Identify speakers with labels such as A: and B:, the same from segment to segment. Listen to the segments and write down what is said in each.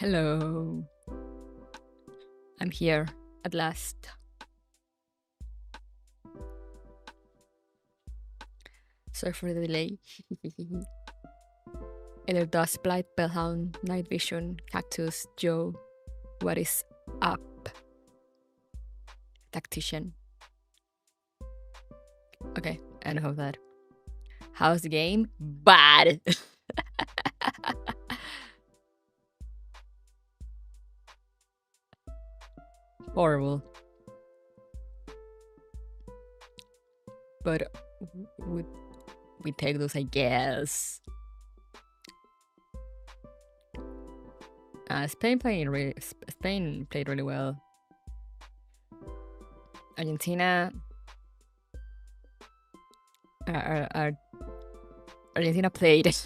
A: Hello. I'm here at last. Sorry for the delay. Either Dust Blight, Bellhound, Night Vision, Cactus, Joe. What is up? Tactician. Okay, enough of that. How's the game? Bad. Horrible. But we take those, I guess. Spain played really well. Argentina. Argentina played.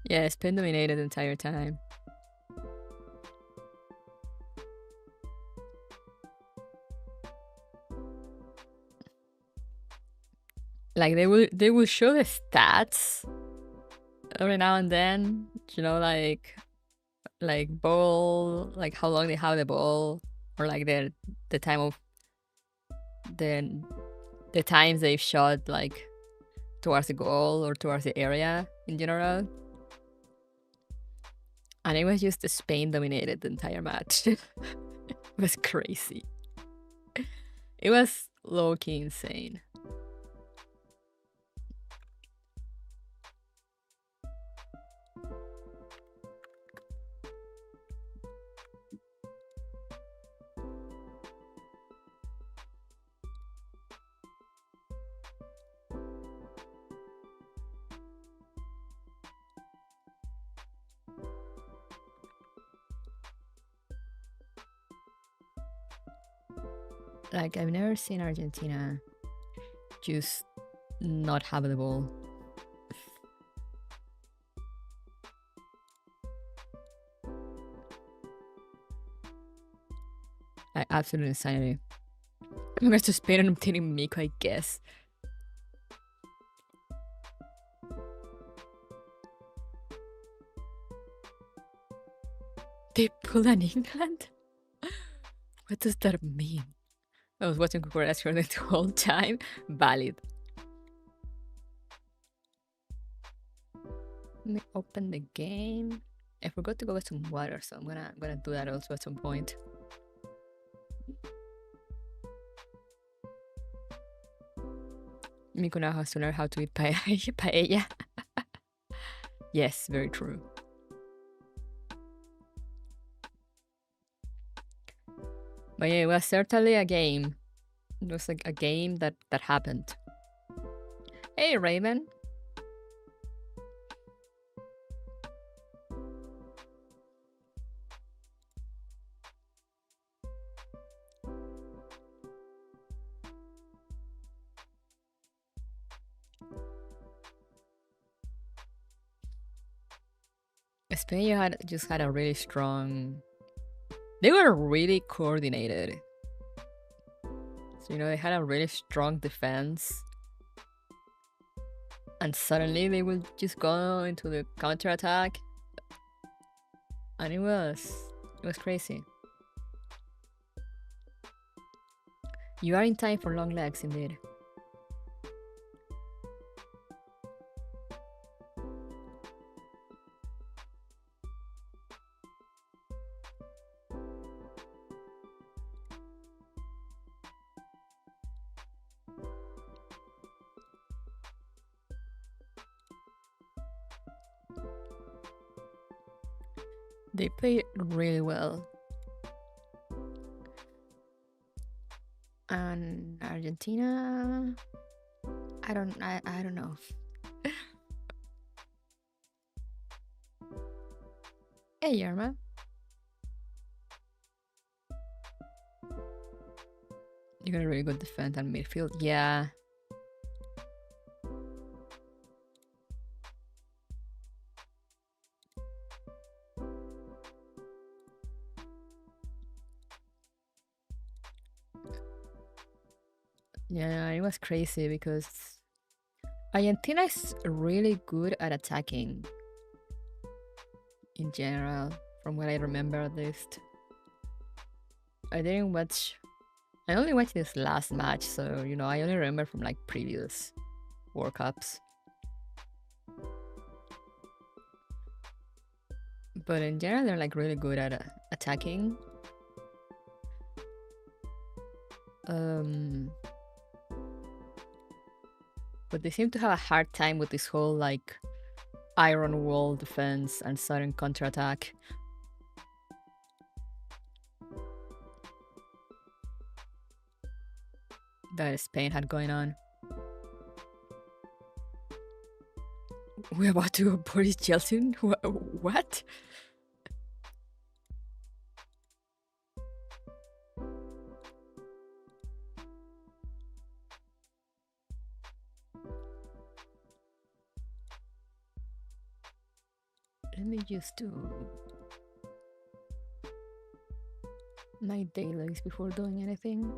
A: Yeah, Spain dominated the entire time. Like they will show the stats every now and then, you know, like ball, like how long they have the ball, or like the time of the times they've shot like towards the goal or towards the area in general. And it was just the Spain dominated the entire match. It was crazy. It was low-key insane. Like, I've never seen Argentina just not have the ball. Like, absolute insanity. I'm going to Spain and obtaining Miko, I guess. They pulled an England? What does that mean? I was watching Kukuresh for the whole time. Valid. Let me open the game. I forgot to go get some water, so I'm gonna do that also at some point. Miku now has to learn how to eat paella. Yes, very true. But yeah, it was certainly a game. It was like a game that happened. Hey, Raven. Spain just had a really strong... They were really coordinated. So, you know, they had a really strong defense. And suddenly they would just go into the counterattack. And it was crazy. You are in time for long legs, indeed. They played really well. And Argentina, I don't know. Hey, Yarma. You got a really good defense and midfield. Yeah. Yeah, it was crazy because Argentina is really good at attacking in general, from what I remember at least. I didn't watch. I only watched this last match, so I only remember from like previous World Cups. But in general, they're like really good at attacking. But they seem to have a hard time with this whole like iron wall defense and sudden counterattack. That Spain had going on. We're about to go Boris Yeltsin? What? Let me just do my dailies before doing anything.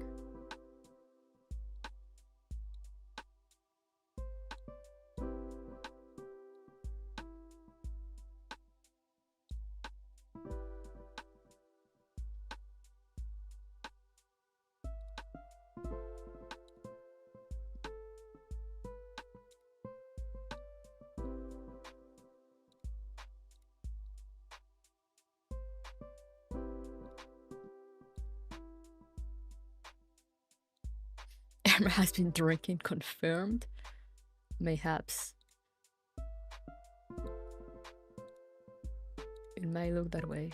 A: Emma has been drinking, confirmed. Mayhaps. It might look that way.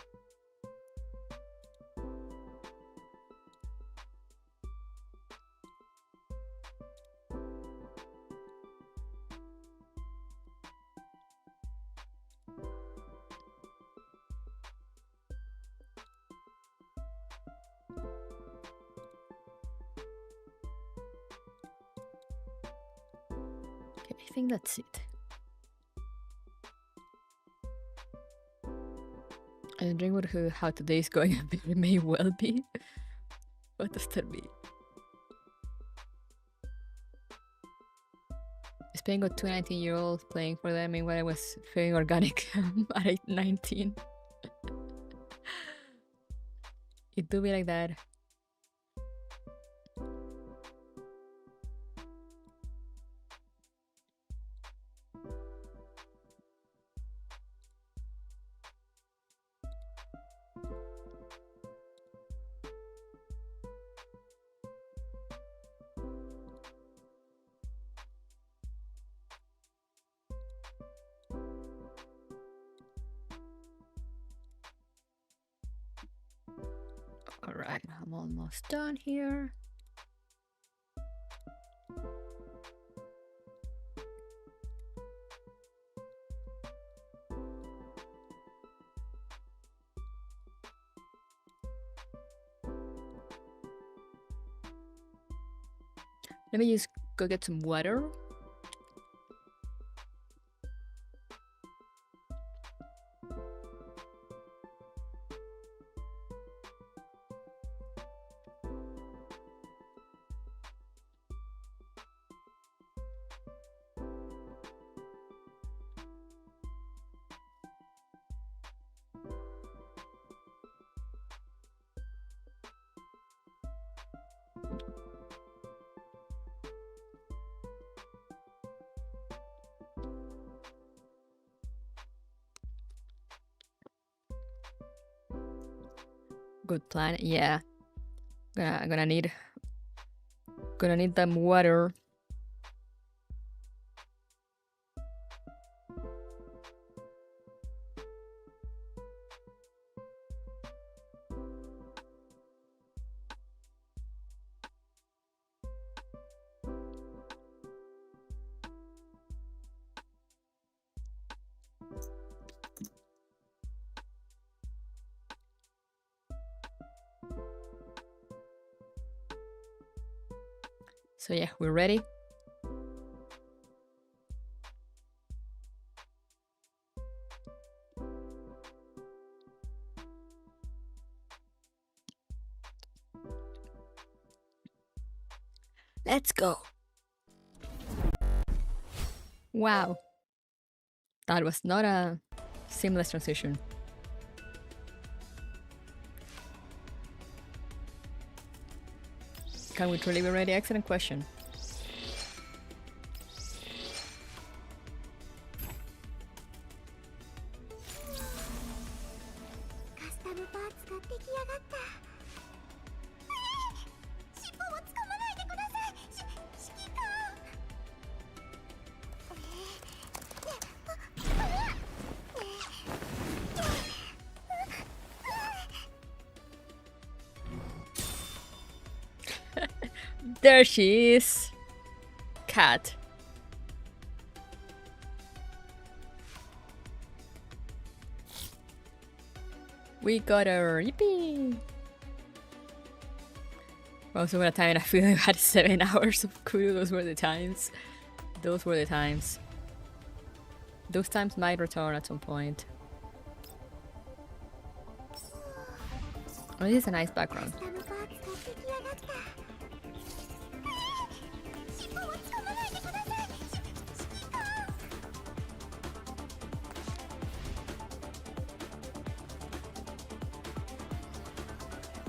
A: Okay, I think that's it. I don't drink with how today's going. It may well be. What does that mean? Spain got two 19-year-olds playing for them in what I was feeling organic at 19. It do be like that. All right, I'm almost done here. Let me just go get some water. Good plan. Yeah. Gonna need them water. So yeah, we're ready. Let's go. Wow. That was not a seamless transition. Can we truly be ready? Excellent question. There she is. Cat. We got her. Yippee! Also, when a time I feel I had 7 hours of crew. Those were the times. Those were the times. Those times might return at some point. Oh, this is a nice background.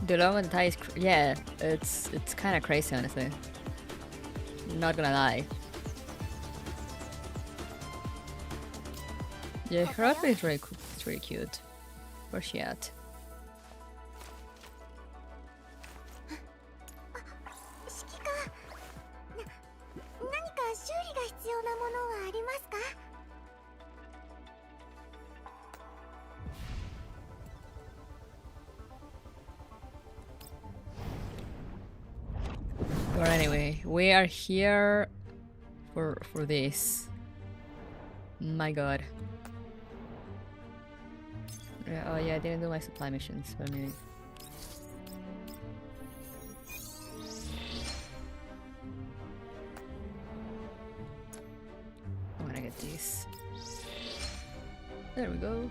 A: The long and the tie is yeah, it's kind of crazy, honestly. Not gonna lie. Yeah, her outfit is really cool. It's really cute. Where's she at? But anyway, we are here for this. My god. Yeah, oh yeah, I didn't do my supply missions, but maybe. I'm gonna get these. There we go.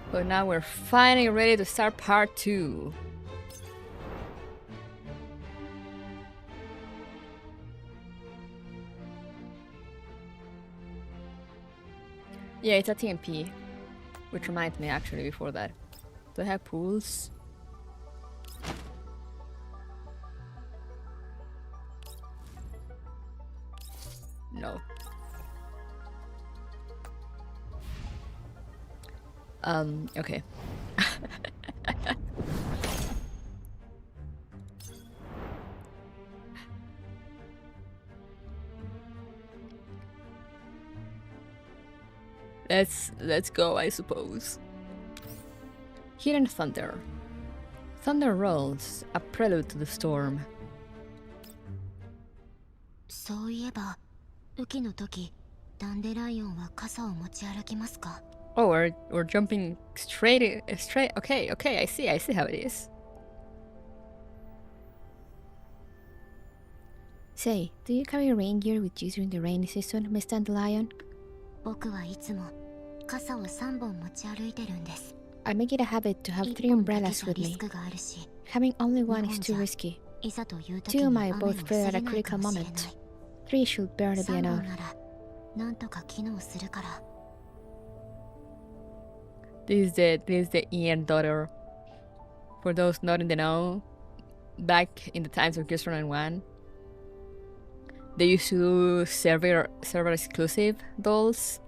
A: But now we're finally ready to start part 2. Yeah, it's a TMP. Which reminds me actually before that. Do I have pools? No. Okay. Let's go, I suppose. Hidden Thunder. Thunder rolls, a prelude to the storm.
B: そういえば、雨季の時、ダンデライオンは傘を持ち歩きますか?
A: Oh, we're jumping straight. Okay, I see how it is. Say, do you carry rain gear with you during the rainy season, Miss Dandelion?
B: 僕はいつも傘を3本持ち歩いてるんです。
A: I make it a habit to have 3 umbrellas with me. Having only one is too risky. 2 might both fail at a critical moment. 3 should barely be enough.
B: なんとか機能するから。
A: This is the Ian daughter. For those not in the know, back in the times of Frontline 1, they used to do server exclusive dolls.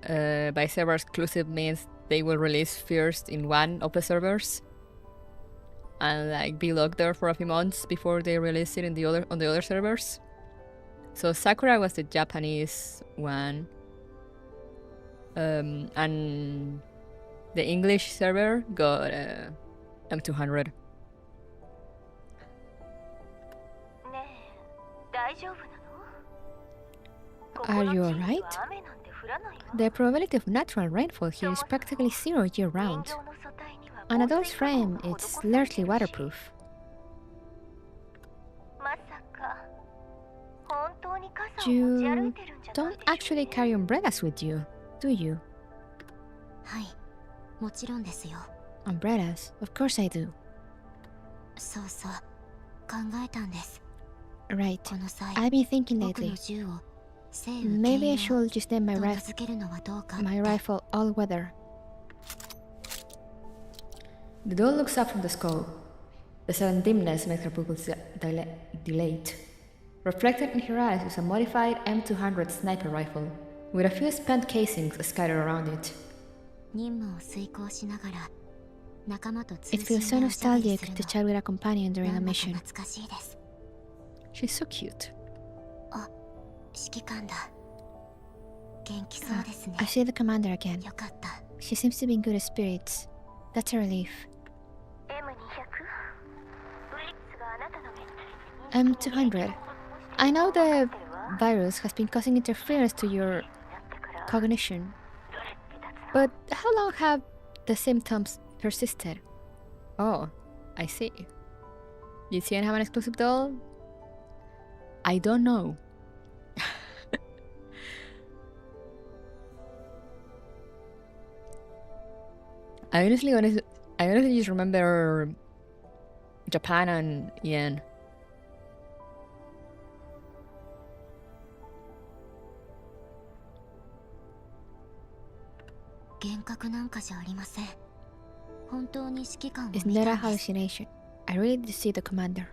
A: By server exclusive means they will release first in one of the servers and like be locked there for a few months before they release it in the other servers. So Sakura was the Japanese one, and the English server got M200. Are you alright? The probability of natural rainfall here is practically 0 year-round. On a doll's frame, it's largely waterproof. You don't actually carry umbrellas with you, do you?
B: はい、もちろんですよ。
A: Umbrellas? Of course I do.
B: そうそう、考えたんです。
A: Right.
B: この際、
A: I've been thinking
B: 僕の
A: lately.
B: 銃を西武
A: Maybe I
B: 兼用
A: should just name my
B: と名付けるのはどうかって。
A: rifle All Weather. The doll looks up from the skull. The sudden dimness makes her pupils dilate. Reflected in her eyes is a modified M200 sniper rifle, with a few spent casings scattered around it.
B: 任務を遂行しながら仲間と通
A: It feels
B: 信
A: so
B: でおしゃべり
A: nostalgic
B: する
A: to
B: の
A: chat with a companion during
B: な
A: a
B: んだか
A: mission.
B: 懐かしいです。
A: She's so cute.
B: あ、指揮官だ。元気そうですね。
A: I see the commander again.
B: よかった。
A: She seems to be in good spirits. That's a relief. M200. I know the virus has been causing interference to your cognition. But how long have the symptoms persisted? Oh, I see. You see and have an exclusive doll? I don't know. I honestly just remember Japan and yen.
B: 幻覚なんかじゃありません。本当に指揮官を
A: It's
B: 見
A: not
B: た
A: a
B: んです。
A: hallucination. I really did see the commander.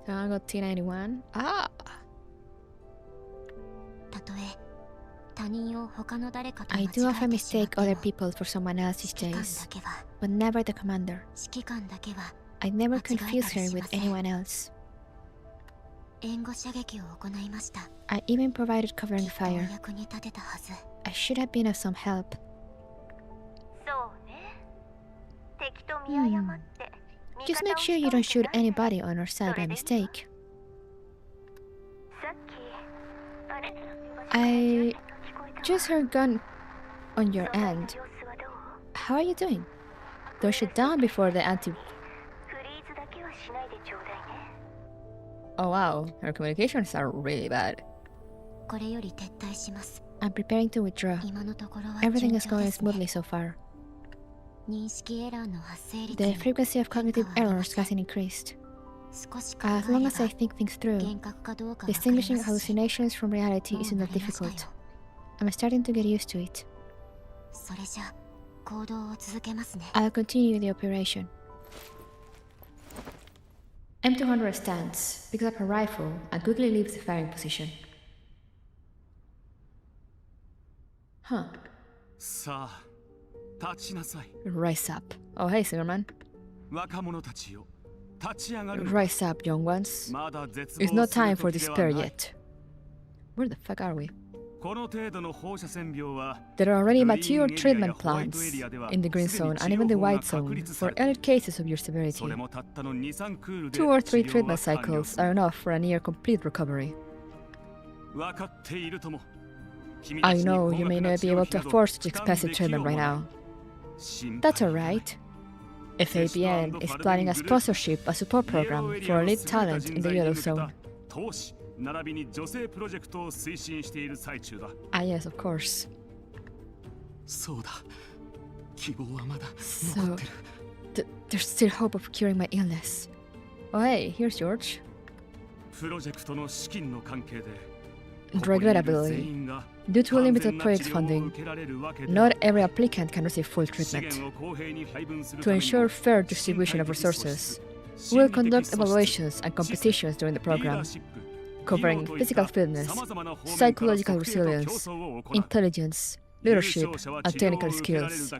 A: So I got T91. Ah!
B: たとえ他人を他の誰かと間
A: I
B: 違
A: do
B: え
A: often
B: てしまっ
A: mistake
B: ても
A: other people for someone else these
B: 指揮官
A: days,
B: だけは
A: but never the commander.
B: 指揮官だけは
A: I never
B: 間違え
A: confuse
B: たり
A: her
B: しま
A: with
B: せん。
A: anyone else.
B: 援護射撃を行いました。
A: I even provided
B: き
A: covering
B: っとお
A: fire.
B: 役に立てたはず。
A: I should have been of some help.
C: そうね。敵と見誤って。
A: Just make sure you don't shoot anybody on our side by mistake.
C: さっきあれ
A: I just heard gun on your
C: その
A: end.
C: 様子はどう？
A: How are you doing? Don't shoot down before the anti...
C: フリーズだけはしないでちょうだいね。
A: Oh wow, our communications are really bad.
B: これより撤退します。
A: I'm preparing to withdraw.
B: 今のところは
A: Everything
B: 順
A: is
B: 調
A: going
B: ですね。
A: smoothly so far.
B: 認識エラーの発生率
A: The
B: に
A: frequency of cognitive
B: 変化はありま
A: errors
B: せん。
A: hasn't increased.
B: 少し考
A: As
B: え
A: long
B: れ
A: as I
B: ば
A: think things through,
B: 幻覚かどうかわかり
A: distinguishing
B: ますし、
A: hallucinations from reality
B: もう
A: isn't
B: 慣
A: that
B: れましたよ。
A: difficult. I'm starting to get used to it.
B: それじゃ行動を続けますね。
A: I'll continue the operation. M200 stands, picks up her rifle, and quickly leaves the firing position. Huh.
D: さあ、立ちなさい。
A: Rise up. Oh, hey, Zimmerman.
D: 若者たちよ、立ち上がる。
A: Rise up, young ones.
D: まだ絶
A: It's
D: 望
A: not
D: する
A: time for
D: 時では
A: despair
D: ない
A: yet. Where the fuck are we?
D: この程度の放射線病は
A: There are already
D: グリーン
A: mature
D: エリアや
A: treatment
D: ホワイト
A: plants
D: エリアでは
A: in the green
D: すでに
A: zone
D: 治
A: and
D: 療
A: even the
D: 法が
A: white
D: 確
A: zone
D: 立さ
A: for
D: れている
A: elite cases of your
D: そ
A: severity.
D: れもたったの 2,3 クールで
A: 2 or 3
D: 治療
A: treatment
D: は完了
A: cycles
D: する
A: are enough for a near complete recovery.
D: 分かっているとも
A: I know you may not be able to afford such expensive treatment right now. That's alright. FABN is planning a sponsorship, a support program for elite talent in the yellow zone.
D: 投資並びに女性プロジェクトを推進している最中だ。
A: Ah yes, of course.
D: そうだ。希望はまだ
A: So,
D: 残ってる。
A: there's still hope of curing my illness. Oh hey, here's George.
D: プロジェクトの資金の関係で
A: Regrettably, due to limited project funding, not every applicant can receive full treatment. To ensure fair distribution of resources, we will conduct evaluations and competitions during the program, covering physical fitness, psychological resilience, intelligence, leadership, and technical skills.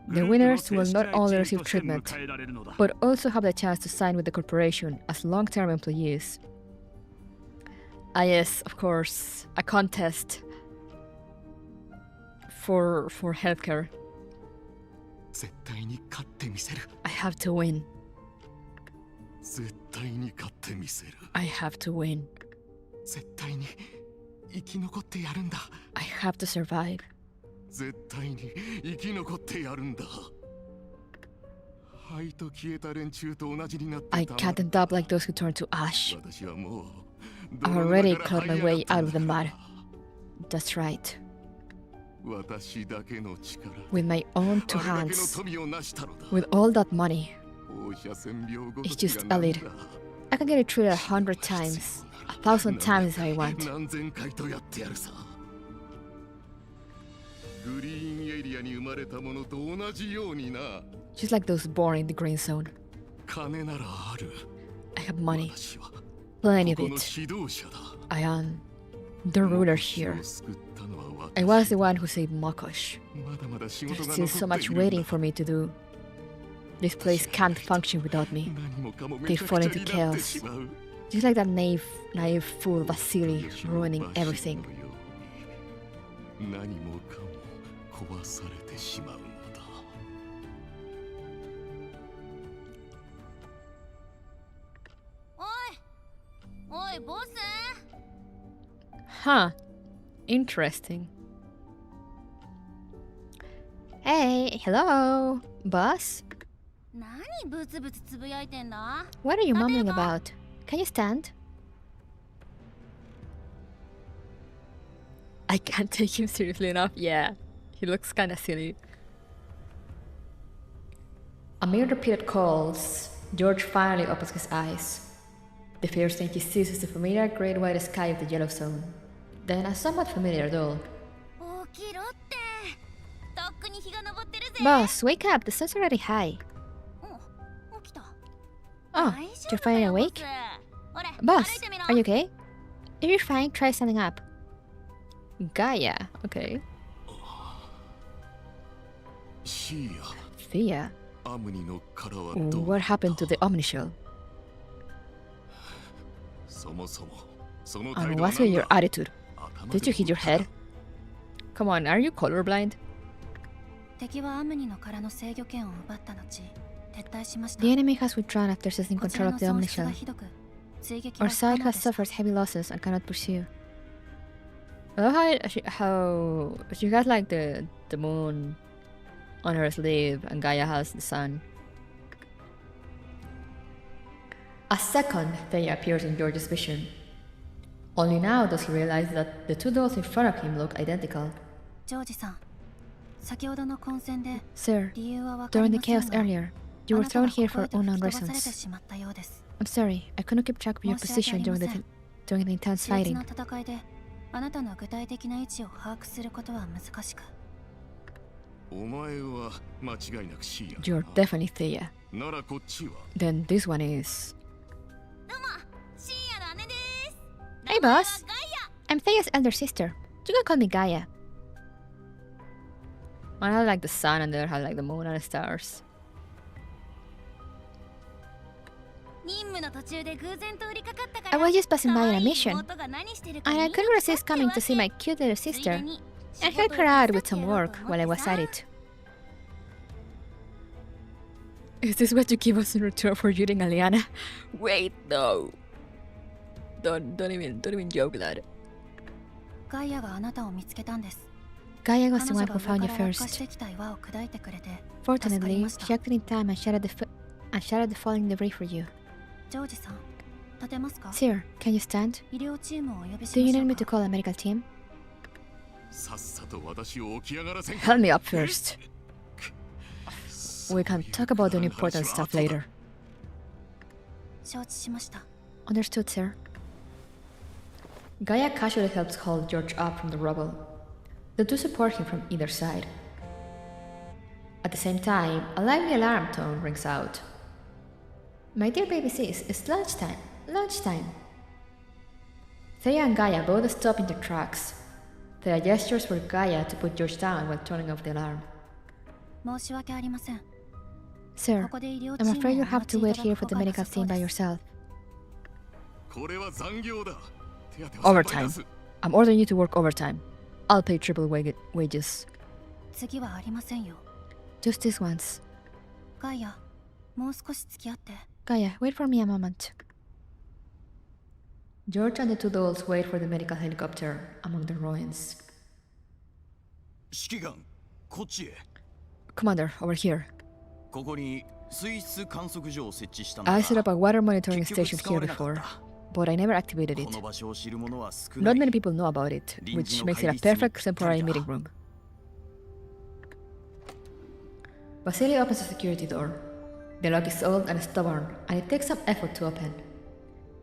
A: The winners will not only receive treatment, but also have the chance to sign with the corporation as long-term employees. Ah yes, of course, a contest for healthcare.
D: 絶対に勝ってみせる。
A: I have to win.
D: 絶対に勝ってみせる。
A: I have to win.
D: 絶対に生き残ってやるんだ。
A: I have to survive.
D: 絶対に生き残ってやるんだ。灰と消えた連中と同じになって
A: I
D: た。
A: can't end up like those who turn to ash.
D: 私はもう
A: I've already clawed my way out of the mud. That's right. with my own two hands, with all that money. It's just a little. I can get it treated 100 times, 1,000 times if I want. Just like those born in the green zone. I have money, plenty of it. I am the ruler here. I was the one who saved Makosh. There's still so much waiting for me to do. This place can't function without me. They fall into chaos. Just like that naive fool Vasily ruining everything. Huh. Interesting. Hey, hello, boss? What are you mumbling about? Can you stand? I can't take him seriously enough. Yeah, he looks kinda silly. Amid repeated calls, George finally opens his eyes. The first thing he sees is the familiar great white sky of the yellow zone. Then a somewhat familiar doll. Boss, wake up, the sun's already high. Oh, you're finally awake? Boss, are you okay? If you're fine, try standing up. Gaia, okay. Thea. What happened to the Omnishell? And what's with your attitude? Did you hit your head? Come on, are you colorblind? The enemy has withdrawn after seizing control of the Omnishell. Our side has suffered heavy losses and cannot pursue. I love how she has like the moon on her sleeve and Gaia has the sun. A second, Thea appears in George's vision. Only now does he realize that the two dolls in front of him look identical. Sir, during the chaos earlier, you were thrown here for unknown reasons. I'm sorry, I couldn't keep track of your position during the intense fighting. You're definitely Thea. Then this one is... Hey boss! I'm Thea's elder sister. You can call me Gaia. One had like the sun and the other had like the moon and the stars. I was just passing by on a mission, and I couldn't resist coming to see my cute little sister and help her out with some work while I was at it. Is this what you give us in return for shooting Aliana? Wait, no. Don't even joke that. Gaia was the one who found you first. Fortunately, she acted in time and shattered the falling debris for you. Sir, can you stand? Do you need me to call a medical team? Help me up first. We can talk about the important stuff later. Understood, sir. Gaia casually helps hold George up from the rubble. The two support him from either side. At the same time, a lively alarm tone rings out. My dear baby sis, it's lunchtime. Lunchtime. Thea and Gaia both stop in their tracks. Thea gestures for Gaia to put George down while turning off the alarm. Sir, I'm afraid you'll have to wait here for the medical team by yourself. Overtime. I'm ordering you to work overtime. I'll pay triple wages. Just this once. Gaia, wait for me a moment. George and the two dolls wait for the medical helicopter among the ruins. Commander, over here. I set up a water monitoring station here before, but I never activated it. Not many people know about it, which makes it a perfect temporary meeting room. Vasily opens the security door. The lock is old and stubborn, and it takes some effort to open.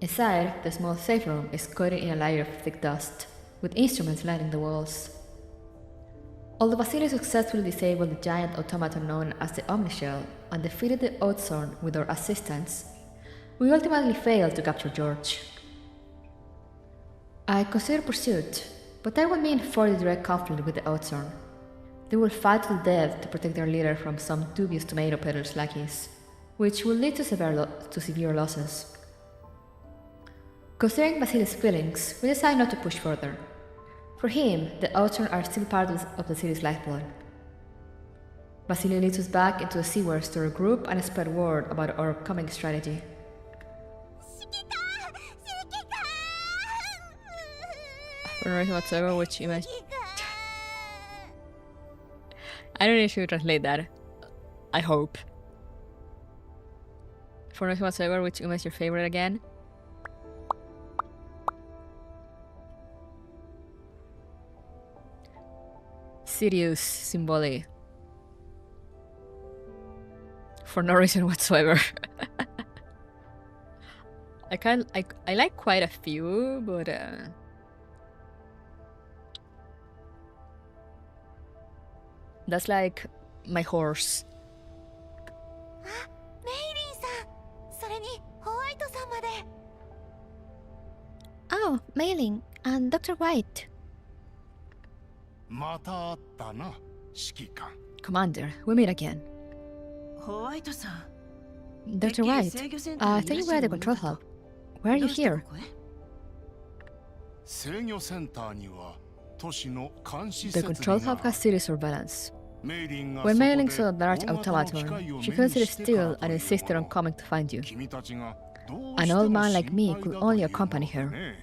A: Inside, the small safe room is coated in a layer of thick dust, with instruments lining the walls. Although Vasily successfully disabled the giant automaton known as the Omnishell and defeated the Oathsorn with our assistance, we ultimately failed to capture George. I consider pursuit, but that would mean further direct conflict with the Oathsorn. They will fight to the death to protect their leader from some dubious tomato peddler's lackeys, which will lead to severe losses. Considering Vasily's feelings, we decide not to push further. For him, the Oathsorn are still part of the city's lifeblood. Vasily leads us back into the sewers to regroup and spread word about our upcoming strategy. For no reason whatsoever, which image... I don't know if you translate that. I hope. For no reason whatsoever, which Uma is your favorite again? Sirius Symbole. For no reason whatsoever. I like quite a few, but that's like my horse.
B: Oh, Mailing and Dr. White.
A: Commander, we meet again. Dr. White, I thought you were at the control hub. Why are you here? The control hub has city surveillance. When Mailing saw the large automaton, she held it still and insisted on coming to find you. An old man like me could only accompany her.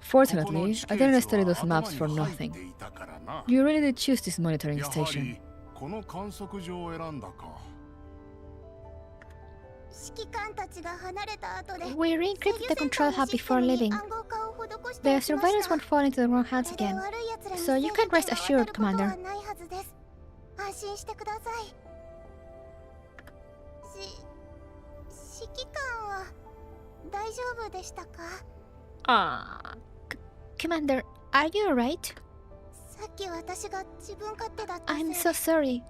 A: Fortunately, I didn't study those maps for nothing. You really did choose this monitoring station.
B: We re-encrypted the control hub before leaving. The surveillance won't fall into the wrong hands again, so you can rest assured, Commander. Commander, are you alright? I'm so sorry.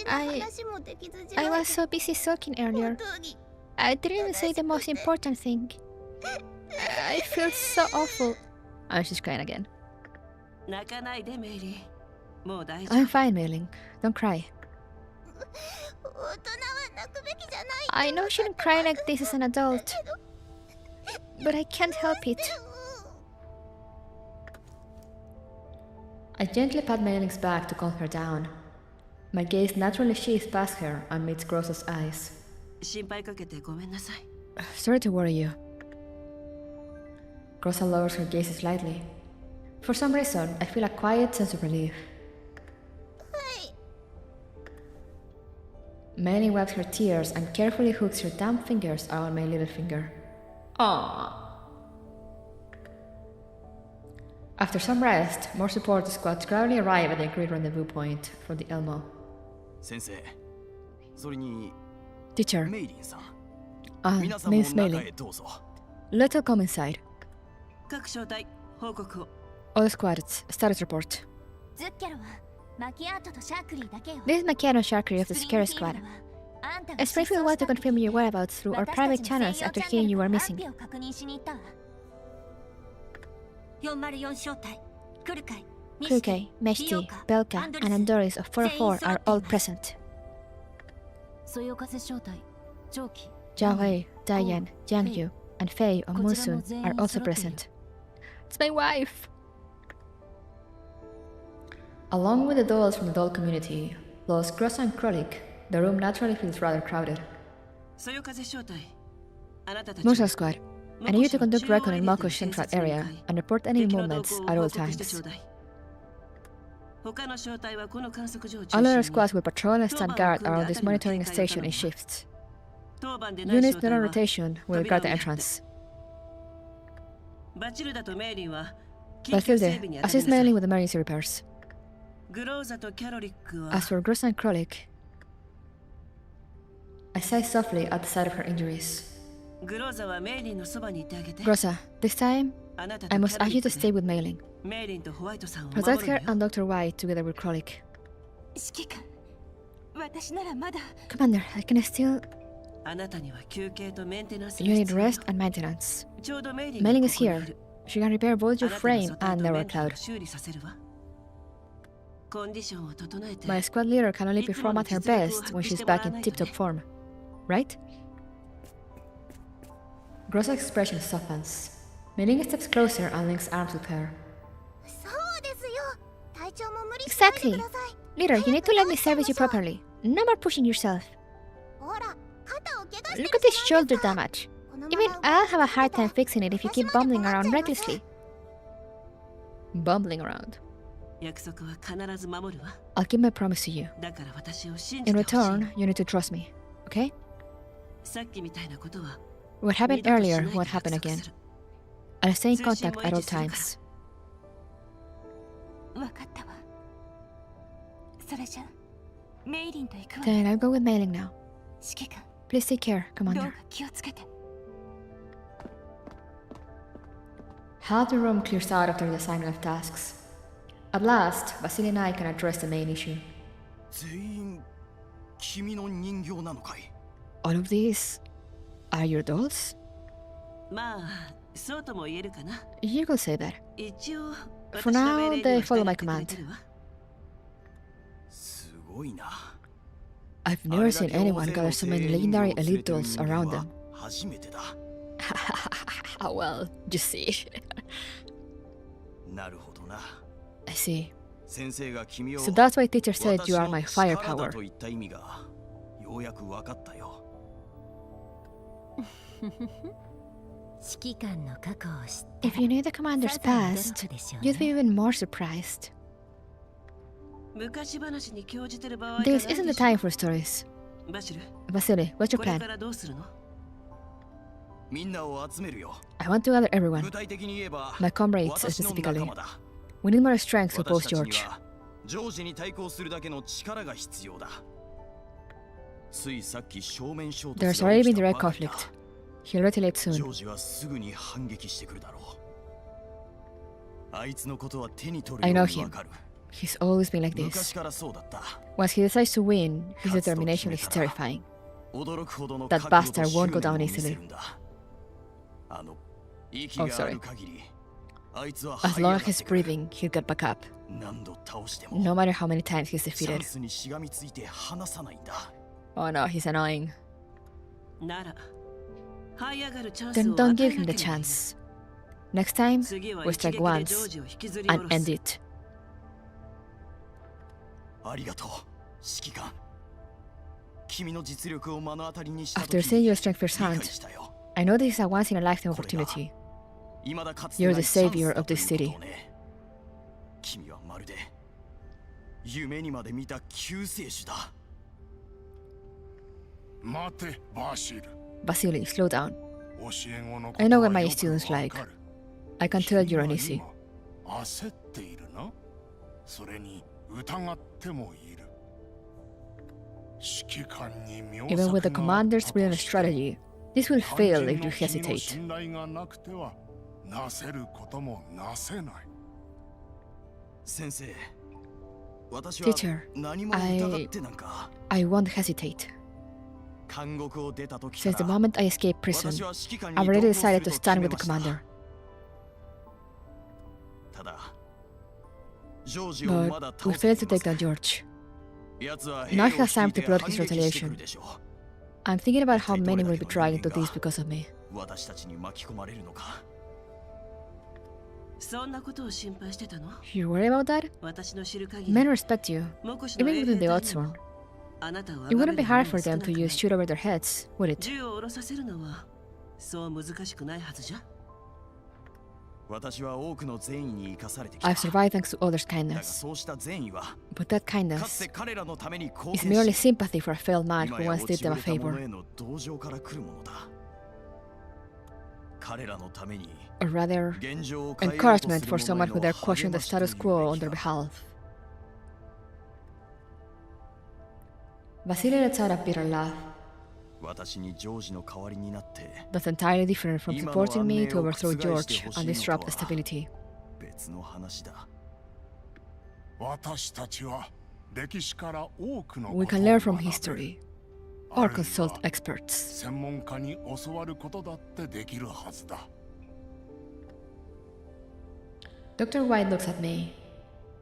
B: I was so busy sulking earlier. I didn't even say the most important thing. I feel so awful.
A: Oh, she's crying again. I'm fine, Mailing. Don't cry.
B: I know I shouldn't cry like this as an adult, but I can't help it.
A: I gently pat Mailing's back to calm her down. My gaze naturally shifts past her and meets Grosa's eyes. Sorry to worry you. Grosa lowers her gaze slightly. For some reason, I feel a quiet sense of relief. Mailing wipes her tears and carefully hooks her damp fingers around my little finger. Aww. After some rest, more support squads gradually arrive at the agreed rendezvous point for the Elmo. Teacher. Miss Mailing. Let's all come inside. All the squads, status report. This is Macchiato and Sharkry of the Security Squad. Springfield wanted to confirm your whereabouts through our private channels after hearing you were missing. Kurukai, Meshti, Belka, and Andoris of 404 are all present. Jiahui, Diane, Jiangyu, and Fei of Musun are also present. It's my wife! Along with the dolls from the doll community, plus Gross and Krolik, the room naturally feels rather crowded. Musa Squad, I need you to conduct recon in Mako's central area and report any movements at all times. All other squads will patrol and stand guard around this monitoring station in shifts. Units not on rotation will guard the entrance. Bathilde, assist Mailing with emergency repairs. As for Grossa and Krolik, I sigh softly at the sight of her injuries. Grossa, this time, I must ask you to stay with Mailing. Protect her and Dr. White together with Krolik. Commander, I can still... You need rest and maintenance. Mailing is here. She can repair both your frame and Neural Cloud. My squad leader can only perform at her best when she's back in tip-top form. Right? Grossa's expression softens. Mailing steps closer and links arms with her.
B: Exactly. Leader, you need to let me service you properly. No more pushing yourself. Look at this shoulder damage. Even I'll have a hard time fixing it if you keep bumbling around recklessly.
A: Bumbling around. I'll keep my promise to you. In return, you need to trust me, okay? What happened earlier won't happen again. I'll stay in contact at all times. Then I'll go with Mailing now. Please take care, Commander. Half the room clears out after the assignment of tasks. At last, Vasily and I can address the main issue. All of these are your dolls? You could say that. For now, they follow my command. I've never seen anyone gather so many legendary elite dolls around them. Well, just see. I see. So that's why teacher said you are my firepower. If you knew the commander's past, you'd be even more surprised. This isn't the time for stories. Vasily, what's your plan? I want to gather everyone. My comrades specifically. We need more strength to oppose George. There's already been direct conflict. He'll retaliate soon. I know him. He's always been like this. Once he decides to win, his determination is terrifying. That bastard won't go down easily. Oh, sorry. As long as he's breathing, he'll get back up. No matter how many times he's defeated. Oh no, he's annoying. Then don't give him the chance. Next time, we strike once and end it. After seeing your strength firsthand, I know this is a once-in-a-lifetime opportunity. You're the savior of this city. Vasily, slow down. I know what my students like. I can tell you're uneasy. Even with the commander's brilliant strategy, this will fail if you hesitate. Teacher, I won't hesitate. Since the moment I escaped prison, I've already decided to stand with the commander. But we failed to take down George. Now he has time to plot his retaliation. I'm thinking about how many will be dragged into this because of me. You worry about that? Men respect you, even within the Oathsworn. It wouldn't be hard for them to use shoot over their heads, would it? I've survived thanks to others' kindness. But that kindness is merely sympathy for a failed man who once did them a favor. or rather, encouragement for someone who dare question the status quo on their behalf. Vasily lets out a bitter laugh. That's entirely different from supporting me to overthrow George and disrupt stability. We can learn from history or consult experts. Dr. White looks at me.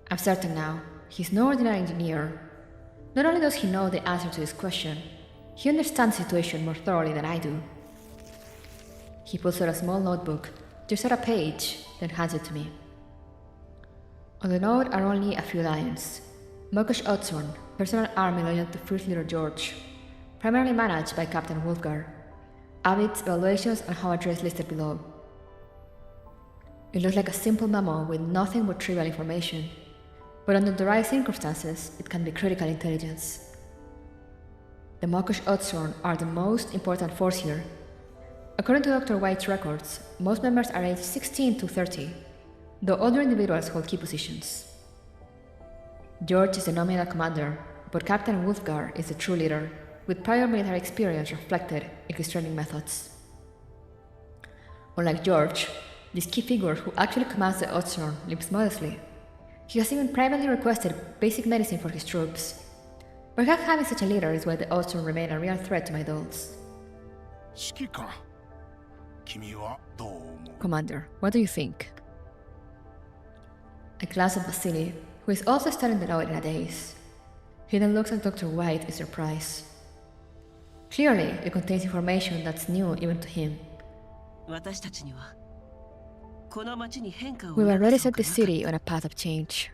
A: I'm certain now, he's no ordinary engineer. Not only does he know the answer to this question, he understands the situation more thoroughly than I do. He pulls out a small notebook, just out a page, then hands it to me. On the note are only a few lines. Mokosh Otsorn, personal army loyal to First Leader George, primarily managed by Captain Wolfgar. Habits, evaluations, and how address listed below. It looks like a simple memo with nothing but trivial information, but under the right circumstances, it can be critical intelligence. The Mokosh Otsorn are the most important force here. According to Dr. White's records, most members are aged 16 to 30, though older individuals hold key positions. George is the nominal commander, but Captain Wolfgar is the true leader, with prior military experience reflected in his training methods. Unlike George, this key figure who actually commands the Otsorn lives modestly. He has even privately requested basic medicine for his troops. Perhaps having such a leader is why the Otsorn remain a real threat to my dolls. Commander, what do you think? I glance at Vasily, who is also studying the note in a daze. He then looks at Dr. White in surprise. Clearly, it contains information that's new even to him. We've already set the city on a path of change.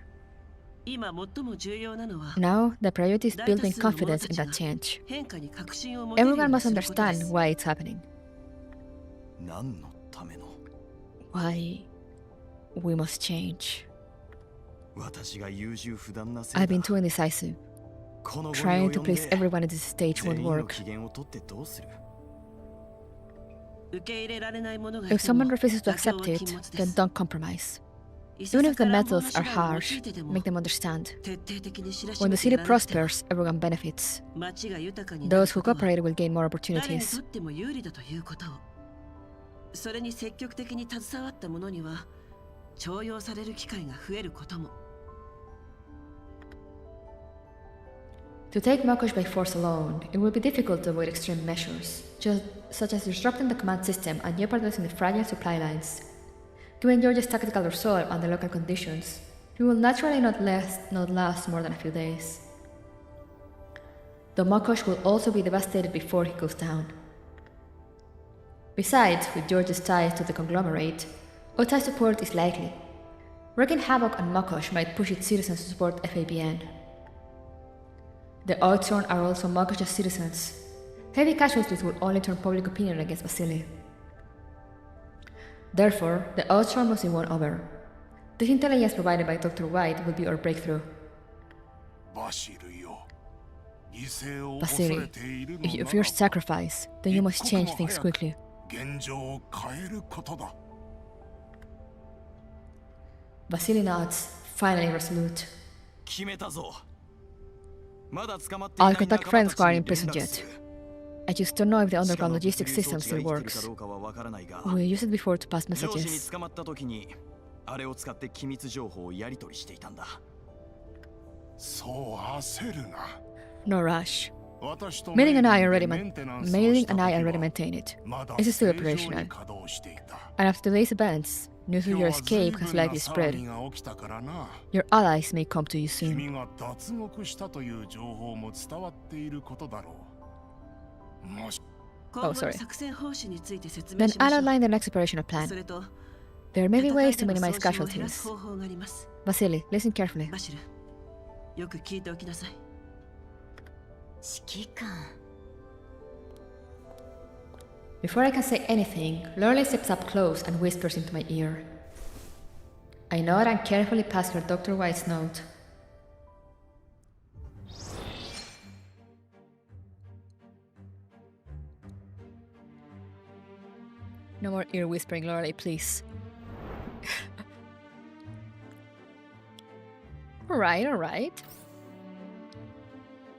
A: Now, the priority is building confidence in that change. Everyone must understand why it's happening. Why we must change. I've been too indecisive. Trying to please everyone at this stage won't work. If someone refuses to accept it, then don't compromise. Even if the methods are harsh, make them understand. When the city prospers, everyone benefits. Those who cooperate will gain more opportunities. To take Mokosh by force alone, it will be difficult to avoid extreme measures, such as disrupting the command system and jeopardizing the fragile supply lines. Given George's tactical resolve under local conditions, he will naturally not last more than a few days. The Mokosh will also be devastated before he goes down. Besides, with George's ties to the conglomerate, outside support is likely. Wreaking havoc on Mokosh might push its citizens to support FABN. The Otsorn are also Mokosh's citizens. Heavy casualties will only turn public opinion against Vasily. Therefore, the Otsorn must be won over. The intelligence provided by Dr. White will be our breakthrough. Vasily, if you fear sacrifice, then you must change things quickly. Vasily nods, finally resolute. I'll contact friends who are imprisoned yet. I just don't know if the underground logistics system still works. We used it before to pass messages. No rush. Mailing and I already maintain it. It's still operational. And after today's events, news of your escape has likely spread. Your allies may come to you soon. Oh, sorry. Then I'll outline the next operational plan. There may be ways to minimize casualties. Vasily, listen carefully. Before I can say anything, Lorelei steps up close and whispers into my ear. I nod and carefully pass her Dr. White's note. No more ear whispering, Lorelei, please. Alright.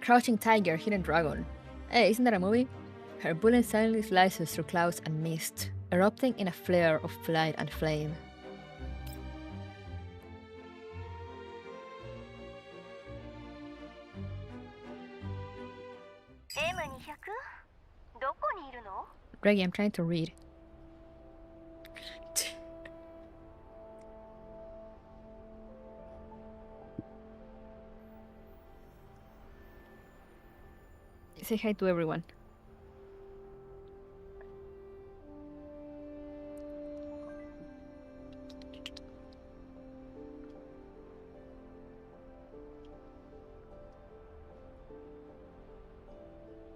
A: Crouching Tiger, Hidden Dragon. Hey, isn't that a movie? Her bullet silently slices through clouds and mist, erupting in a flare of light and flame. Reggie, I'm trying to read. Say hi to everyone.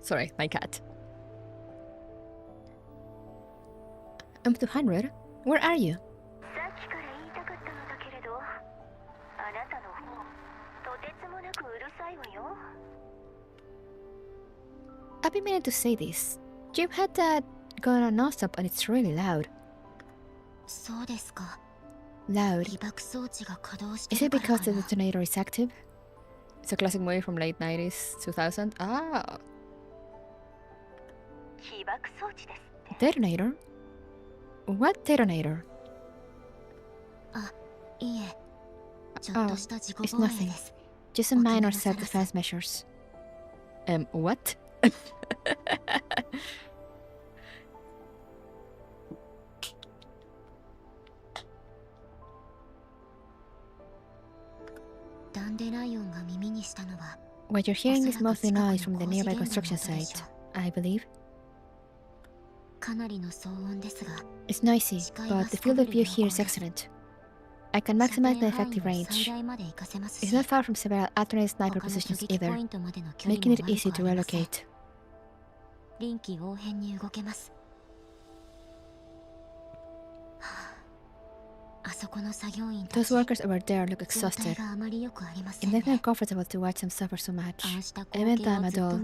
A: Sorry, my cat. I'm 200. Where are you? I've been meaning to say this. You've had that going on non-stop and it's really loud. Loud. Is it because the detonator is active? It's a classic movie from late 90s, 2000. Ah. Detonator? What detonator? Oh, it's nothing. Just some minor self-defense measures. What? What you're hearing is mostly noise from the nearby construction site, I believe. It's noisy, but the field of view here is excellent. I can maximize the effective range. It's not far from several alternate sniper positions either, making it easy to relocate. Those workers over there look exhausted. It makes me uncomfortable to watch them suffer so much, even though I'm a doll.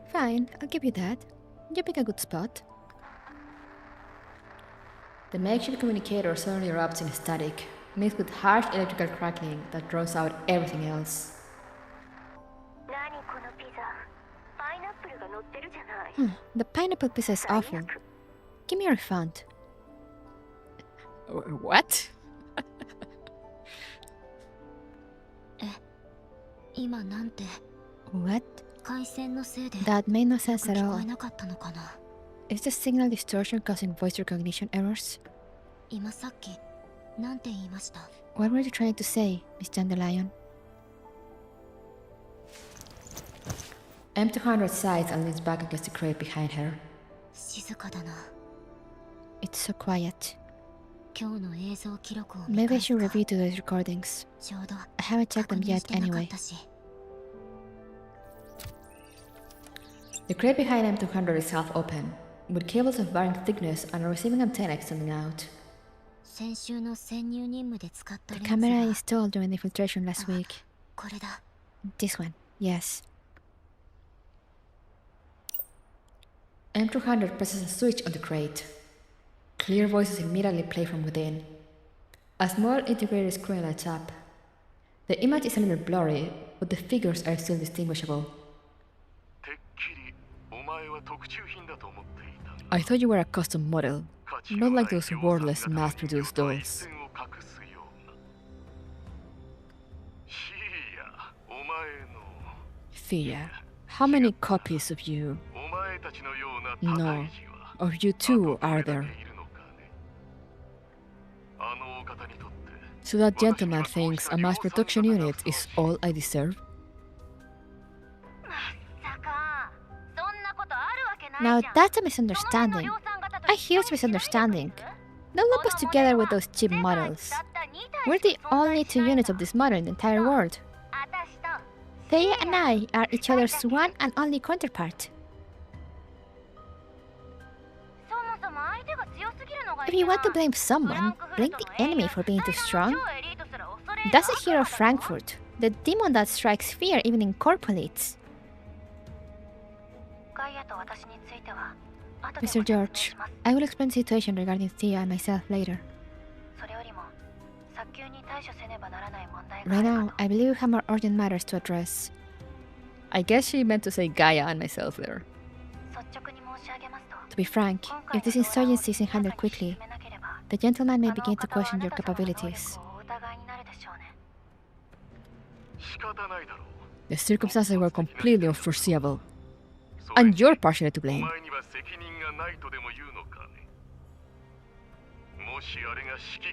A: Fine, I'll give you that. You pick a good spot. The makeshift communicator suddenly erupts in static, mixed with harsh electrical crackling that draws out everything else. The pineapple pizza is awful. Give me a refund. What? What? That made no sense at all. Is the signal distortion causing voice recognition errors? What were you trying to say, Miss Dandelion? M200 sighs and leans back against the crate behind her. It's so quiet. Maybe I should review today's recordings. I haven't checked them yet anyway. The crate behind M200 is half open, with cables of varying thickness and a receiving antenna extending out. The camera I installed during the infiltration last week. This one, yes. M200 presses a switch on the crate. Clear voices immediately play from within. A small integrated screen lights up. The image is a little blurry, but the figures are still distinguishable. I thought you were a custom model, not like those wordless mass-produced dolls. Thea, how many copies of you? No, of you too are there? So that gentleman thinks a mass production unit is all I deserve? Now that's a misunderstanding. A huge misunderstanding. Don't lump us together with those cheap models. We're the only 2 units of this model in the entire world.
B: Thea and I are each other's one and only counterpart. If you want to blame someone, blame the enemy for being too strong. That's the hero of Frankfurt, the demon that strikes fear even in corporates. Mr. George, I will explain the situation regarding Thea and myself later. Right now, I believe we have more urgent matters to address.
A: I guess she meant to say Gaia and myself there.
B: To be frank, if this insurgency isn't handled quickly, the gentleman may begin to question your capabilities.
A: The circumstances were completely unforeseeable. And you're partially to blame.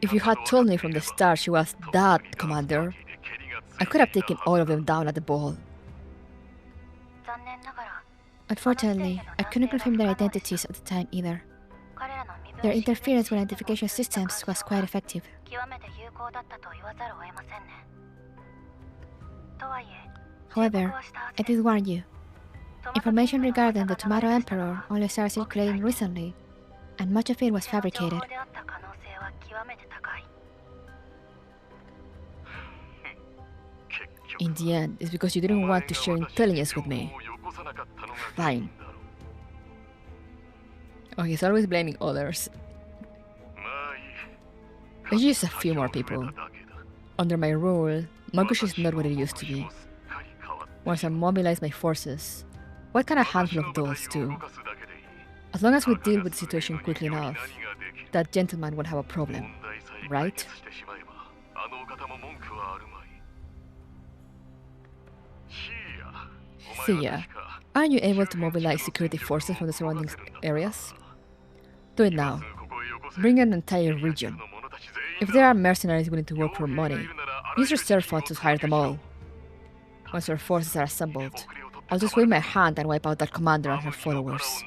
A: If you had told me from the start she was that commander, I could have taken all of them down at the ball.
B: Unfortunately, I couldn't confirm their identities at the time either. Their interference with identification systems was quite effective. However, I did warn you. Information regarding the Tomato Emperor only started circulating recently, and much of it was fabricated.
A: In the end, it's because you didn't want to share intelligence with me. Fine. Oh, he's always blaming others. It's just a few more people. Under my rule, Magushi is not what it used to be. Once I mobilize my forces, what can a handful of those do? As long as we deal with the situation quickly enough, that gentleman won't have a problem, right? Thea, aren't you able to mobilize security forces from the surrounding areas? Do it now. Bring an entire region. If there are mercenaries willing to work for money, use reserve funds to hire them all. Once your forces are assembled, I'll just wave my hand and wipe out that commander and her followers.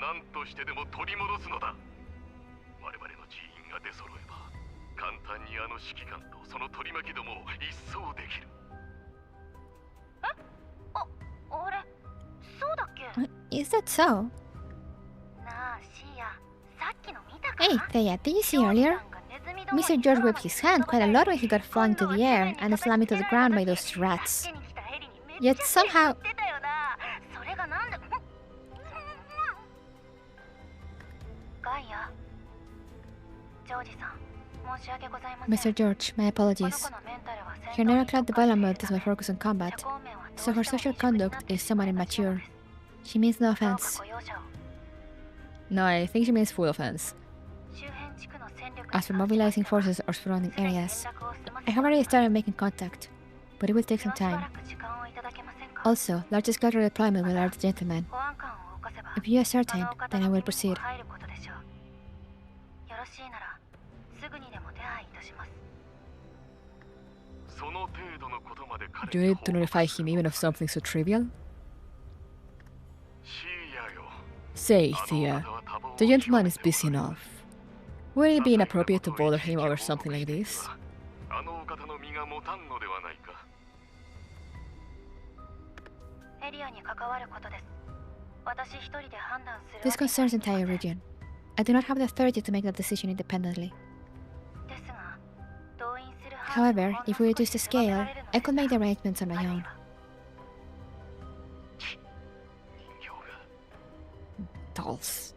B: Is that so? Hey, Thea, did you see earlier? Mr. George whipped his hand quite a lot when he got flung into the air and slammed into the ground by those rats. Yet somehow... Mr. George, my apologies. Her neurocloud development is my focus on combat, so her social conduct is somewhat immature. She means no offense.
A: No, I think she means full offense.
B: As for mobilizing forces or surrounding areas, I have already started making contact, but it will take some time. Also, large-scale deployment will alert the gentleman. If you are certain, then I will proceed.
A: Do you need to notify him even of something so trivial? Say, Thea, the gentleman is busy enough. Would it be inappropriate to bother him over something like this?
B: This concerns the entire region. I do not have the authority to make that decision independently. However, if we reduce the scale, I could make the arrangements on my own.
A: Dolls.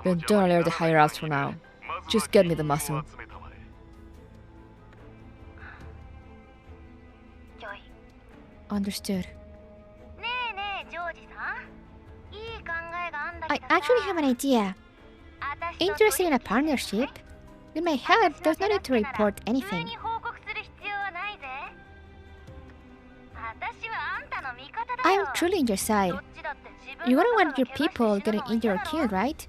A: Then don't alert the higher-ups for now. Just get me the muscle.
B: Understood. I actually have an idea. Interested in a partnership? With my help, there's no need to report anything. I am truly on your side. You wouldn't want your people getting injured or killed, right?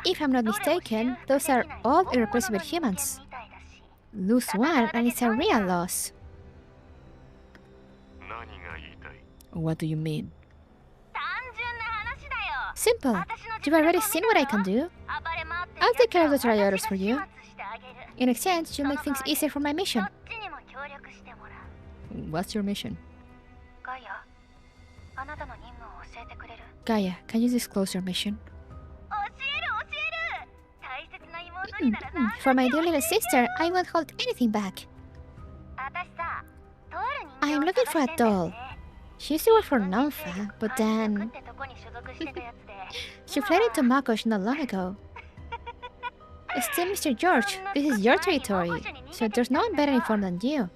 B: If I'm not mistaken, those are all irreplaceable humans. Lose one and it's a real loss.
A: What do you mean?
B: Simple. You've already seen what I can do. I'll take care of the rioters for you. In exchange, you'll make things easier for my mission.
A: What's your mission?
C: ガイア、あなたの任務を教えてくれる？
B: Gaia, can you disclose your mission?
C: 教える！大切な妹にならな。
B: For my dear little sister, I won't hold anything back.
C: 私さ、とある
B: I
C: 人
B: am
C: 形を
B: looking
C: 探
B: for
C: し
B: a
C: てんだよ
B: doll.
C: ね。
B: She used to work for Nonfa, but then
C: ってとこに所属してたやつで。
B: she fled into Makosh not long ago. Still, Mr. George, this is your territory, so there's no one better informed than you,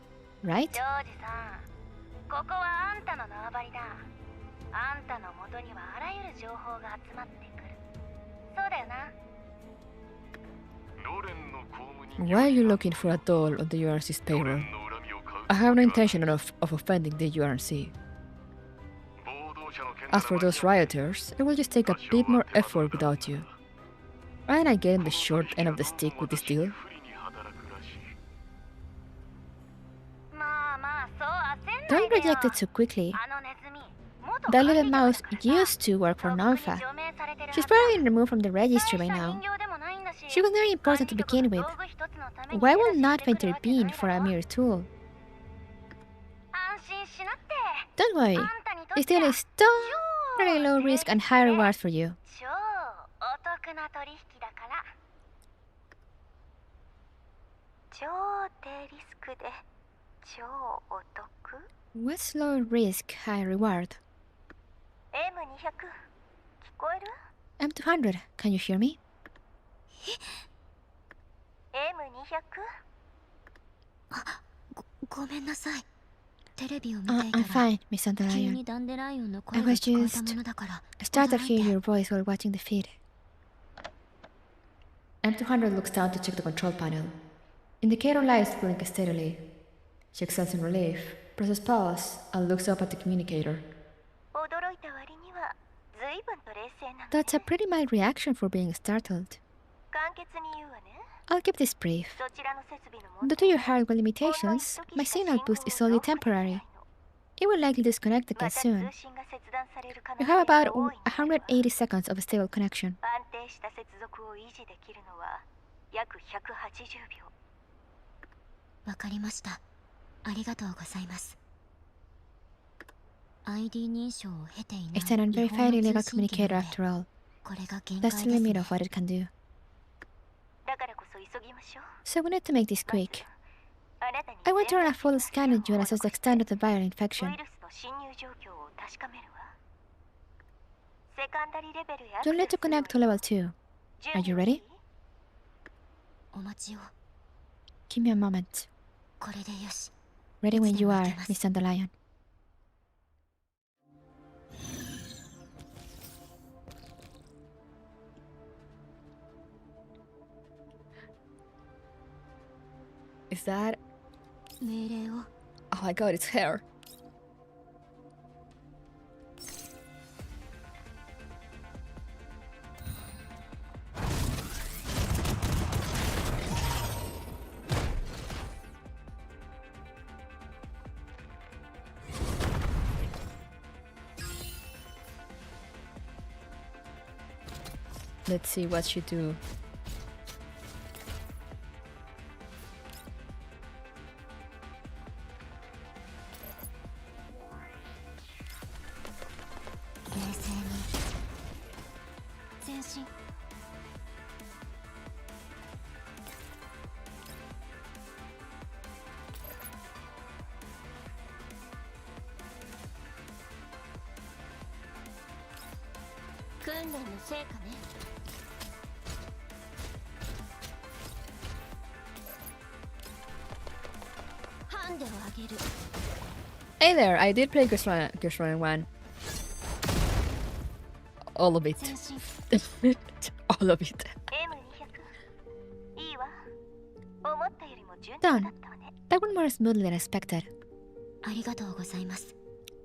B: right?
C: ジョージさん、ここはあんたの縄張りだ。あんたの元にはあらゆる情報が集まってくる。そうだよな。
A: Why are you looking for a doll on the URC's payroll? I have no intention of offending the URC. As for those rioters, it will just take a bit more effort without you. Aren't I getting the short end of the stick with this deal?
C: まあまあ、そう焦ん
B: Don't
C: ないでよ。
B: reject it so quickly.
C: あのネズミ、元
B: That
C: 管
B: little
C: 理官
B: mouse
C: だからさ。
B: used to work for
C: とっくに
B: Nonfa.
C: 除名されてるは
B: She's
C: ずだ。
B: probably been removed from the registry
C: 大
B: by
C: した
B: now.
C: 人形でもないんだし。
B: She was very important to
C: 管理
B: begin
C: と
B: with.
C: か道具一つのために
B: Why
C: 手
B: will
C: 出し
B: not
C: してくるわけじゃ
B: intervene
C: ない
B: for a
C: だろ。
B: mere tool?
C: 安心しなって。
B: Don't worry,
C: あんたにとっ
B: this
C: て
B: deal
C: は
B: is totally low risk and high reward for you.
C: 超お得な取引だから。超低リスクで超お得。
B: What's low risk, high reward?
C: M200 聞こえる？
B: M200, can you hear me?
C: M200
E: ごめんなさい。テレビを見
B: I'm
E: ていたら
B: fine, Miss
E: 急
B: Underlion.
E: にダンデライオンの
B: I
E: 声が
B: was
E: 聞こえた
B: just
E: ものだから
B: I started
E: 驚い
B: hearing
E: て
B: your voice while watching the feed. M200 looks down to check the control panel. Indicator light is blinking steadily. She exhales in relief, presses pause, and looks up at the communicator.
C: 驚いた割には随分と冷静なの。
B: That's a pretty mild reaction for being startled.
C: 簡潔に言うわね。
B: I'll keep this brief.
C: そちらの設備の問
B: Due
C: 題
B: to your hardware limitations, my signal boost is only temporary. It will likely disconnect again
C: また
B: soon.
C: 通信が切断される可能
B: You
C: 性
B: have
C: が
B: about
C: 多いのでは。
B: 180 seconds of a stable connection.
C: 安定した接続を維持できるのは約180秒。
E: わかりました。ありがとうございます。ID 認証を経ていない
B: It's an
E: 違
B: unverified
E: 法の
B: illegal
E: 通信機な
B: communicator
E: ので
B: after all.
E: これが限界
B: That's
E: で
B: the
E: す
B: limit
E: ね。
B: of what it can do.
C: だからこそ急ぎましょう。
B: So we need to make this quick.
C: あなたに
B: I want to run a full scan on you and assess the extent of the viral
C: ウ
B: infection.
C: イルスの侵入状況を確かめるわ。セカンダリレベルへ
B: You'll need to connect to level 2. Are you ready?
E: お待ちを。
B: Give me a moment.
E: これでよし。
B: Ready when you are,
E: いつでも待てます
B: Miss Dandelion.
A: Is that...
E: 命令を。
A: Oh my god, it's hair. Let's see what she do. Hey there, I did play Ghost 1. All of it. All of it.
C: M200 いいわ。思ったよりも順調
B: Done.
C: だったわね。
B: That went more smoothly than expected.
E: ありがとうございます。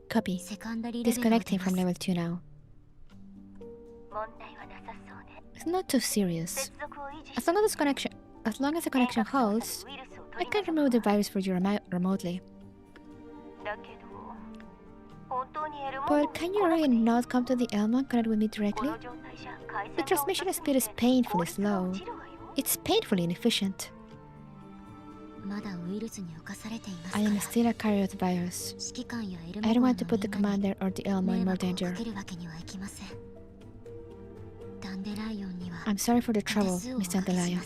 B: Copy.
E: セカンダリレベルを出
B: Disconnecting
E: ま
B: from
E: す。
B: level 2 now.
C: 問題はなさそうね。
B: It's not too serious.
C: 接続を維持
B: As long as the connection holds,
C: ウイルスを
B: I
C: 取り
B: can
C: 除
B: remove the
C: くわ。
B: virus for you remotely.
C: だけど、本当にエルモン
B: But
C: ド
B: can
C: に
B: you
C: 来なく
B: really
C: ていい？
B: not come to the Elmon connect with me
C: こ
B: directly?
C: の状態じゃ回
B: The
C: 線が
B: transmission
C: 遅す
B: speed
C: ぎ
B: is
C: て
B: painfully
C: 効率が
B: slow.
C: 落ちるわよ。
B: It's painfully inefficient. I am still a carrier of the virus. I don't want to put the commander or the Elmo in more danger. I'm sorry for the trouble, Miss Dandelion.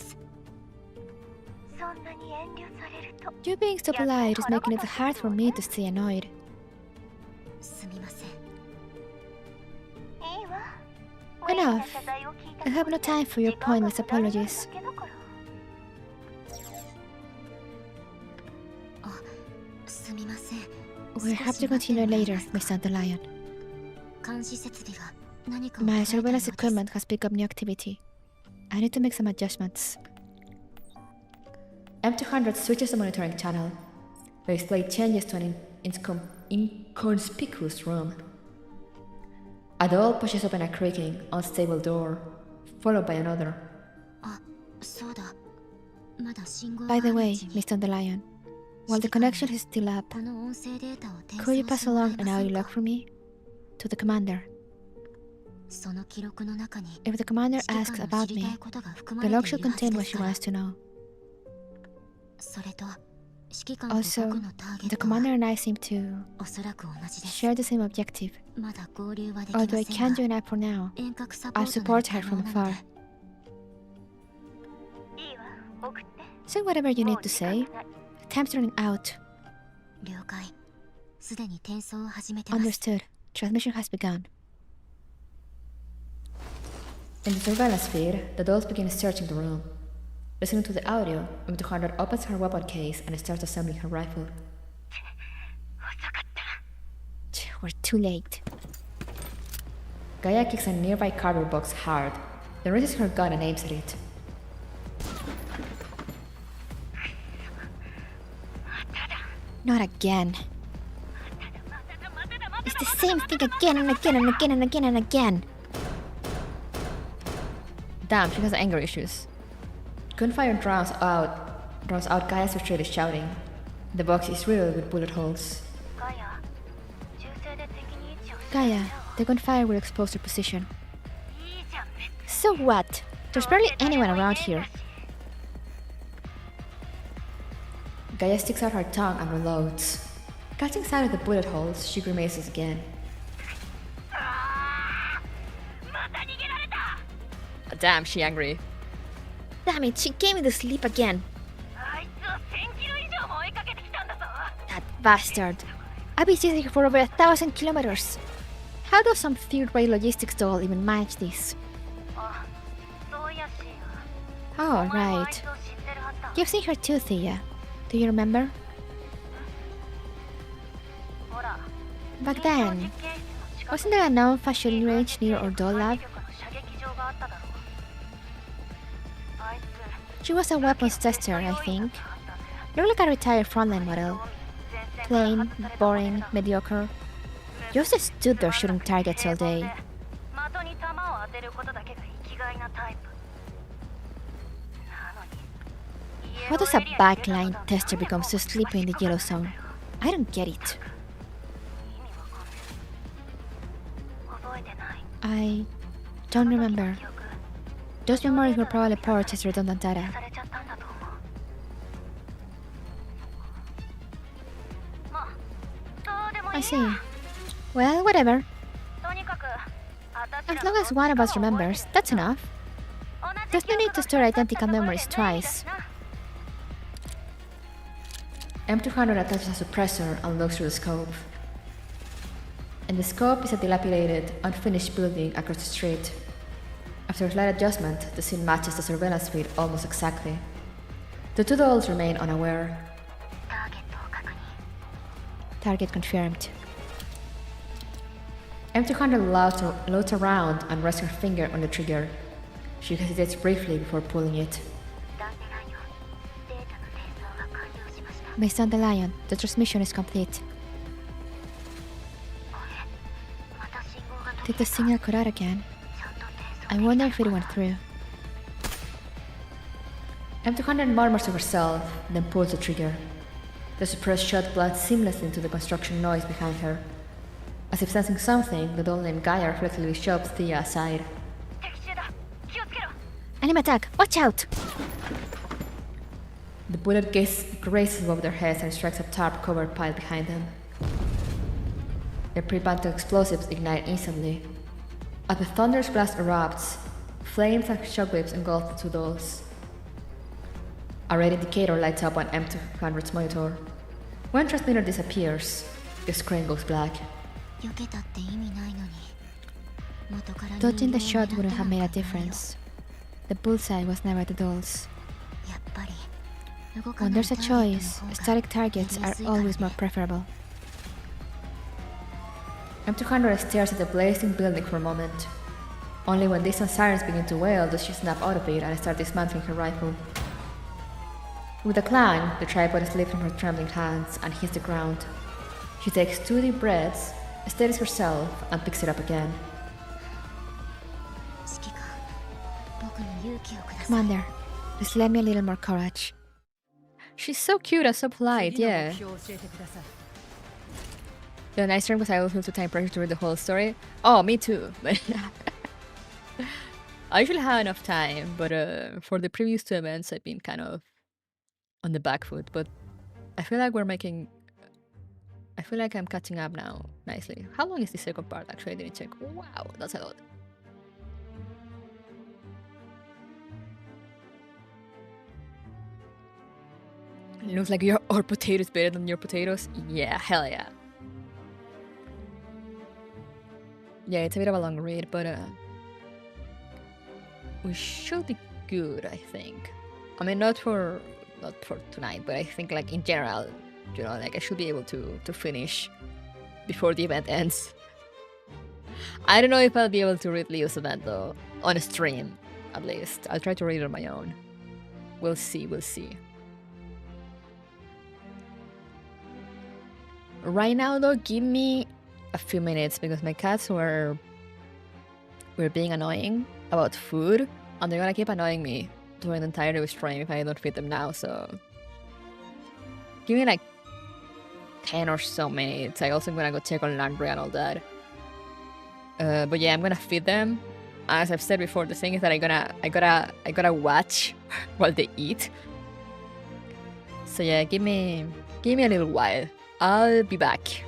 B: You being so polite is making it hard for me to stay annoyed. Enough. I have no time for your pointless apologies. We'll have to continue later, Miss Dandelion. My surveillance equipment has picked up new activity. I need to make some adjustments. M200 switches the monitoring channel. The display changes to an inconspicuous room. A doll pushes open a creaking, unstable door, followed by another. By the way, Miss Dandelion, while the connection is still up, could you pass along an audio log for me? To the commander. If the commander asks about me, the log should contain what she wants to know. Also, the commander and I seem to share the same objective. Although I can't join up for now, I'll support her from afar. Say whatever you need to say. Time's running out. Understood. Transmission has begun. In the surveillance feed, the dolls begin searching the room. Listening to the audio, M200 opens her weapon case and starts assembling her rifle. We're too late. Gaia kicks a nearby cardboard box hard, then raises her gun and aims at it. Not again. It's the same thing again and again and again and again and again. Damn, she has anger issues. Gunfire drowns out Gaia's retreated shouting. The box is riddled with bullet holes. Gaia, the gunfire will expose your position. So what? There's barely anyone around here. Gaia sticks out her tongue and reloads. Catching sight of the bullet holes, she grimaces again. Damn, she's angry. Damn it, she gave me the sleep again. That bastard. I've been chasing her for over 1,000 kilometers. How does some third-rate logistics doll even manage this? Oh, right. You've seen her too, Thea. Do you remember? Back then, wasn't there a known fashion range near our doll lab? She was a weapons tester, I think. Looked like a retired Frontline model. Plain, boring, mediocre. Just stood there shooting targets all day. How does a backline tester become so sleepy in the yellow zone? I don't get it. I don't remember. Those memories were probably purged as redundant data. I see. Well, whatever. As long as one of us remembers, that's enough. There's no need to store identical memories twice. M200 attaches a suppressor and looks through the scope. In the scope is a dilapidated, unfinished building across the street. After a slight adjustment, the scene matches the surveillance feed almost exactly. The two dolls remain unaware. Target confirmed. M200 loads around and rests her finger on the trigger. She hesitates briefly before pulling it. Miss Dandelion, the transmission is complete. Did the signal cut out again? I wonder if it went through. M200 murmurs to herself, then pulls the trigger. The suppressed shot blends seamlessly into the construction noise behind her. As if sensing something, the doll named Gaia reflexively shoves Thea aside. Enemy attack! Watch out! The bullet grazes above their heads and strikes a tarp-covered pile behind them. Their pre-battle explosives ignite instantly. As the thunderous blast erupts, flames and shockwaves engulf the two dolls. A red indicator lights up on M200's monitor. When transmitter disappears, the screen goes black.
E: Dodging the shot wouldn't have made a difference. The bullseye was never the dolls. When there's a choice, static targets are always more preferable.
B: M200 stares at the blazing building for a moment. Only when distant sirens begin to wail does she snap out of it and start dismantling her rifle. With a clang, the tripod slips from her trembling hands and hits the ground. She takes 2 deep breaths, steadies herself, and picks it up again.
E: Commander, just lend me a little more courage.
B: She's so cute and so polite, yeah. The nice thing was I also feel time pressure to read the whole story. Oh, me too. I usually have enough time, but for the previous 2 events, I've been kind of on the back foot. But I feel like I feel like I'm catching up now nicely. How long is the second part? Actually, I didn't check. Wow, that's a lot. It looks like our potatoes better than your potatoes. Yeah, hell yeah. Yeah, it's a bit of a long read, but we should be good, I think. I mean, not for tonight, but I think like in general, you know, like I should be able to finish before the event ends. I don't know if I'll be able to read Leo's event though, on a stream, at least. I'll try to read it on my own. We'll see, we'll see. Right now though, give me a few minutes because my cats were being annoying about food and they're gonna keep annoying me during the entire stream if I don't feed them now, so give me like 10 or so minutes. I also gonna go check on laundry and all that. But yeah, I'm gonna feed them. As I've said before, the thing is that I gotta watch while they eat. So yeah, give me a little while. I'll be back.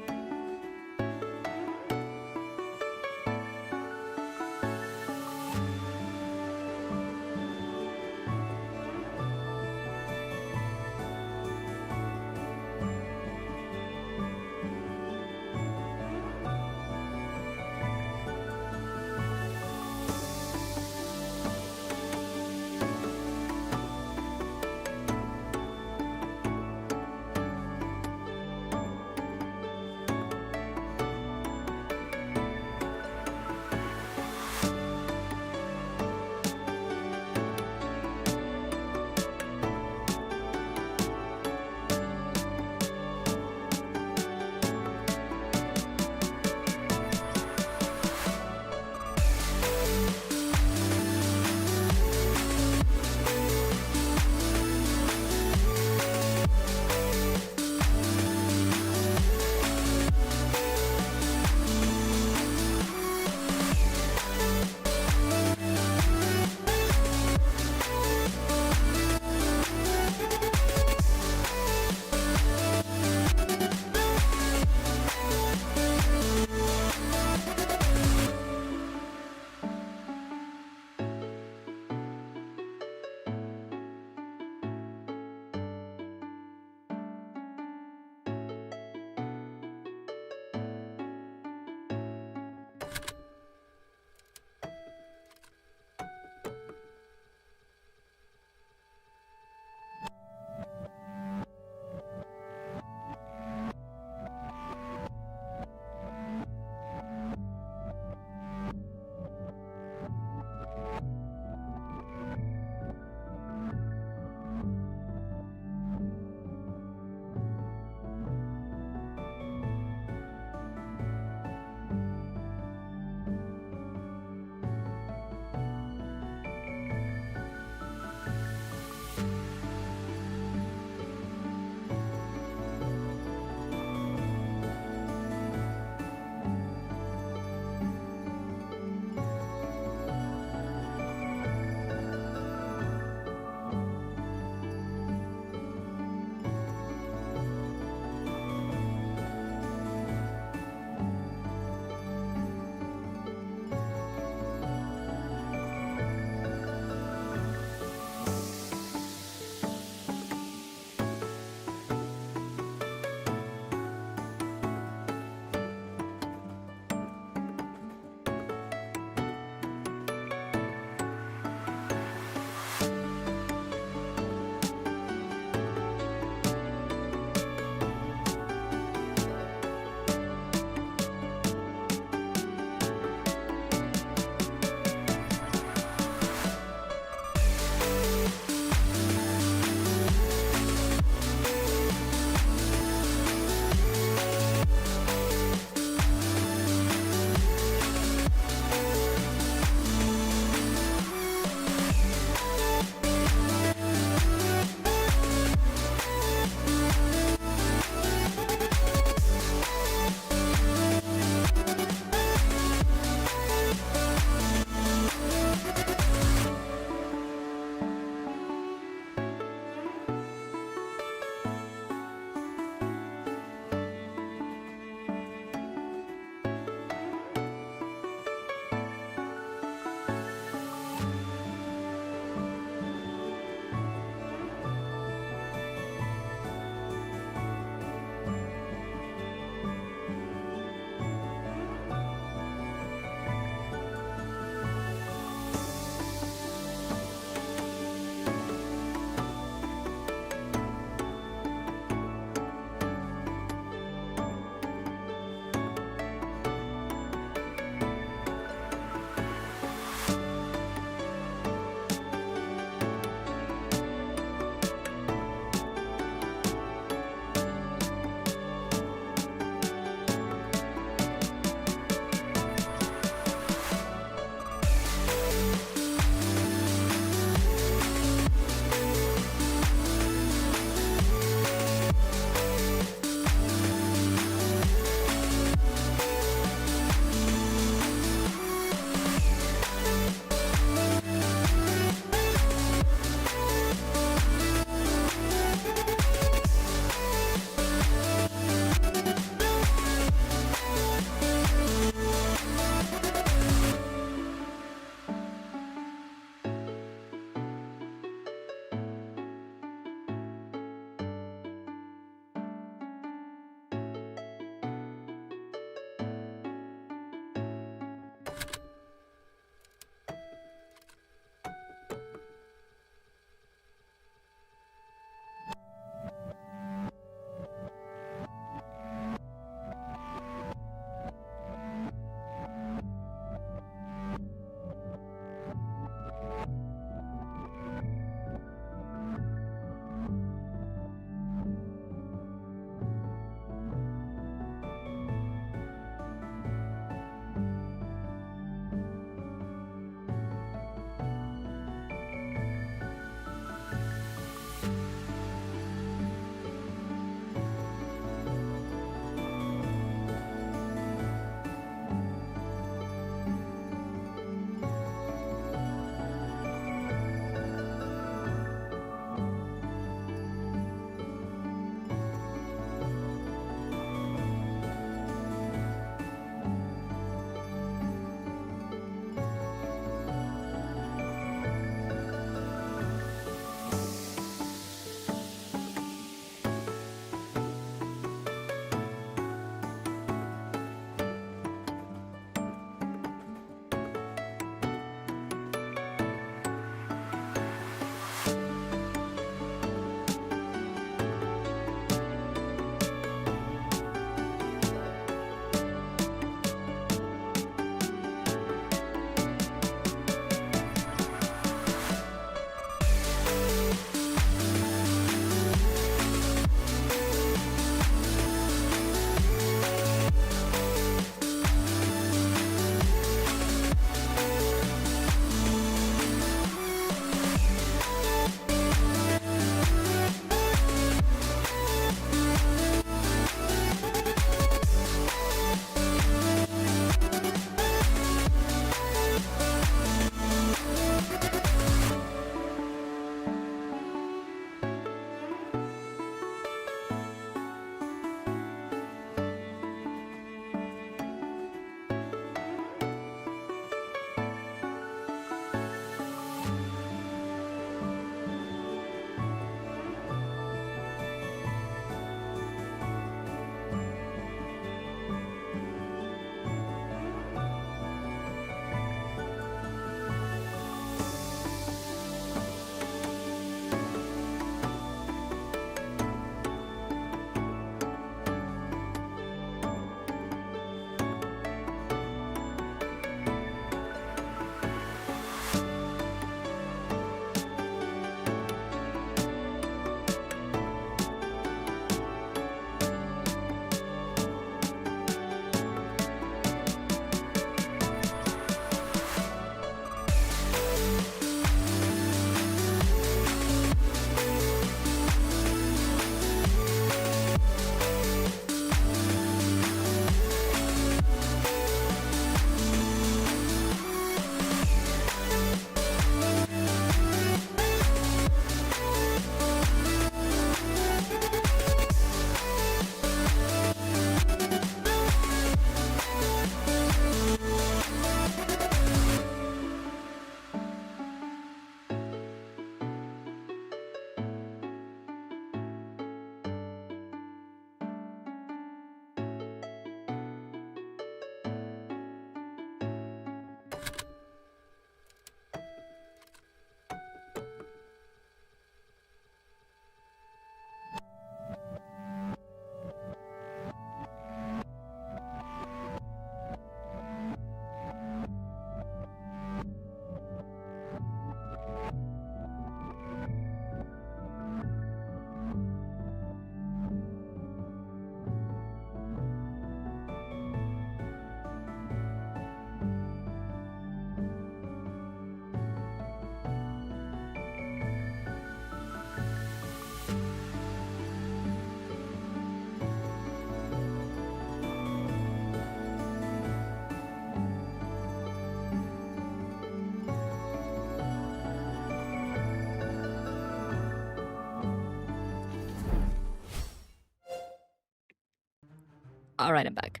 A: Alright, I'm back.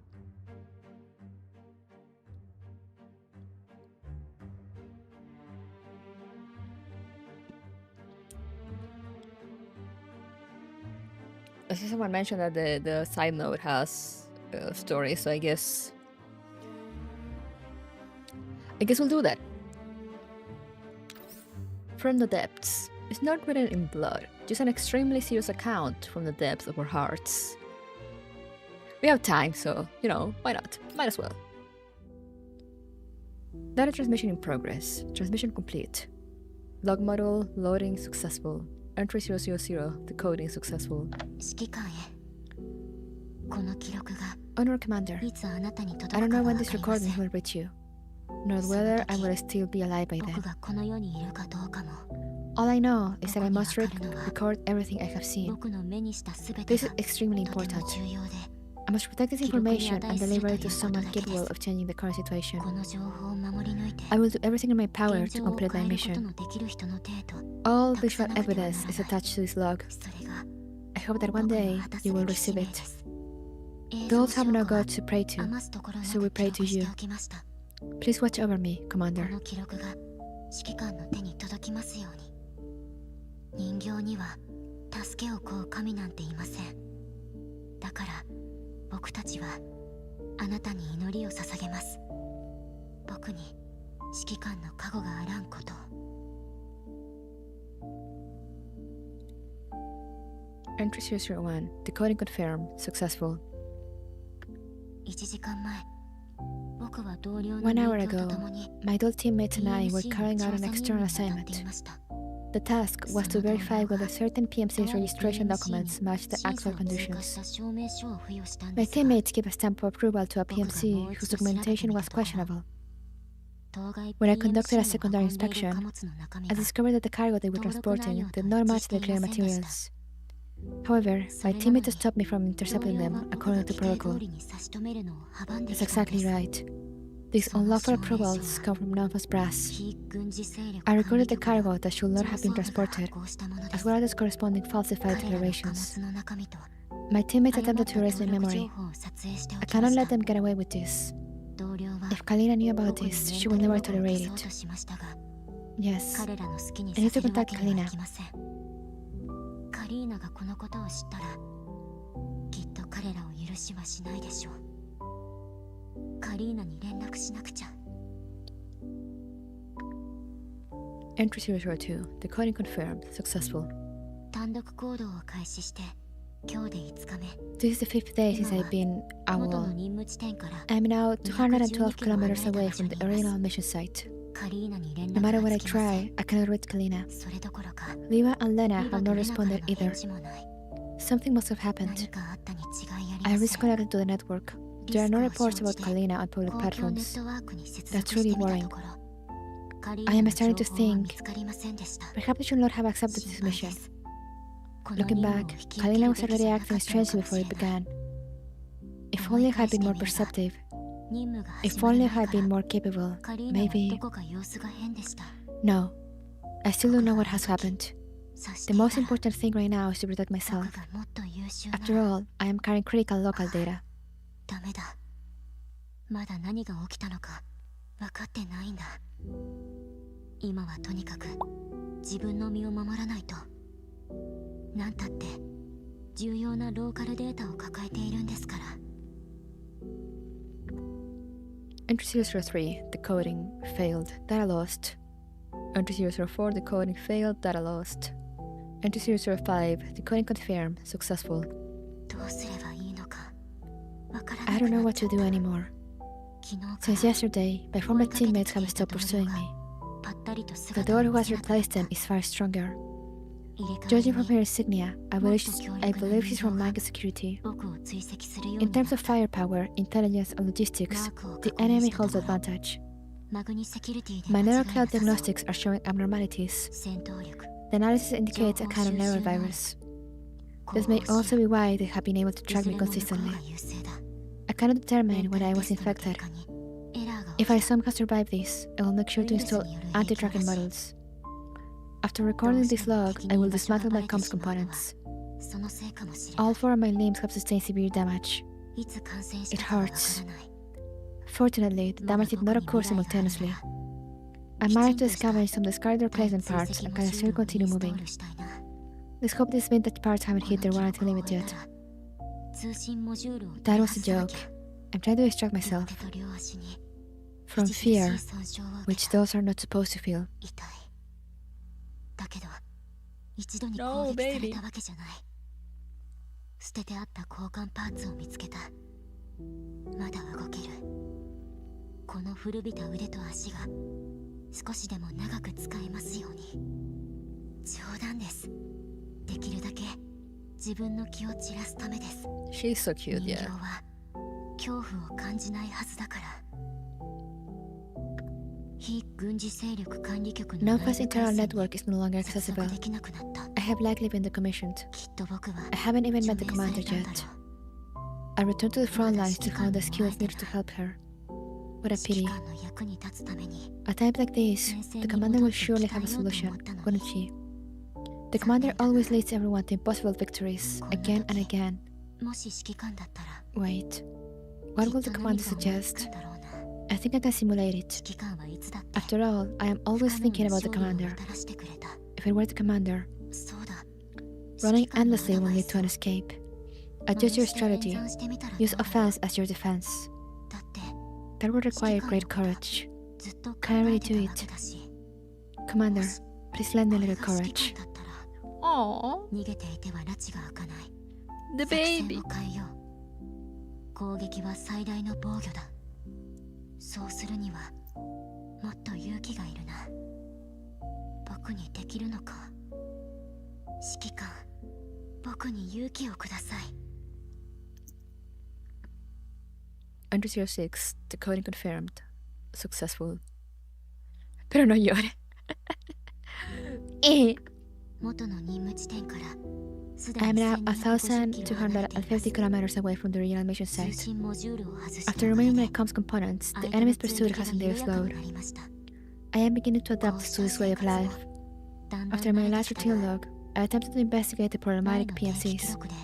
A: As someone mentioned that the side note has a story, so I guess we'll do that. From the depths. It's not written in blood, just an extremely serious account from the depths of our hearts. We have time, so, you know, why not? Might as well. Data transmission in progress. Transmission complete. Log model loading successful. Entry 000, decoding successful.
C: 指揮官へこの記録が
B: Honor Commander,
C: いつあなたに
B: I
C: 届
B: don't
C: くか
B: know
C: は
B: when
C: 分
B: this
C: かりませ
B: recording
C: ん
B: will reach you, nor whether I will still be alive by
C: 僕
B: then.
C: がこの世にいるかどうかも
B: All I know is that I must
C: 僕にわかるのは
B: record everything I have seen.
C: 僕の目にした全て
B: This
C: が
B: is extremely
C: とて
B: important.
C: も重要で
B: I must protect this
C: 記録に
B: information
C: 値
B: and
C: する
B: deliver
C: と
B: it
C: い
B: to
C: うこと
B: someone
C: だけで
B: capable
C: す
B: of changing the current situation.
C: この情報を守り抜いて
B: I will do everything in my power
C: 現
B: to
C: 状を
B: complete
C: 変
B: my
C: えること
B: mission.
C: のできる人の程度
B: All
C: たくさ
B: visual
C: なくてはな
B: evidence
C: ら
B: is
C: ない
B: attached to this log.
C: それが
B: I hope that one
C: 僕の
B: day
C: 果たす
B: you
C: べ
B: will
C: き使
B: receive
C: 命
B: it.
C: です
B: Those have no God to pray to,
C: 余すところな
B: so
C: く
B: we
C: 記
B: pray
C: 録
B: to
C: して
B: you.
C: おきました
B: Please watch over me,
C: こ
B: Commander.
C: の記録が指揮官の手に届きますように人形には助けを請う神なんていませんだから僕たちはあなたに祈りを捧げます僕に指揮官の加護があらんことを
B: Entry 001, decoding confirmed, successful.
C: 1時間前僕は同僚の
B: 1 hour
C: 勉強と
B: ago,
C: 共に
B: my adult teammates and I were
C: PMC の
B: carrying
C: 調
B: out
C: 査
B: an
C: 任
B: external
C: 務に当たってい
B: assignment.
C: ました
B: The task was to verify whether certain PMC's registration documents matched the
C: 審査
B: actual
C: を通過し
B: conditions.
C: た証明書を付与したん
B: My
C: ですが
B: teammates gave a stamp of approval to a PMC whose documentation was questionable.
C: 当該
B: When I conducted a
C: PMC を
B: secondary
C: 運んでいる
B: inspection,
C: 貨物の中身
B: I
C: が
B: discovered that the cargo they were transporting did not match the clear materials. However, my teammates stopped me from intercepting them according to protocol. That's exactly right. These unlawful approvals come from Nanfa's brass. I recorded the cargo that should not have been transported, as well as its corresponding falsified declarations. My teammates attempted to erase my memory. I cannot let them get away with this. If Kalina knew about this, she will never tolerate it. Yes, I need to contact Kalina.
C: カリーナがこのことを知ったらきっと彼らを許しはしないでしょうカリーナに連絡しなくちゃ
B: Entry 002, decoding confirmed, successful.
C: 単独行動を開始して今日で5日目
B: This is the 5th day since I've been
C: 元の
B: owl.
C: 任務地点から
B: I'm now 212 kilometers away from the original mission site.
C: カリーナに連
B: No
C: 絡
B: matter
C: が
B: what I
C: つきません
B: try, I cannot reach Kalina.
C: それどころか
B: Liva and Lena
C: リバ
B: have
C: と
B: not
C: レナからの
B: responded either.
C: 返事もない
B: Something must have
C: 何
B: happened.
C: かあったに違いあり
B: I
C: ません
B: reconnected to the network. There are no reports about Kalina on public
C: 公共ネッ
B: platforms.
C: トワークに接
B: That's
C: 続して
B: really
C: みた
B: worrying.
C: ところカリー
B: I
C: ナ
B: am
C: の
B: starting to
C: 情報は
B: think
C: 見つかりませんでした
B: perhaps I should not have accepted
C: 心
B: this
C: 配
B: mission.
C: ですこの
B: Looking
C: 任務を
B: back,
C: 引き受け
B: Kalina
C: る
B: was
C: べきじ
B: already
C: ゃなか
B: acting
C: ったのか
B: strangely
C: も
B: before
C: しれ
B: it
C: ない
B: began. If only I had been more perceptive.
C: 任務が
B: If
C: 始まる
B: only I
C: 前
B: had
C: か
B: been
C: ら
B: more capable.
C: カリーナは
B: Maybe.
C: どこか様子が変でした
B: No. I still don't know what has happened.
C: そして
B: The
C: い
B: most
C: たら
B: important thing right now is to protect
C: 僕
B: myself.
C: がもっと優秀な
B: After all, I am carrying critical local data.
C: ダメだまだ何が起きたのか分かってないんだ今はとにかく自分の身を守らないとなんたって重要なローカルデータを抱えているんですから
B: Entry 003, decoding, failed, data lost. Entry 004, decoding, failed, data lost. Entry 005, decoding confirmed, successful.
C: どうすればいいのか分から
B: I
C: なく
B: don't know
C: なっ
B: what
C: ちゃ
B: to
C: っ
B: do
C: た
B: anymore.
C: 昨日か
B: Since
C: ら
B: yesterday, my former teammates have stopped pursuing me.
C: ぱったりと
B: The
C: 姿
B: daughter
C: を
B: who
C: 見
B: has
C: せなくなっ
B: replaced
C: た
B: them is far stronger.
C: 入れ替わ
B: Judging
C: り
B: from
C: に
B: her insignia, I believe she's from Manga Security.
C: 僕を追跡するよう
B: In
C: になっ
B: terms
C: た
B: of firepower, intelligence, and logistics,
C: マークを
B: the
C: 確認
B: enemy
C: したと
B: holds
C: ころ
B: advantage.
C: マグニセキュリティで
B: My
C: 間違い
B: neural
C: な
B: cloud
C: さそう
B: diagnostics are showing abnormalities.
C: 戦闘力
B: The analysis indicates a kind of neurovirus. This may also be why they have been able to
C: い
B: track
C: ず
B: me
C: れも向こう
B: consistently.
C: が優勢だ
B: I cannot determine
C: メンタ
B: when I
C: ル
B: was
C: テストの結
B: infected.
C: 果にエラーが起
B: If
C: き
B: I
C: た
B: somehow survive this, I will make sure to install anti-tracking models. After recording this log, I will dismantle my comms components.
C: そのせいかもしれない
B: All four of my limbs have sustained severe damage.
E: It hurts. Fortunately, the damage did not occur simultaneously. I managed to scavenge some discarded replacement parts and can still continue moving. Let's hope these vintage parts haven't hit their warranty limit yet. That was a joke. I'm trying to distract myself from fear, which those are not supposed to feel.
A: No, baby.
C: 捨ててあった交換パーツを見つけた。まだ動ける。この古びた腕と足が少しでも長く使えますように。冗談です。できるだけ自分の気を散らすためです。
A: She's so cute,
C: 人
A: yeah.
C: 形は恐怖を感じないはずだから。非軍事勢力管理局の
E: Nova's internal network is no longer
C: 接
E: accessible.
C: 続できなくなった。
E: I have likely been decommissioned.
C: きっと僕は
E: I haven't even met the
C: 除名さ
E: commander
C: れたん
E: yet.
C: だろう。
E: I returned to the front lines to find the skills needed to help her. What a
C: 指揮
E: pity.
C: 官の役に立つために
E: At times like these, the commander will surely have a solution, wouldn't she? The commander always leads everyone to impossible victories, again and again.
C: もし指揮官だったら
E: Wait, what will the commander suggest? I think I can simulate it.
C: 指揮官はいつだって
E: After all, I am always thinking about the commander.
C: 勝利をもたらしてくれた。
E: If it were the commander,
C: そうだ。
E: running
C: 指揮官の
E: endlessly
C: アド
E: will
C: バイ
E: lead
C: ス
E: to
C: を
E: an escape.
C: 真似
E: Adjust your
C: して演
E: strategy.
C: 算してみたら
E: Use
C: どうだろう。
E: offense as your defense.
C: だって
E: That would require great courage.
C: ずっと考
E: Can I
C: え
E: really
C: て
E: do
C: たわけだし。
E: Commander, please lend me a
C: これ
E: little
C: が指揮
E: courage.
C: 官だったら
A: Aww,
C: 逃げていては拉致が開かない。
A: the
C: 作戦
A: baby.
C: を変えよう。攻撃は最大の防御だ。そうするにはもっと勇気がいるな。僕にできるのか。指揮官、僕に勇気をください。
A: Under 06, decoding confirmed. Successful. Pero no llore.
C: 元の任務地点からすで
E: I am
C: に
E: now
C: 1250キロ離れています。
E: 1,250 kilometers away from the original mission
C: 通
E: site.
C: 信モジュールを外した
E: After
C: おかげ
E: removing
C: で
E: my comms components,
C: 相
E: the
C: 手の
E: enemy's
C: 追
E: pursuit
C: 撃が
E: has indeed
C: 緩やかに
E: slowed.
C: なりました。
E: I am beginning to
C: こう
E: adapt
C: し
E: to
C: た
E: this way
C: 生
E: of
C: 活を
E: life.
C: だんだん
E: After my
C: 慣れて
E: last
C: きたら
E: routine log, I attempted to investigate the
C: 前
E: problematic
C: の定期記
E: PMCs.
C: 録で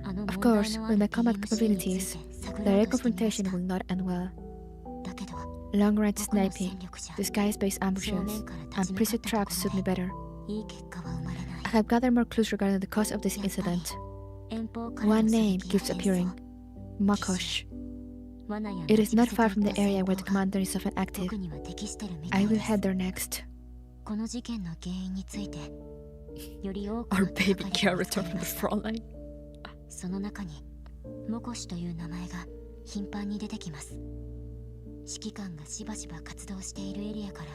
C: あの
E: Of
C: 問題
E: course,
C: のあ
E: with
C: る
E: my combat
C: PMC につ
E: capabilities,
C: いて探ろ
E: direct
C: うとしてみまし
E: confrontation
C: た。
E: will not end well.
C: だけど
E: Long range
C: 僕の
E: sniping,
C: 戦力じゃ
E: disguise-based
C: 正
E: ambushes,
C: 面から
E: and
C: 立ち向か
E: preset
C: った
E: traps
C: と
E: suit
C: こ
E: me
C: ろ
E: better.
C: でいい結果は生まれない
E: I have gathered more clues regarding the cause of this
C: やっぱり
E: incident.
C: 遠方からの
E: One
C: 狙
E: name
C: 撃や
E: keeps
C: 変
E: appearing.
C: 装
E: Makosh.
C: 罠や
E: It is
C: 待
E: not
C: ち
E: far
C: 伏
E: from
C: せ
E: the
C: とい
E: area
C: った
E: where the
C: 戦法が
E: commander is often active.
C: 僕には適してるみた
E: I
C: い
E: will
C: です。
E: head there next.
C: この事件の原因についてより多く
A: Our
C: の手
A: baby
C: が
A: girl
C: かりが見つか
A: returned
C: り
A: from
C: ま
A: the
C: した。
A: front line.
C: その中にモコシという名前が頻繁に出てきます。指揮官がしばしば活動しているエリアから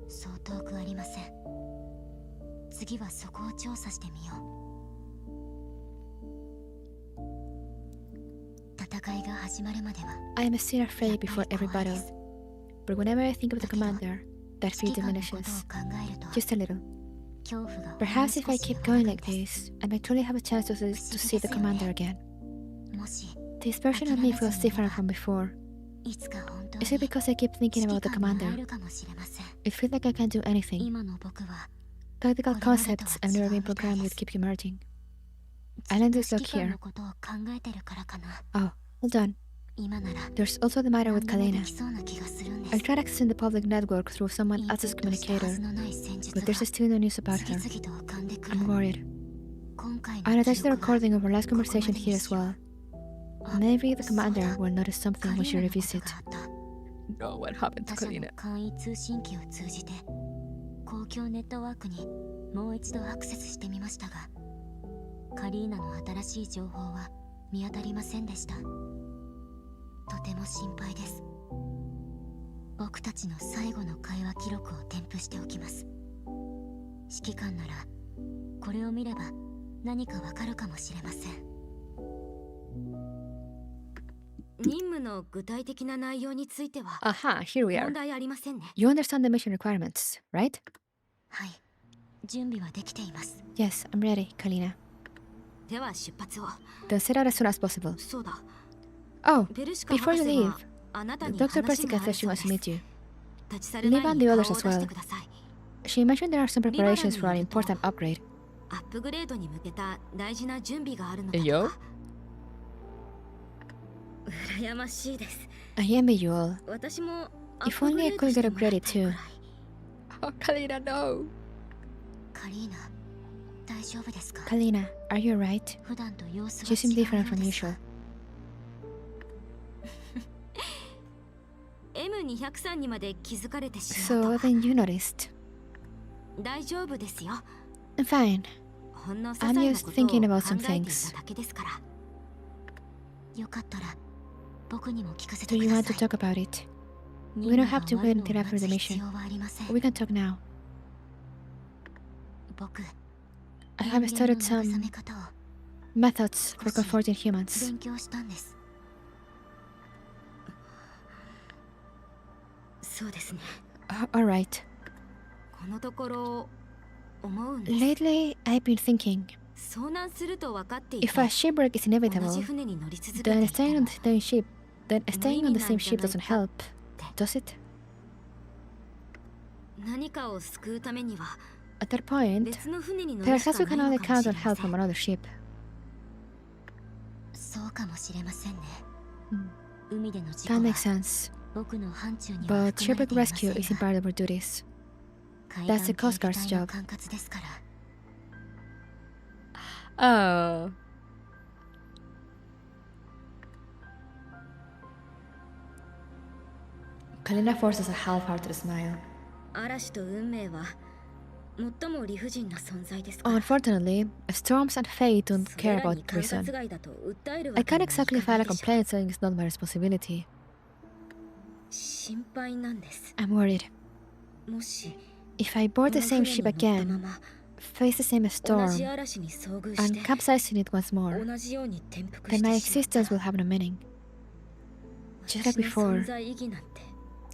C: そう遠くありません。次はそこを調査してみよう。戦いが始まるまでは
E: I am still
C: やっ
E: afraid
C: ぱ
E: before
C: り
E: every
C: 怖いで
E: battle,
C: す。
E: but whenever I think of the
C: だけど
E: commander, that
C: 指
E: fear
C: 揮官のことを
E: diminishes.
C: 考えると
E: Just a little.
C: 恐怖が
E: Perhaps if I keep going like
C: ほんの少し
E: this, I might truly have a chance to see the commander again.
C: もし
E: This version of me feels different from before.
C: いつか本当
E: Is it
C: に
E: because I keep thinking
C: 指
E: about
C: 揮
E: the
C: 官に会え
E: commander?
C: るかもしれません。
E: It feels like I can't do anything.
C: 今の僕は
E: Practical concepts I've never been programmed with keep emerging. I learned this log
C: 指揮官
E: here.
C: のことを考えてるからかな。
E: Oh, hold on.
C: 今なら
E: There's also the matter
C: 何
E: with
C: でもで
E: Kalina.
C: きそうな気がするんで
E: I
C: す。
E: tried accessing the public network through someone
C: インプ
E: else's
C: ットしたは
E: communicator,
C: ずのない戦術
E: but
C: が
E: there's still no news about
C: 次
E: her.
C: 々と浮かんでくる。
E: I'm worried.
C: 今回
E: I'll
C: の
E: attach
C: 記
E: the
C: 録は
E: recording of our last
C: ここま
E: conversation
C: でに
E: here
C: し
E: as
C: よ
E: well.
C: う。あ、
E: Maybe the
C: そうだ。
E: commander will notice
C: カ
E: something
C: リ
E: when
C: ー
E: she
C: ナのこと
E: revisits
C: があ
E: it.
C: った。
A: No, what happened to
C: 他社の
A: Kalina?
C: 簡易通信機を通じて公共ネットワークにもう一度アクセスしてみましたが、カリーナの新しい情報は見当たりませんでした。とても心配です。僕たちの最後の会話記録を添付しておきます。指揮官ならこれを見れば何かわかるかもしれません。任務の具体的な内容については
A: Aha, here we
C: 問
A: are.
C: 題ありませんね。
E: You understand the mission requirements, right?
C: はい、準備はできています。
E: Yes, I'm ready, Kalina.
C: では出発を。
E: Then set out as soon as possible.
C: そうだ。
E: Oh,
C: ベルシカ
E: before
C: 博
E: you
C: 士
E: leave,
C: はあなた
E: the
C: に
E: Dr.
C: 話
E: Persica
C: がある
E: said she
C: そう
E: wants
C: で
E: to
C: す。
E: meet you.
C: 立ち去る前
E: Leave and
C: に
E: the
C: 顔を
E: others
C: 出
E: as
C: して
E: well.
C: ください。
E: She mentioned there are some preparations for an important upgrade.
C: アップグレードに向けた大事な準備があるのだ
A: Yo?
C: とか。
E: I envy you all. If only I could get upgraded too.
A: Oh, Kalina, no.
C: カリーナ、大丈夫ですか？
E: Kalina, are you alright?
C: 普段と様子
E: You
C: は
E: seem
C: 違う
E: different
C: よう
E: from
C: ですが
E: usual.
C: M203 にまで気づかれてしまう
E: So
C: と
E: then you noticed.
C: 大丈夫ですよ。
E: I'm fine.
C: ほんの些
E: I'm
C: 細な
E: just
C: ことを
E: thinking
C: 考
E: about some
C: えてい
E: things.
C: ただけですから。よかったら僕にも聞かせ
E: Do
C: てく
E: you
C: だ
E: want
C: さ
E: to
C: い。
E: talk about it?
C: 任
E: We
C: 務
E: don't
C: が
E: have
C: 終
E: to
C: わ
E: wait
C: るのを
E: until
C: 待
E: after
C: つ
E: the
C: 必
E: mission.
C: 要はありません。
E: We can talk now.
C: 僕、
E: I have
C: 人間の
E: started
C: 慰
E: some
C: め方を
E: methods for comforting humans.
C: 勉強したんです。そうですね。
E: Alright.
C: このところ思うんです。
E: Lately, I've been thinking,
C: 遭難すると分かっていて
E: if a shipwreck is
C: 同
E: inevitable,
C: じ船に乗り続けて
E: then
C: いて
E: staying on
C: も
E: the same ship, staying on the same ship doesn't help, does it?
C: 何かを救うためには
E: At that point,
C: 別の船に乗る
E: perhaps
C: しか
E: we can
C: ない
E: only
C: のかも
E: count
C: し
E: on
C: れま
E: help
C: せ
E: from
C: ん。
E: another ship.
C: そうかもしれませんね。
E: Hmm.
C: 海での事
E: That
C: 故
E: makes
C: は
E: sense.
C: 僕の範疇には
E: But
C: 含まれ
E: shipwreck
C: ていませ
E: rescue
C: ん
E: isn't
C: が、
E: part of our duties.
C: 海
E: That's the
C: 岸
E: Coast
C: 警
E: Guard's
C: 備隊の
E: job.
C: 管轄ですから。
A: Oh.
E: Kalina forces a half-hearted smile.
C: 嵐と運命は最も理不尽な存在ですから。
E: Unfortunately, storms and fate don't
C: そ
E: care
C: れら
E: about
C: に管
E: prison.
C: 轄外だと訴える
E: I
C: わけ
E: can't
C: にもい
E: exactly
C: かな
E: file
C: い
E: a
C: でしょう。
E: complaint saying it's not my responsibility.
C: 心配なんです。
E: I'm worried.
C: もし
E: If I board the same ship
C: この船に乗ったま
E: again,
C: ま
E: face the same
C: 同じ
E: storm,
C: 嵐に遭遇し
E: and
C: て
E: capsize in it once more,
C: 同じように転覆
E: then
C: し
E: my
C: てしまった
E: existence will have no meaning. Just like
C: 私の
E: before,
C: 存在意義なんて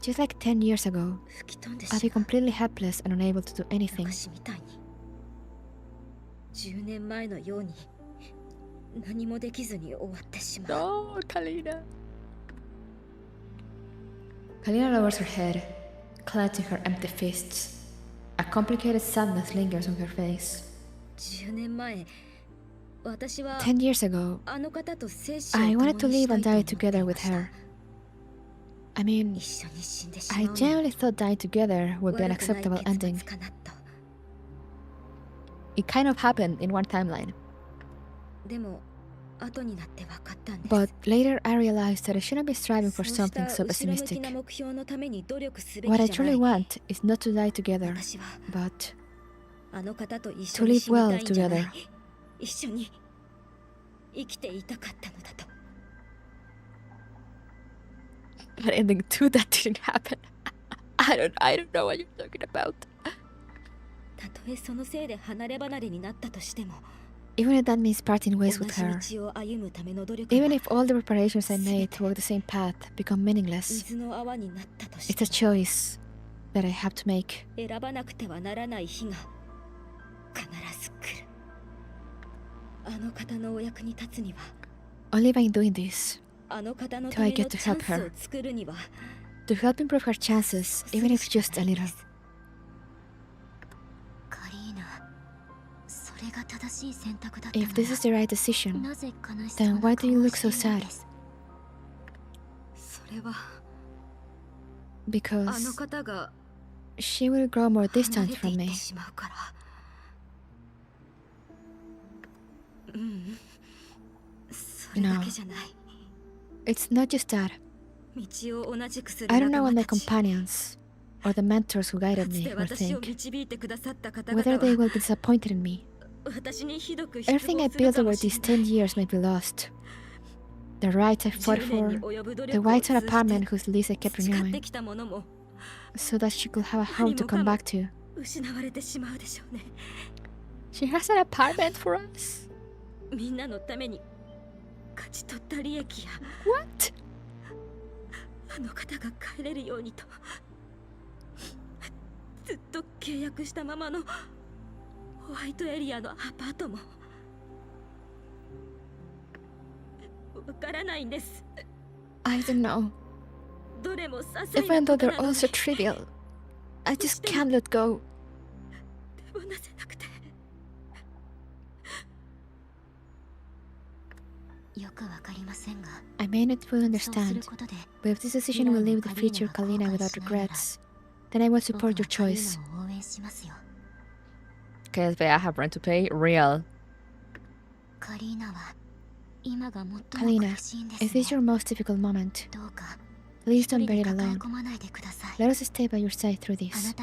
E: just like 10 years ago,
C: 吹き飛んで
E: I'll
C: し
E: be
C: まう。
E: completely helpless and unable to do anything.
C: 昔みたいに10年前のように何もできずに終わってしまう。
A: No, Kalina.
E: Kalina lowers her head, clenching her empty fists. A complicated sadness lingers on her face.
C: 10年前、私は
E: 10 years ago,
C: あの方と生死を
E: I
C: 共
E: wanted to
C: にし
E: live
C: たい
E: and
C: と思
E: die
C: ってい
E: together
C: ま
E: with
C: した。
E: her. I mean,
C: 一緒に死んでし
E: I
C: まうの
E: genuinely thought dying together would be an
C: 悪くない
E: acceptable
C: 結
E: ending.
C: 末かなと。
A: It kind of happened in one timeline.
C: でも後になって分かったんです。
E: But later I realized that I shouldn't be striving
C: そ
E: for
C: うした
E: something so
C: 後ろ向き
E: pessimistic.
C: な目標のために努力すべ
E: What
C: き
E: I
C: じゃな
E: truly
C: い。
E: want is not to die together,
C: 私は
E: but
C: あの方と一
E: to
C: 緒に
E: live
C: 死にた
E: well
C: いんじゃない
E: together.
C: 一緒に生きていたかったのだと。
A: But ending 2 that didn't happen. I don't know what you're talking about.
C: たとえそのせいで離れ離れになったとしても、
E: Even if that means parting
C: 同
E: ways with her,
C: じ道を歩むための努力
E: even
C: が
E: if all the preparations I made to walk the same path become meaningless,
C: 水の泡になったとし
E: it's a
C: ても
E: choice that I have to make.
C: 選ばなくてはならない日が必ず来る。あの方のお役に立つには、
E: Only by doing this,
C: あの方の
E: Do
C: た
E: I
C: め
E: get
C: の
E: to
C: チャン
E: help
C: スを
E: her?
C: 作るには、
E: to help improve her chances, even if just a little.
C: カリーナ、それが正しい選択だったの
E: If this is the right decision,
C: なぜ悲しそう
E: then
C: な
E: why do you
C: 顔を
E: look so
C: しているん
E: sad?
C: です。それはあの
E: Because
C: 方が
E: she will grow more
C: 離
E: distant
C: れて
E: from
C: いっ
E: me.
C: てしまうから。うん、それだけじゃない。
E: It's not just that.
C: 道を同じくする
E: I don't
C: 仲
E: know what
C: 間
E: my
C: たち。
E: companions or the mentors who
C: か
E: guided
C: つ
E: me
C: て
E: will
C: 私を
E: think,
C: 導いてくださった方
E: whether
C: 々
E: they
C: は
E: will be disappointed in me.
C: 私にひどく失望
E: Everything I
C: する
E: built
C: かも
E: over
C: し
E: these
C: れない。
E: 10 years may be lost. The rights I fought
C: 10年に
E: for,
C: 及ぶ努
E: the
C: 力を
E: white
C: 通
E: on
C: じて
E: apartment whose lease I kept
C: 培って
E: renewing,
C: きたものも
E: so that she could have a home to come back to.
C: 失われてしまうでしょうね。
A: She has an apartment for us.
C: みんなのために勝ち取った利益や
A: What?
C: あの方が帰れるようにとずっと契約したままのホワイトエリアのアパートもわからないんです。
E: I don't know.
C: どれも些細
E: Even
C: なこ
E: though
C: と
E: they're
C: なの
E: all
C: に
E: so trivial, I just can't let go.
C: 手放せなくて。
E: I may not fully understand, but if this decision will leave the future Kalina without regrets, then I will support your choice.
A: KSB, I have rent to pay. Real.
E: Kalina, is this your most difficult moment? Please don't bear it alone. Let us stay by your side through this.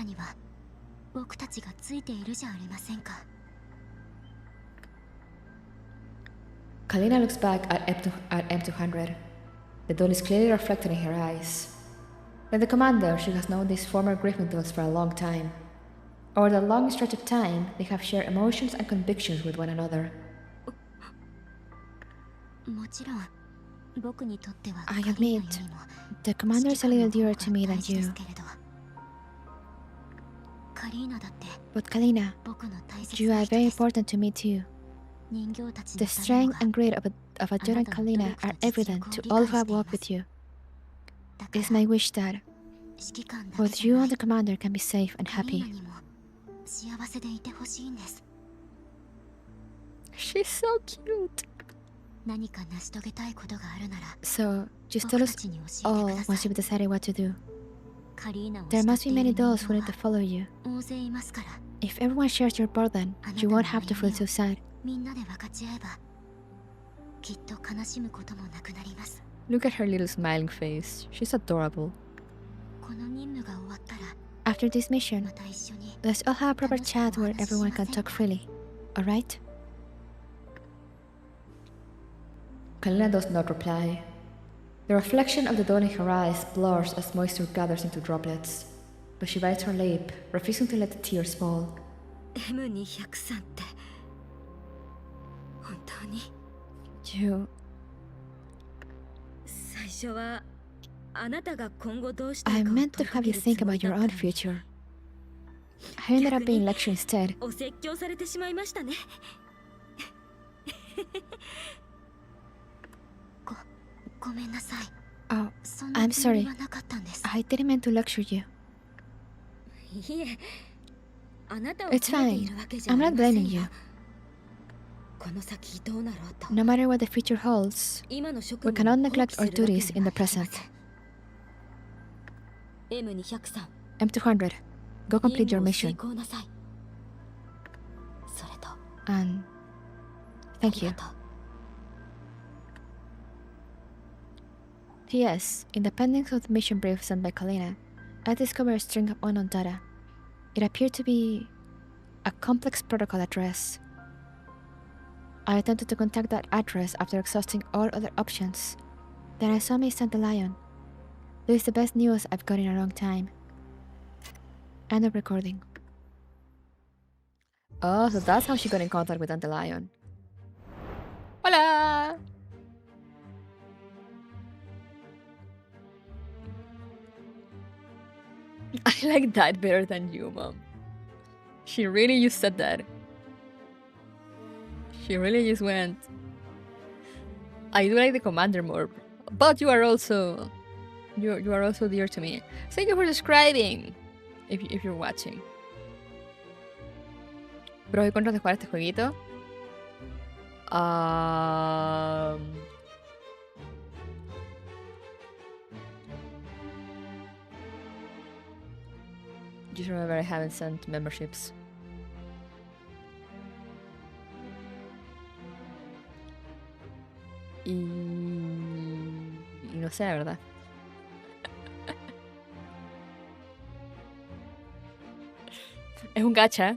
A: Kalina looks back at M200. The dawn is clearly reflected in her eyes. Like the commander, she has known these former Gryffindors for a long time. Over that long stretch of time, they have shared emotions and convictions with one another.
E: I admit, the commander is a little dearer to me than you. But Kalina, you are very important to me too. The strength and grit of a Joran Kalina are evident to all who have walked with you. It is my wish that both you and the commander can be safe and happy.
A: She's so cute.
E: So, just tell us all once you've decided what to do. There must be many dolls who need to follow you. If everyone shares your burden, you won't have to feel so sad.
A: Look at her little smiling face. She's adorable.
E: After this mission, let's all have a proper chat where everyone can talk freely, alright?
A: Kalina does not reply. The reflection of the dawn in her eyes blurs as moisture gathers into droplets, but she bites her lip, refusing to let the tears fall.
E: You... I meant to have you think about your own future. I ended up being lectured instead. Oh, I'm sorry. I didn't mean to lecture you. It's fine. I'm not blaming you. No matter what the future holds, we cannot neglect our duties in the present. M200, go complete your mission. And thank you. P.S. In the pendings of the mission brief sent by Kalina, I discovered a string of unknown data. It appeared to be a complex protocol address. I attempted to contact that address after exhausting all other options. Then I saw Miss Dandelion. This is the best news I've got in a long time. End of recording.
A: Oh, so that's how she got in contact with Dandelion. Hola! I like that better than you, Mom. She really just said that. She really just went. I do like the commander more, but you are also dear to me. Thank you for describing. If you're watching. Pros y contras de jugar este jueguito. Just remember I haven't sent memberships. Y no sé, la verdad. Es un gacha,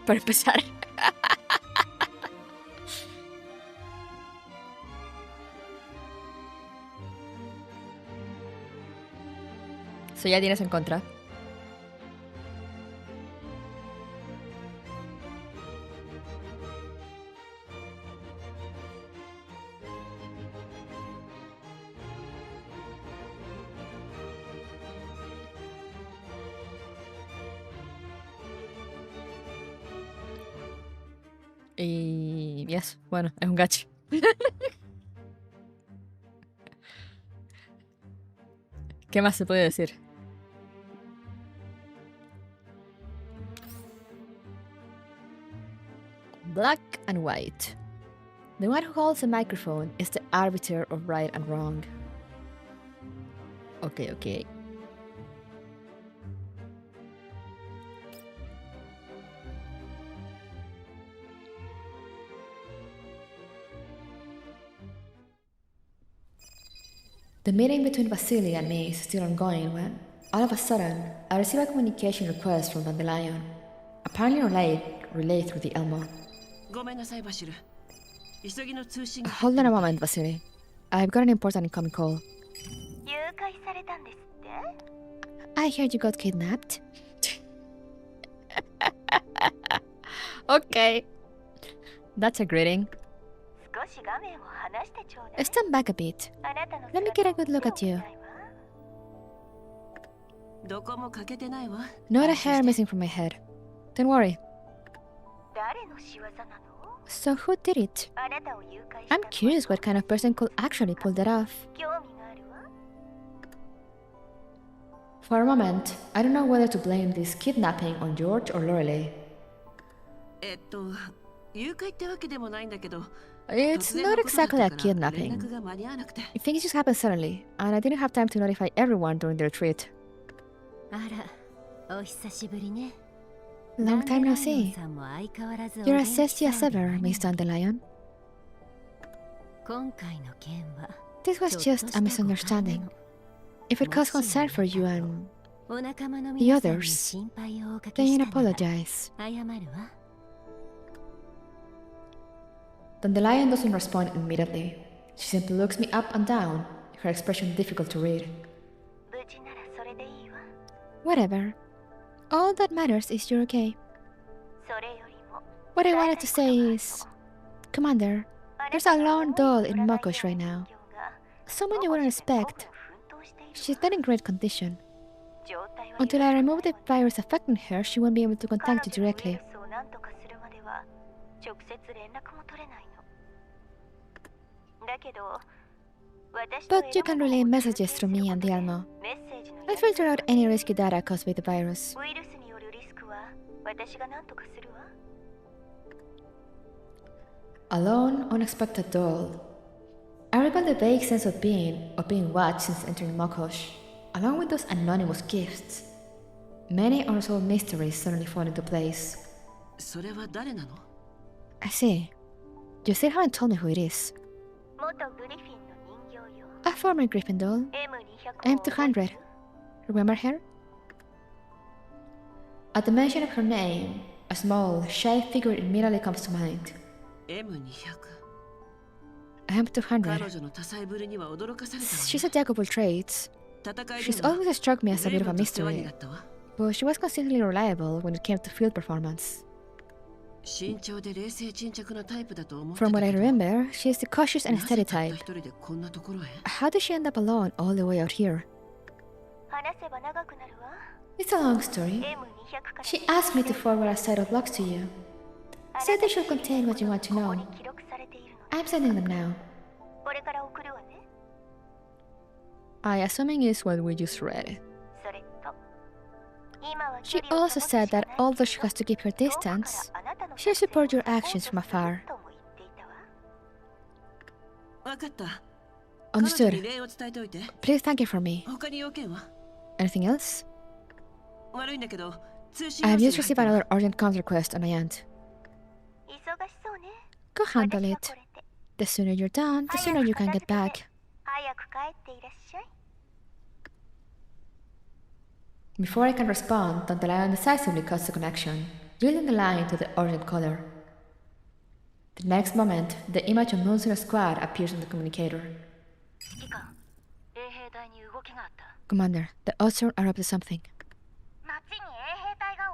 A: para empezar. So ya tienes en contra. Y yes, bueno, es un gacha. ¿Qué más se puede decir? Black and white. The one who holds a microphone is the arbiter of right and wrong. Okay. The meeting between Vasily and me is still ongoing when, all of a sudden, I receive a communication request from Dandelion, apparently relayed through the Elmo. Hold on a moment, Vasily. I've got an important incoming call.
E: I heard you got kidnapped.
A: Okay. That's a greeting.
E: Stand back a bit. Let me get a good look at you.
A: Not a hair missing from my head. Don't worry.
E: So who did it?
A: I'm curious what kind of person could actually pull that off. For a moment, I don't know whether to blame this kidnapping on George or Lorelei. It's not exactly a kidnapping. Things just happened suddenly, and I didn't have time to notify everyone during the retreat.
E: Long time no see. You're as zesty as ever, Miss Dandelion. This was just a misunderstanding. If it caused concern for you and the others, then apologize.
A: Dandelion doesn't respond immediately. She simply looks me up and down, her expression difficult to read.
E: Whatever. All that matters is you're okay. What I wanted to say is, Commander, there's a lone doll in Mokosh right now. Someone you wouldn't expect. She's not in great condition. Until I remove the virus affecting her, she won't be able to contact you directly. But you can relay messages through me and the Elmo. I'll filter out any risky data caused by the virus.
A: A lone, unexpected doll. I recall the vague sense of being watched since entering Mokosh, along with those anonymous gifts. Many unresolved mysteries suddenly fall into place.
E: I see.
A: You still haven't told me who it is.
E: A former Griffin doll. M200. Remember her?
A: At the mention of her name, a small, shy figure immediately comes to mind.
E: M200. She's a jack of all trades.
A: She's always struck me as a bit of a mystery, but she was consistently reliable when it came to field performance.
E: From what I remember, she is the cautious and steady type.
A: How did she end up alone all the way out here? It's a long story. She asked me to forward a set of logs to you. Said they should contain what you want to know. I'm sending them now. I assuming is what we just read.
E: She also said that although she has to keep her distance, she'll support your actions from afar.
A: Understood. Please thank her for me. Anything else? I have just received another urgent counter request on my end.
E: Go handle it. The sooner you're done, the sooner you can get back.
A: Before I can respond, Dandelion decisively cuts the connection, yielding the line to the urgent caller. The next moment, the image of Monster Squad appears on the communicator.
E: Commander, the Otsur are up to something.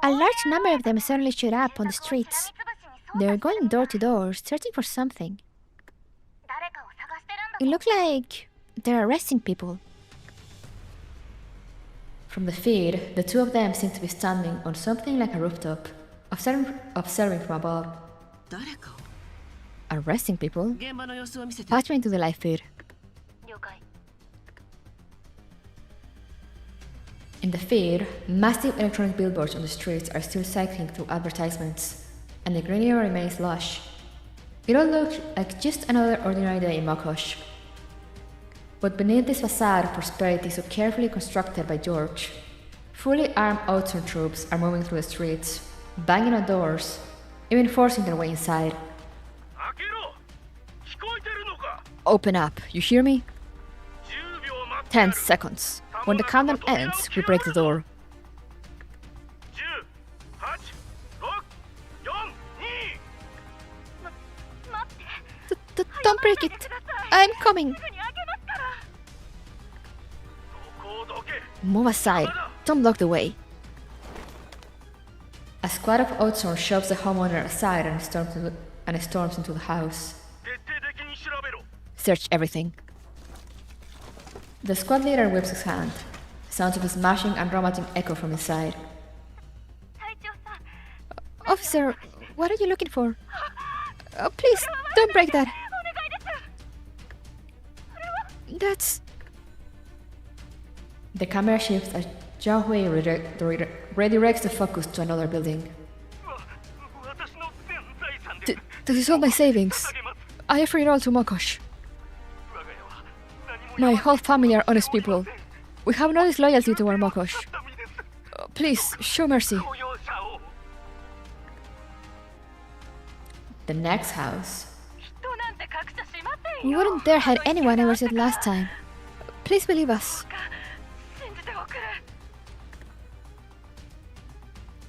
E: A large number of them suddenly showed up on the streets. They're going door to door, searching for something. It looks like they're arresting people.
A: From the feed, the two of them seem to be standing on something like a rooftop, observing from above. Arresting people? Patch me into the live feed. In the feed, massive electronic billboards on the streets are still cycling through advertisements, and the green area remains lush.
B: It all looked like just another ordinary day in Makosh. But beneath this facade of prosperity so carefully constructed by George, fully armed Outsun troops are moving through the streets, banging on doors, even forcing their way inside. Open up, you hear me? 10 seconds. When the countdown ends, we break the door.
E: Don't break it. I'm coming.
B: Move aside. Don't block the way. A squad of Outsun shoves the homeowner aside and storms into the house. Search everything. The squad leader whips his hand. Sounds of a smashing and dramatic echo from inside.
E: Officer, what are you looking for? Oh, please, don't break that. That's...
B: The camera shifts as Zhao Hui redirects the focus to another building.
E: This is all my savings. I offer it all to Mokosh. My whole family are honest people. We have no disloyalty to our Mokosh. Please, show mercy.
B: The next house.
E: We wouldn't dare hide anyone ever said last time. Please believe us.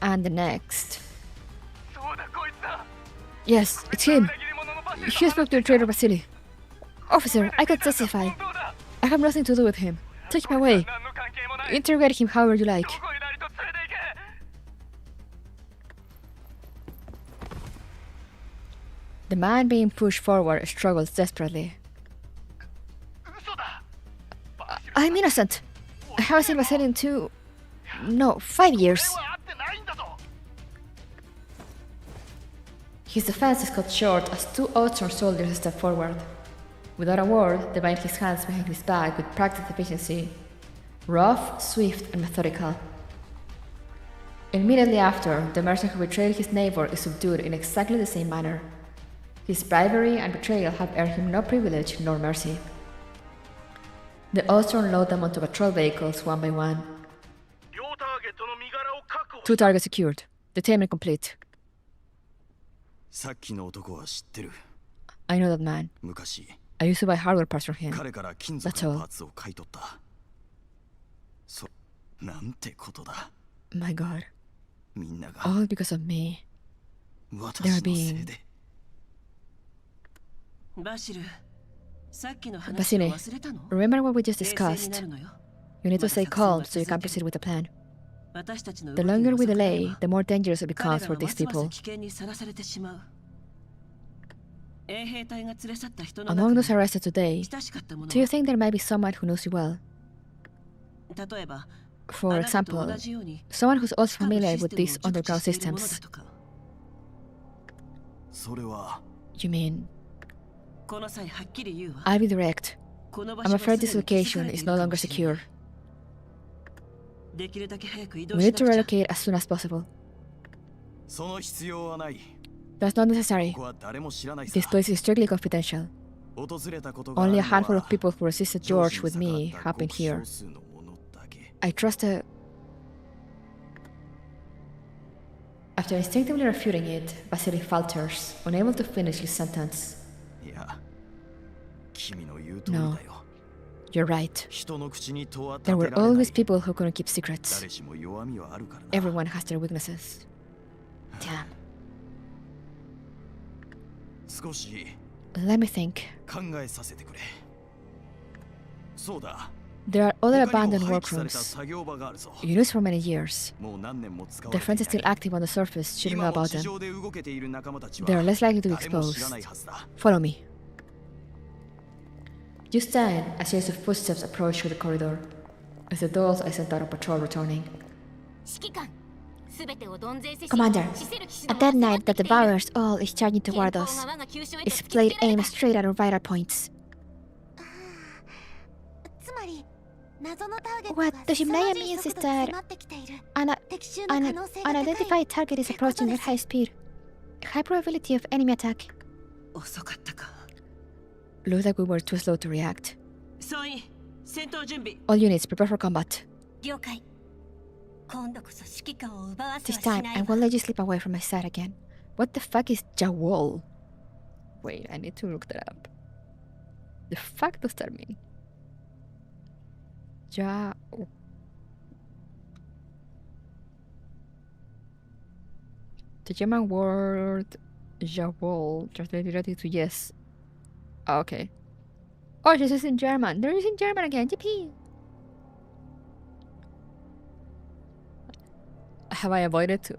B: And the next.
E: Yes, it's him. He spoke to the traitor Vasily. Officer, I can testify. I have nothing to do with him. Take him away. Interrogate him however you like.
B: The man being pushed forward struggles desperately.
E: I'm innocent. I haven't seen Vasily in 5 years.
B: His defense is cut short as two Outsun soldiers step forward. Without a word, they bind his hands behind his back with practiced efficiency. Rough, swift, and methodical. Immediately after, the merchant who betrayed his neighbor is subdued in exactly the same manner. His bravery and betrayal have earned him no privilege nor mercy. The Outsun load them onto patrol vehicles one by one.
E: 2 targets secured. Detainment complete.
B: I know that man. I used to buy hardware parts from him. That's all. My god. All because of me. They're being... Vasily, remember what we just discussed? You need to stay calm so you can proceed with the plan. The longer we delay, the more dangerous it becomes for these people. Among those arrested today, do you think there might be someone who knows you well? For example, someone who's also familiar with these underground systems. You mean... I'll be direct. I'm afraid this location is no longer secure. We need to relocate as soon as possible. That's not necessary. This place is strictly confidential. Only a handful of people who resisted George with me have been here. I trust the... After instinctively refuting it, Vasily falters, unable to finish his sentence. No, you're right. There were always people who couldn't keep secrets. Everyone has their weaknesses. Damn. Let me think. There are other abandoned workrooms, used for many years. Their friends are still active on the surface, shouldn't know about them. They are less likely to be exposed. Follow me. Just then, a series of footsteps approach through the corridor. It's the dolls I sent out on patrol returning.
E: Commander, a dead knight that devours all is charging toward us. Its blade aims straight at our vital points. What the Shimnaya means is that an unidentified target is approaching at high speed. High probability of enemy attack. Looks like we were too slow to react. All units, prepare for combat. This time, I won't let you slip away from my side again. What the fuck is Jawol? Wait, I need to look that up. The fuck does that mean? The German word Jawol translated directly to yes. Oh, okay. Oh, this is in German. There is in German again. Yippee! Have I avoided?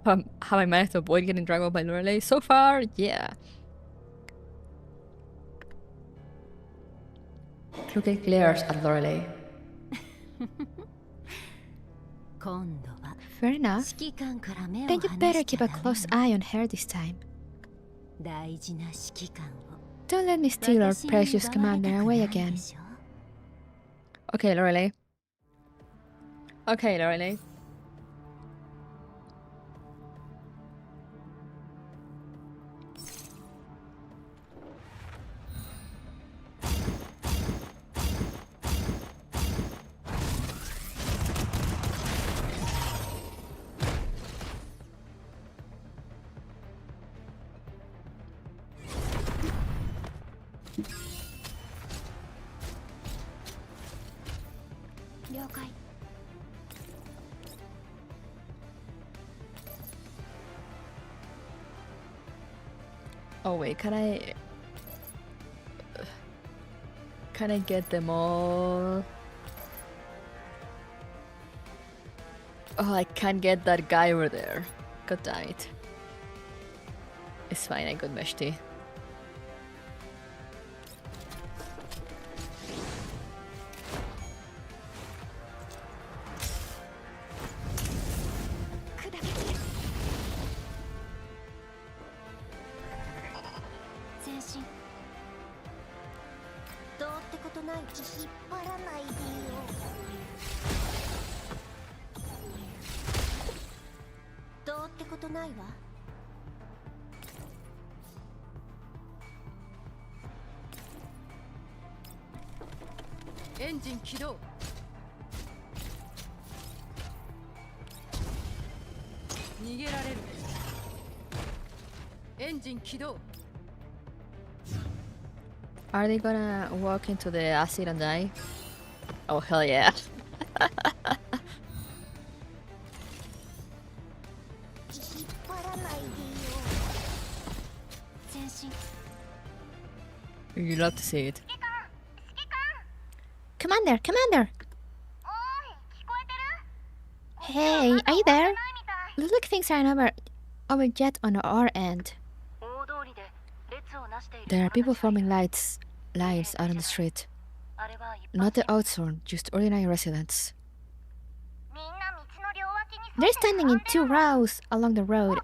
E: Have I managed to avoid getting dragged by Lorelei? So far, yeah. Kluge glares at Lorelei. Fair enough. Then you better keep a close eye on her this time. Don't let me steal our precious commander away again. Okay, Lorelei. Okay, Lorelei. Oh wait, can I get them all? Oh, I can't get that guy over there. God damn it. It's fine, I got Meshti.
A: Engine 起動。逃げられる。エンジン起動。Are they gonna walk into the acid and die? Oh hell yeah. You love to see it.
E: Commander, Commander! Hey, are you there? Looks like things aren't over yet on our end. There are people forming lines out on the street. Not the outsourced, just ordinary residents. They're standing in 2 rows along the road,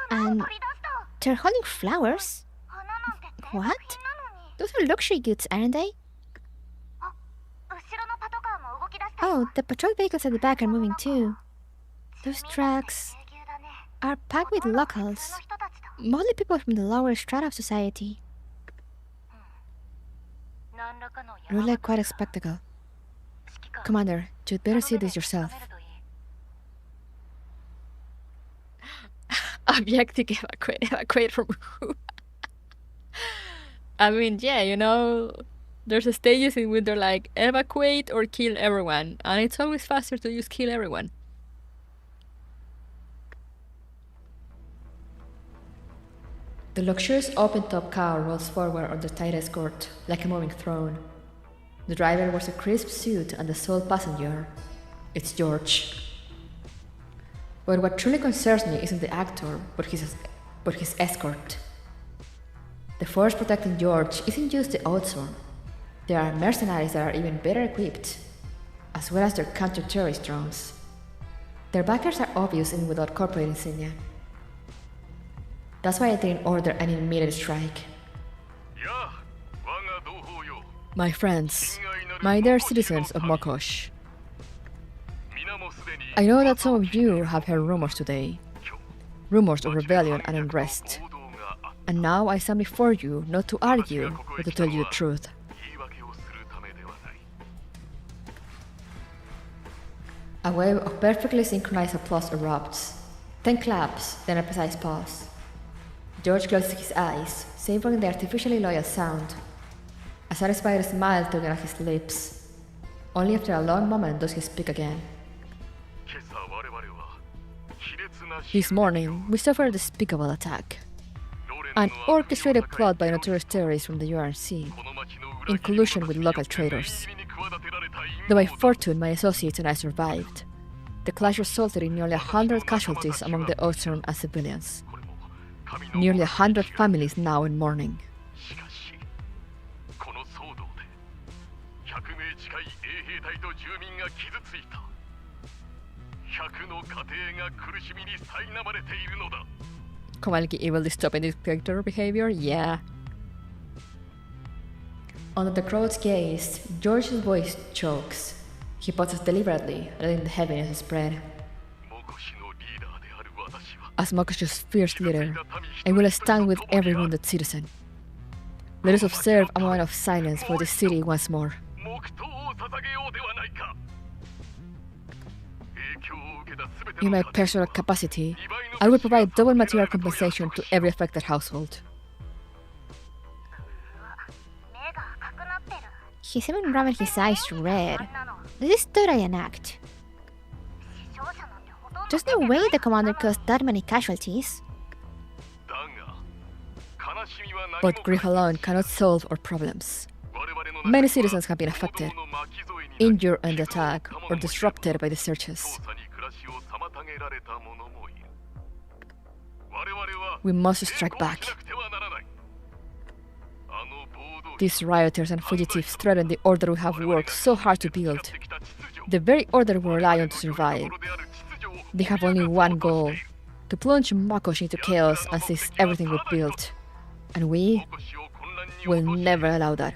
E: and they're holding flowers? What? Those are luxury goods, aren't they? Oh, the patrol vehicles at the back are moving too. Those trucks are packed with locals, mostly people from the lower strata of society. Look like quite a spectacle. Commander, you'd better see this yourself. Objective evacuate from who? I mean, yeah, you know, there's a stages in which they're like, evacuate or kill everyone. And it's always faster to just kill everyone. The luxurious open-top car rolls forward on the tight escort, like a moving throne. The driver wears a crisp suit and the sole passenger. It's George. But what truly concerns me isn't the actor, but his escort. The force protecting George isn't just the outsworn. There are mercenaries that are even better equipped, as well as their counter-terrorist drones. Their backers are obvious even without corporate insignia. That's why I didn't order an immediate strike. My friends, my dear citizens of Mokosh, I know that some of you have heard rumors today. Rumors of rebellion and unrest.
A: And now I stand before you not to argue, but to tell you the truth. A wave of perfectly synchronized applause erupts. 10 claps, then a precise pause. George closes his eyes, savoring the artificially loyal sound. A satisfied smile tugging at his lips. Only after a long moment does he speak again. This morning, we suffered a despicable attack. An orchestrated plot by notorious terrorists from the URC, in collusion with local traitors. Though by fortune my associates and I survived, the clash resulted in nearly 100 casualties among the Austrian and civilians. Nearly 100 families now in mourning. Komalki evil dystopian dictator behavior? Yeah. Under the crowd's gaze, George's voice chokes. He pauses deliberately, letting the heaviness spread. As Mokosh's fierce leader, I will stand with every wounded citizen. Let us observe a moment of silence for this city once more. In my personal capacity, I will provide double material compensation to every affected household.
E: He's even rubbing his eyes red. This is totally an act. There's no way the commander caused that many casualties.
A: But grief alone cannot solve our problems. Many citizens have been affected, injured in the attack, or disrupted by the searches. We must strike back. These rioters and fugitives threaten the order we have worked so hard to build. The very order we rely on to survive. They have only one goal, to plunge Makosh into chaos and seize everything we built. And we will never allow that.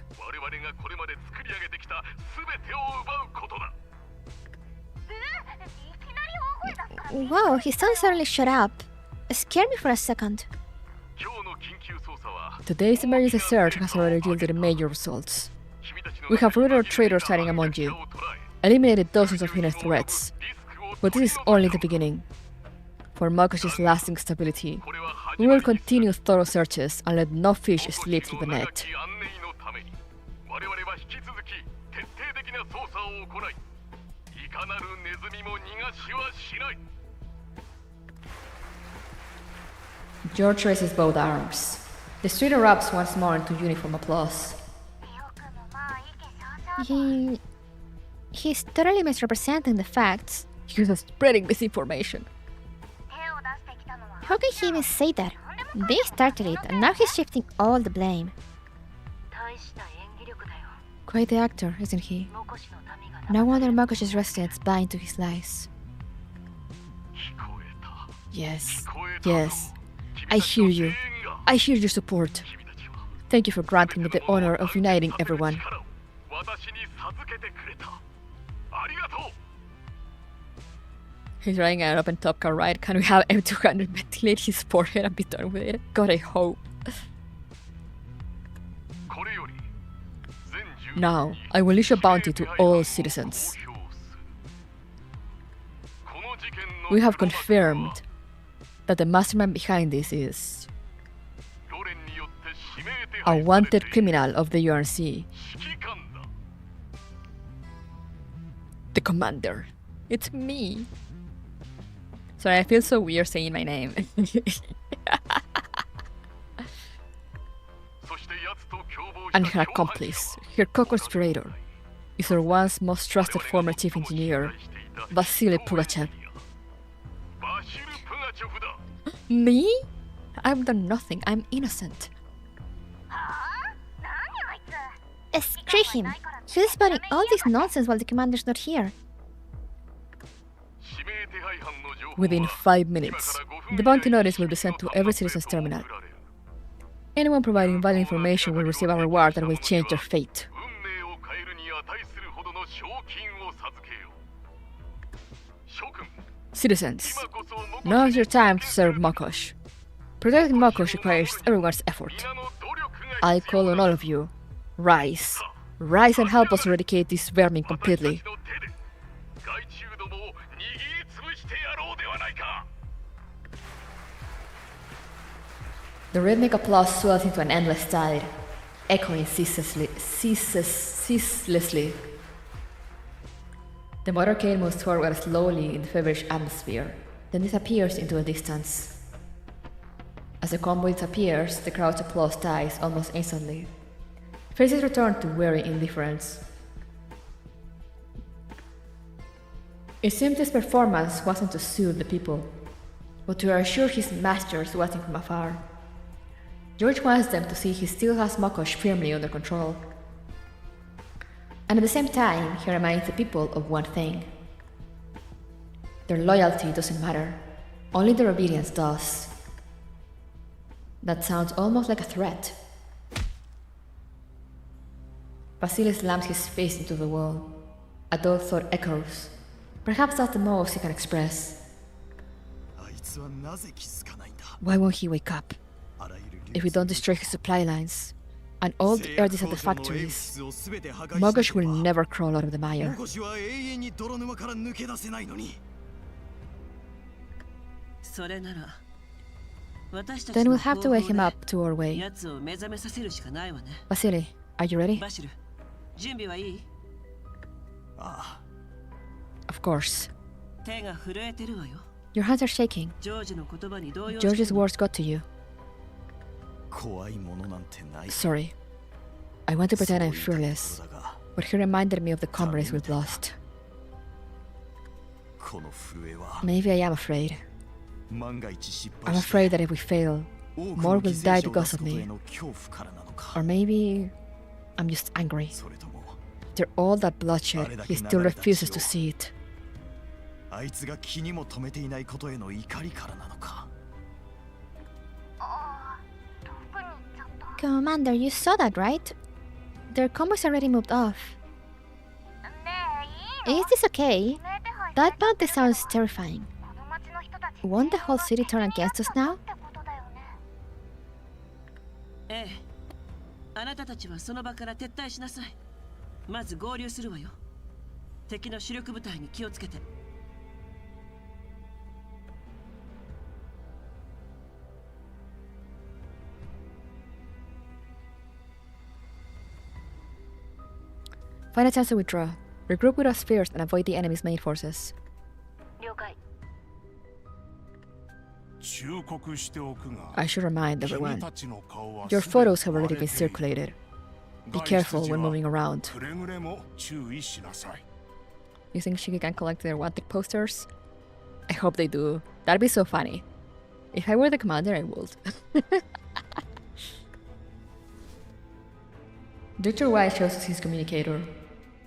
E: Wow, his tongue suddenly shut up. It scared me for a second.
A: Today's emergency search has already yielded major results. We have rooted our traitors hiding among you, eliminated dozens of hidden threats. But this is only the beginning. For Makosh's lasting stability, we will continue thorough searches and let no fish slip through the net. George raises both arms. The street erupts once more into uniform applause.
E: He's totally misrepresenting the facts.
A: He was spreading misinformation.
E: How can he even say that? They started it, and now he's shifting all the blame.
A: Quite the actor, isn't he? No wonder Makosh's residents buy into his lies. Yes, yes. I hear you. I hear your support. Thank you for granting me the honor of uniting everyone. He's riding an open top car ride. Can we have M200 ventilate his forehead and be done with it? God, I hope. Now, I will issue a bounty to all citizens. We have confirmed that the mastermind behind this is a wanted criminal of the URC. The commander. It's me. Sorry, I feel so weird saying my name. And her accomplice, her co-conspirator, is her once most trusted former chief engineer, Vasily Pugachev. Me? I've done nothing. I'm innocent.
E: Screw him. He's spouting all this nonsense while the commander's not here.
A: Within 5 minutes, the bounty notice will be sent to every citizen's terminal. Anyone providing valid information will receive a reward that will change their fate. Citizens, now is your time to serve Makosh. Protecting Marcos requires everyone's effort. I call on all of you. Rise. Rise and help us eradicate this vermin completely. The rhythmic applause swells into an endless tide, echoing ceaselessly. The motorcade moves forward slowly in the feverish atmosphere, then disappears into the distance. As the convoy disappears, the crowd's applause dies almost instantly. Faces return to weary indifference. It seems this performance wasn't to soothe the people, but to assure his masters watching from afar. George wants them to see he still has Makosh firmly under control. And at the same time, he reminds the people of one thing. Their loyalty doesn't matter, only their obedience does. That sounds almost like a threat. Vasily slams his face into the wall. A dull thought echoes. Perhaps that's the most he can express. Why won't he wake up? If we don't destroy his supply lines, and all the earth is at the factories, Mogosh will never crawl out of the mire. Then we'll have to wake him up to our way. Vasily, are you ready? Of course. Your hands are shaking. George's words got to you. Sorry. I want to pretend I'm fearless, but he reminded me of the comrades we've lost. Maybe I am afraid. I'm afraid that if we fail, more will die because of me. Or maybe I'm just angry. After all that bloodshed, he still refuses to see it.
E: Commander, you saw that, right? Their convoys already moved off. Is this okay? That bounty sounds terrifying. Won't the whole city turn against us now?
A: Find a chance to withdraw. Regroup with us first and avoid the enemy's main forces. I should remind everyone, your photos have already been circulated. Be careful when moving around. You think Shiki can collect their wanted posters? I hope they do. That'd be so funny. If I were the commander, I would. Dr. White shows us his communicator.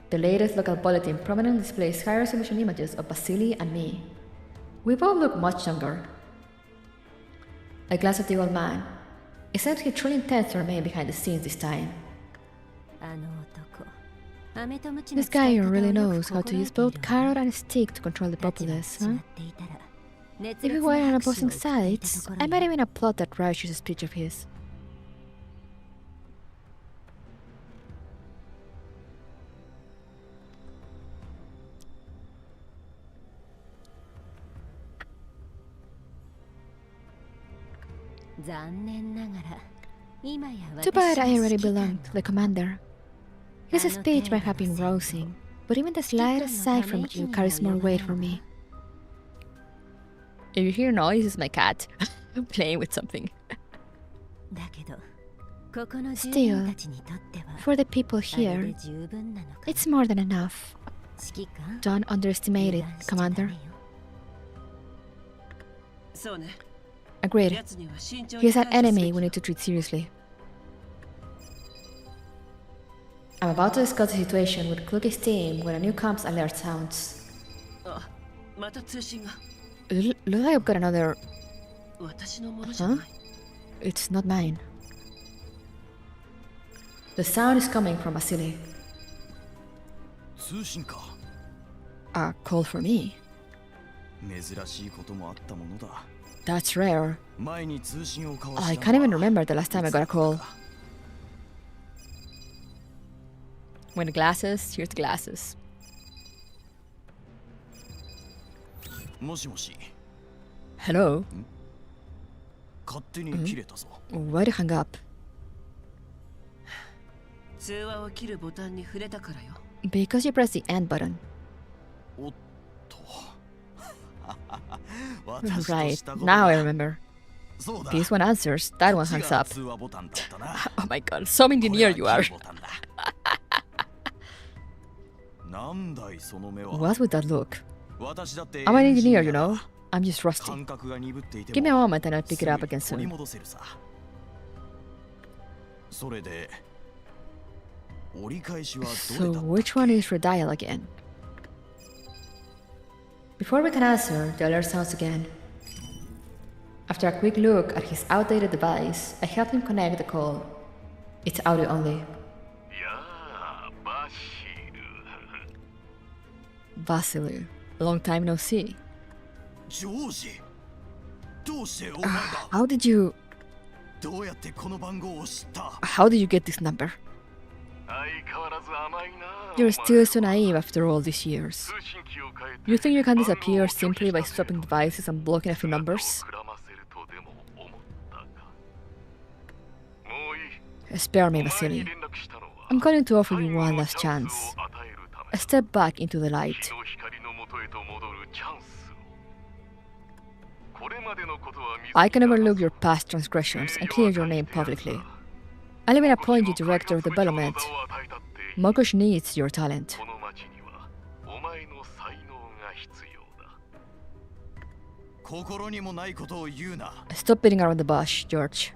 A: The latest local bulletin prominently displays high-resolution images of Vasily and me. We both look much younger. I glance at the old man. It seems he truly intends to remain behind the scenes this time.
E: This guy really knows how to use both carrot and stick to control the populace, huh? If we were on opposing sides, I might even applaud that righteous speech of his. Too bad I already belonged to the commander. His speech might have been rousing, but even the slightest sign from you carries more weight for me.
A: If you hear noise, it's my cat playing with something.
E: Still, for the people here, it's more than enough. Don't underestimate it, Commander.
A: Agreed. He's an enemy we need to treat seriously. I'm about to discuss the situation with Kluge's team when a new comms alert sounds. Look like I've got another... Huh? It's not mine. The sound is coming from Vasily. A call for me. That's rare. I can't even remember the last time I got a call. When the glasses, here's the glasses. Hello? Why'd you hang up? Because you pressed the end button. Right, now I remember. This one answers, that one hangs up. Oh my god, so engineer you are. What's with that look? I'm an engineer, you know. I'm just rusty. Give me a moment and I'll pick it up again soon. So which one is redial again? Before we can answer, the alert sounds again. After a quick look at his outdated device, I help him connect the call. It's audio only. Vasilu, long time no see. How did you get this number? You're still so naive after all these years. You think you can disappear simply by swapping devices and blocking a few numbers? Spare me, Vasily. I'm going to offer you one last chance. A step back into the light. I can overlook your past transgressions and clear your name publicly. I'll even appoint you Director of Development. Mokosh needs your talent. Stop beating around the bush, George.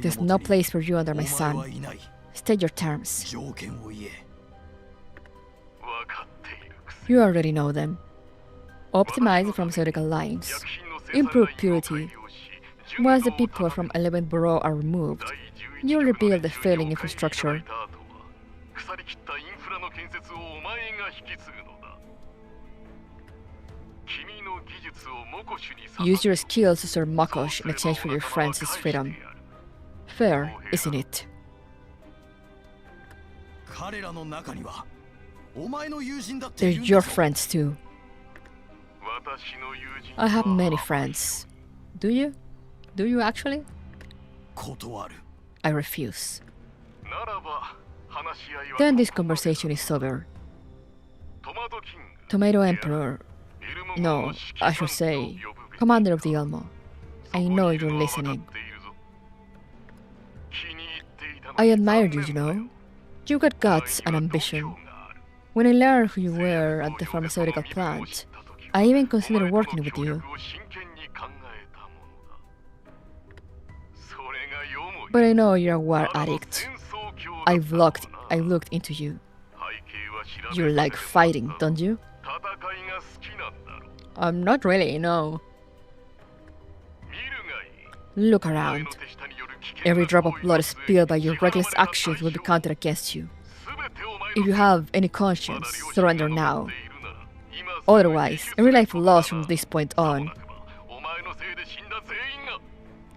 A: There's no place for you under my sun. State your terms. You already know them. Optimize the pharmaceutical lines. Improve purity. Once the people from 11th Borough are removed, you'll rebuild the failing infrastructure. Use your skills to serve Mokosh in exchange for your friends' freedom. Fair, isn't it? They're your friends too. I have many friends. Do you? Do you actually? I refuse. Then this conversation is over. Tomato Emperor. No, I should say, Commander of the Elmo. I know you're listening. I admired you, you know. You got guts and ambition. When I learned who you were at the pharmaceutical plant, I even considered working with you. But I know you're a war addict. I've looked into you. You like fighting, don't you? Not really, no. Look around. Every drop of blood spilled by your reckless actions will be counted against you. If you have any conscience, surrender now. Otherwise, every life lost from this point on.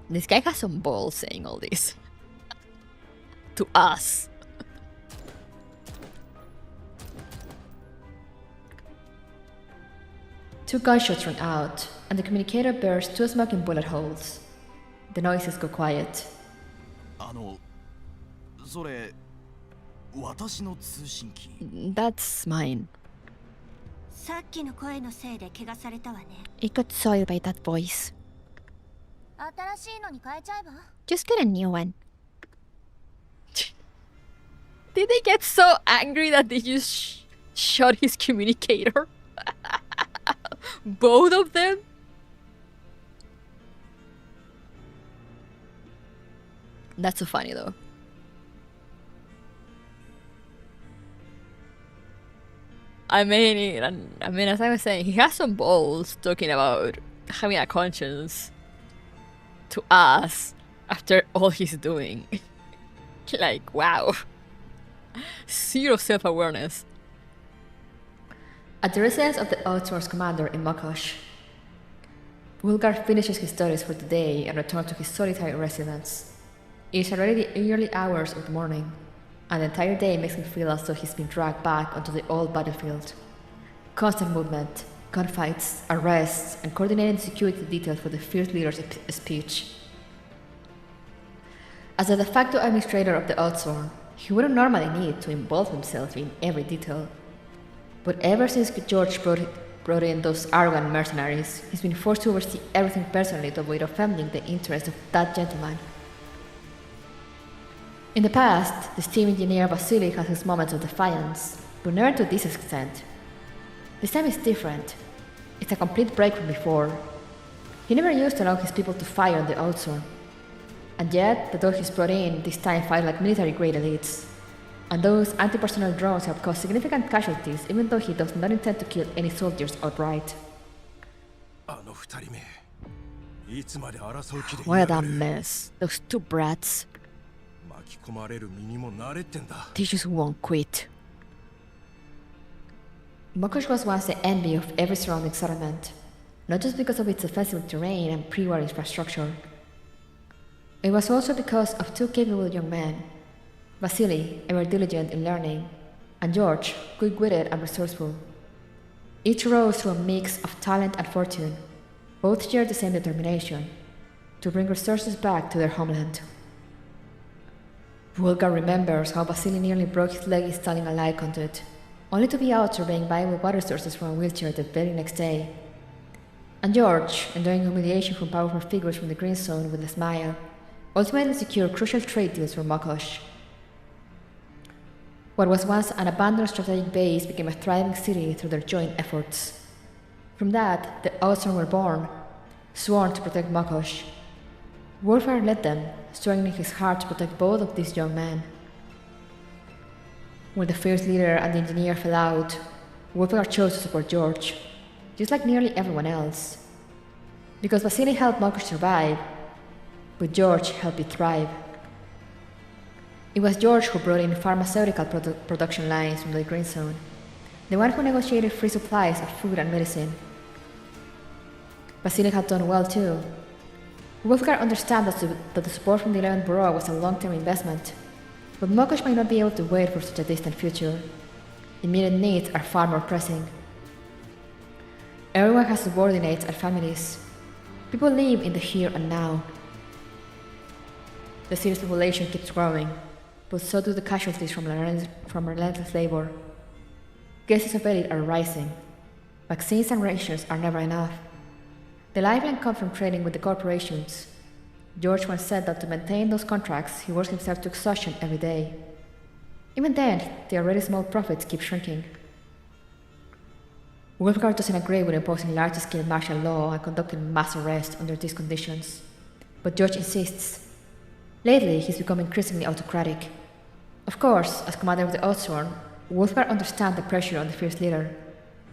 A: This guy has some balls saying all this. To us. Two gunshots run out, and the communicator bears two smoking bullet holes. The noises go quiet. That's mine. It got soiled by that voice. Just get a new one. Did they get so angry that they just shot his communicator? Both of them? That's so funny though. I mean, as I was saying, he has some balls talking about having a conscience to us after all he's doing. Like, wow. Zero self-awareness. At the residence of the outsourced commander in Mokosh, Wulgar finishes his studies for the day and returns to his solitary residence. It is already the early hours of the morning, and the entire day makes him feel as though he's been dragged back onto the old battlefield. Constant movement, gunfights, arrests, and coordinated security details for the fierce leader's speech. As the de facto administrator of the Outsworn, he wouldn't normally need to involve himself in every detail. But ever since George brought in those arrogant mercenaries, he's been forced to oversee everything personally to avoid offending the interests of that gentleman. In the past, the steam engineer Vasily had his moments of defiance, but never to this extent. This time is different. It's a complete break from before. He never used to allow his people to fire on the Outsworn. And yet, the those he's brought in this time fight like military-grade elites. And those anti-personnel drones have caused significant casualties, even though he does not intend to kill any soldiers outright. What a damn mess. Those two brats. They just won't quit. Mokosh was once the envy of every surrounding settlement, not just because of its offensive terrain and pre-war infrastructure. It was also because of two capable young men, Vasily, ever diligent in learning, and George, quick-witted and resourceful. Each rose through a mix of talent and fortune. Both shared the same determination, to bring resources back to their homeland. Wulgar remembers how Vasily nearly broke his leg installing a light conduit, only to be out surveying viable water sources from a wheelchair the very next day. And George, enduring humiliation from powerful figures from the Green Zone with a smile, ultimately secured crucial trade deals for Mokosh. What was once an abandoned strategic base became a thriving city through their joint efforts. From that, the Outsworn were born, sworn to protect Mokosh. Warfare led them, strengthening his heart to protect both of these young men. When the fierce leader and the engineer fell out, Wolfgar chose to support George, just like nearly everyone else. Because Vasily helped Mokosh survive, but George helped it thrive. It was George who brought in pharmaceutical production lines from the Green Zone, the one who negotiated free supplies of food and medicine. Vasily had done well too. Wolfgar understands that the support from the 11th Borough was a long-term investment, but Mokosh might not be able to wait for such a distant future. Immediate needs are far more pressing. Everyone has subordinates and families. People live in the here and now. The city's population keeps growing, but so do the casualties from relentless labor. Cases of elite are rising. Vaccines and rations are never enough. The lifeline comes from trading with the corporations. George once said that to maintain those contracts, he works himself to exhaustion every day. Even then, the already small profits keep shrinking. Wolfgar doesn't agree with imposing large-scale martial law and conducting mass arrests under these conditions, but George insists. Lately, he's become increasingly autocratic. Of course, as commander of the Outsworn, Wolfgar understands the pressure on the fierce leader,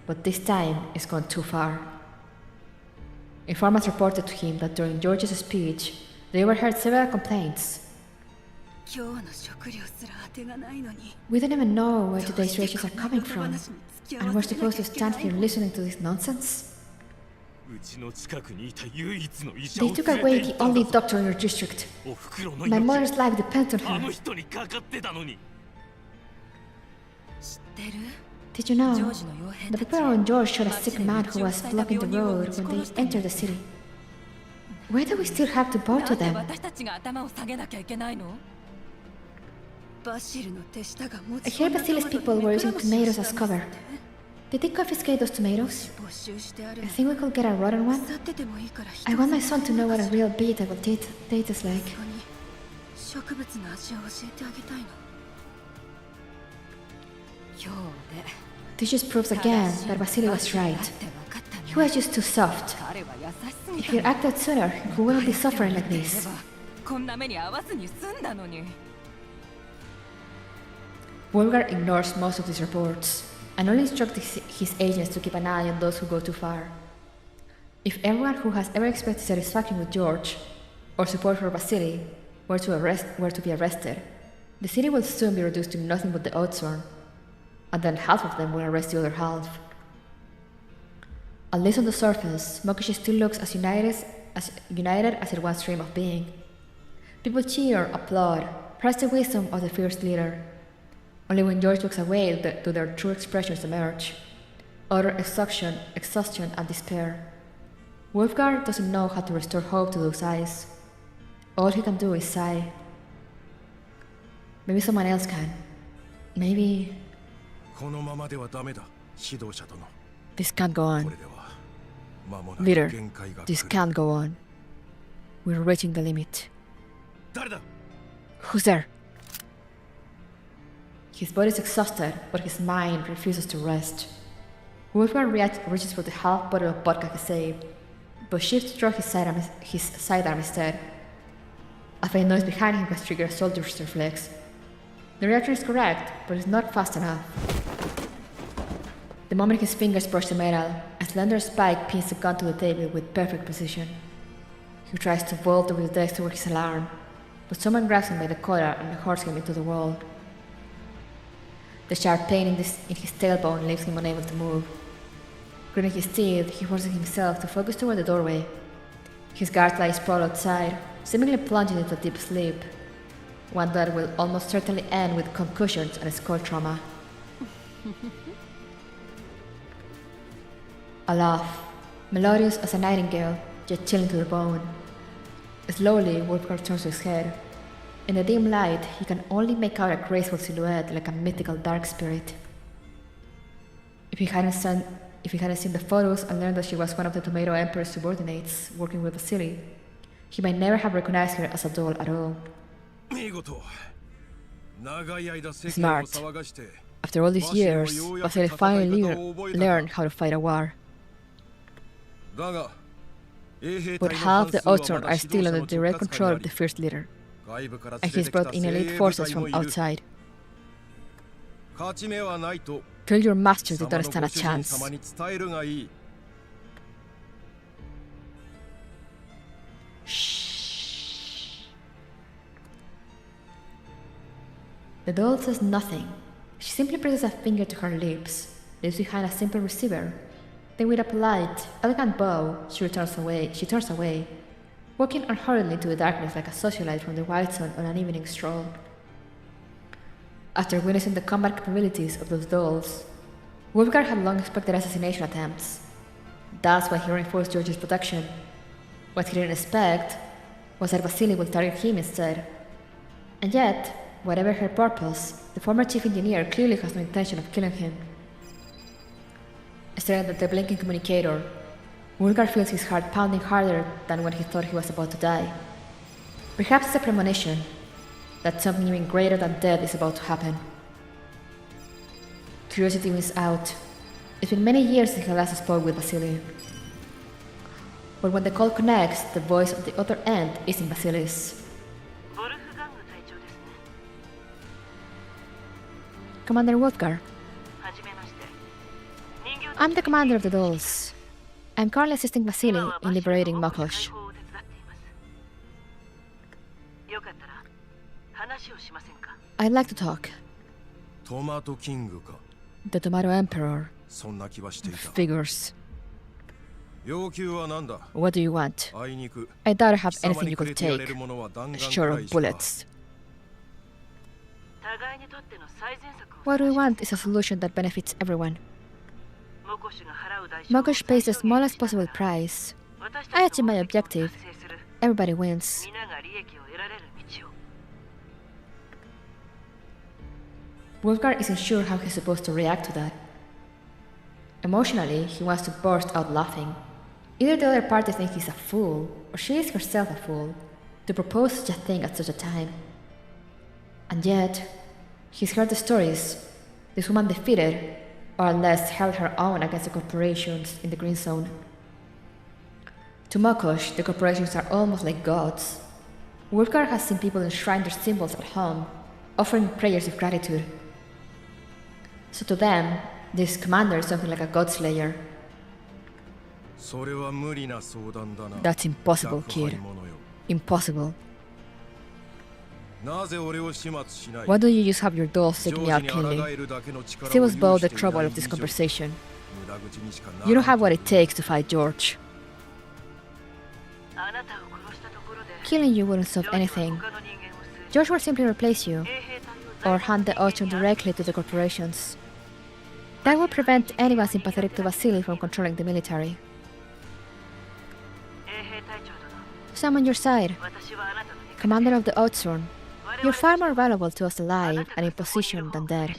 A: but this time it's gone too far. Informants reported to him that during George's speech, they overheard several complaints. We don't even know where today's rations are coming from, and we're supposed to stand here listening to this nonsense? They took away the only doctor in your district. My mother's life depends on her. Did you know? The people around George shot a sick man who was blocking the road when they entered the city. Why do we still have to bow to them? I hear Vasily's people were using tomatoes as cover. Did they confiscate those tomatoes? I think we could get a rotten one. I want my son to know what a real vegetable date is like. This just proves again that Vasily was right. He was just too soft. If he had acted sooner, he wouldn't be suffering like this. Wolfgar ignores most of these reports, and only instructs his agents to keep an eye on those who go too far. If everyone who has ever expressed satisfaction with George, or support for Vasily, were to be arrested, the city will soon be reduced to nothing but the Outsworn, and then half of them will arrest the other half.
B: At least on the surface, Mokushi still looks as united as it once dreamed of being. People cheer, applaud, praise the wisdom of the first leader. Only when George looks away do their true expressions emerge. Utter exhaustion and despair. Wolfgar doesn't know how to restore hope to those eyes. All he can do is sigh. Maybe someone else can. Maybe... This can't go on. Leader, this can't go on. We're reaching the limit. Who's there? His body is exhausted, but his mind refuses to rest. Wolfgar reaches for the half bottle of vodka he saved, but shifts toward his sidearm instead. A faint noise behind him has triggered a soldier's reflex. The reaction is correct, but it's not fast enough. The moment his fingers brush the metal, a slender spike pins the gun to the table with perfect precision. He tries to vault over the desk toward his alarm, but someone grabs him by the collar and hurls him into the wall. The sharp pain in his tailbone leaves him unable to move. Gritting his teeth, he forces himself to focus toward the doorway. His guard lies sprawled outside, seemingly plunging into a deep sleep, one that will almost certainly end with concussions and skull trauma. A laugh, melodious as a nightingale, yet chilling to the bone. Slowly, Wolfgar turns his head. In the dim light, he can only make out a graceful silhouette like a mythical dark spirit. If he hadn't seen the photos and learned that she was one of the Tomato Emperor's subordinates working with Vasily, he might never have recognized her as a doll at all. Smart. After all these years, Vasily finally learned how to fight a war. But half the Outron are still under direct control of the First Leader, and he's brought in elite forces from outside. Tell your masters they don't stand a chance. Shh. The doll says nothing. She simply presses a finger to her lips, leaves behind a simple receiver. Then with a polite, elegant bow, she turns away, walking unhurriedly into the darkness like a socialite from the White Zone on an evening stroll. After witnessing the combat capabilities of those dolls, Wolfgar had long expected assassination attempts. That's why he reinforced George's protection. What he didn't expect was that Vasily would target him instead. And yet, whatever her purpose, the former chief engineer clearly has no intention of killing him. Staring at the blinking communicator, Wolfgar feels his heart pounding harder than when he thought he was about to die. Perhaps it's a premonition that something even greater than death is about to happen. Curiosity wins out. It's been many years since he last spoke with Vasily. But when the call connects, the voice at the other end isn't Vasily's. Commander Wolfgar. I'm the commander of the dolls. I'm currently assisting Vasily in liberating Mokosh. I'd like to talk. The Tomato Emperor. Figures. What do you want? I doubt I have anything you could take, short of bullets. What we want is a solution that benefits everyone. Mokosh pays the smallest possible price. I achieve my objective. Everybody wins. Wolfgar isn't sure how he's supposed to react to that. Emotionally, he wants to burst out laughing. Either the other party thinks he's a fool, or she is herself a fool, to propose such a thing at such a time. And yet, he's heard the stories. This woman defeated, or at least held her own against the corporations in the Green Zone. To Mokosh, the corporations are almost like gods. Wolfgar has seen people enshrine their symbols at home, offering prayers of gratitude. So to them, this commander is something like a godslayer. That's impossible, kid. Impossible. Why don't you just have your dolls take me out cleanly? Save us both the trouble of this conversation.
A: You don't have what it takes to fight George.
E: Killing you wouldn't solve anything. George will simply replace you, or hand the ocean directly to the corporations. That will prevent anyone sympathetic to Vasily from controlling the military. So I'm on your side. Commander of the Outsurn, you're far more valuable to us alive and in position than dead.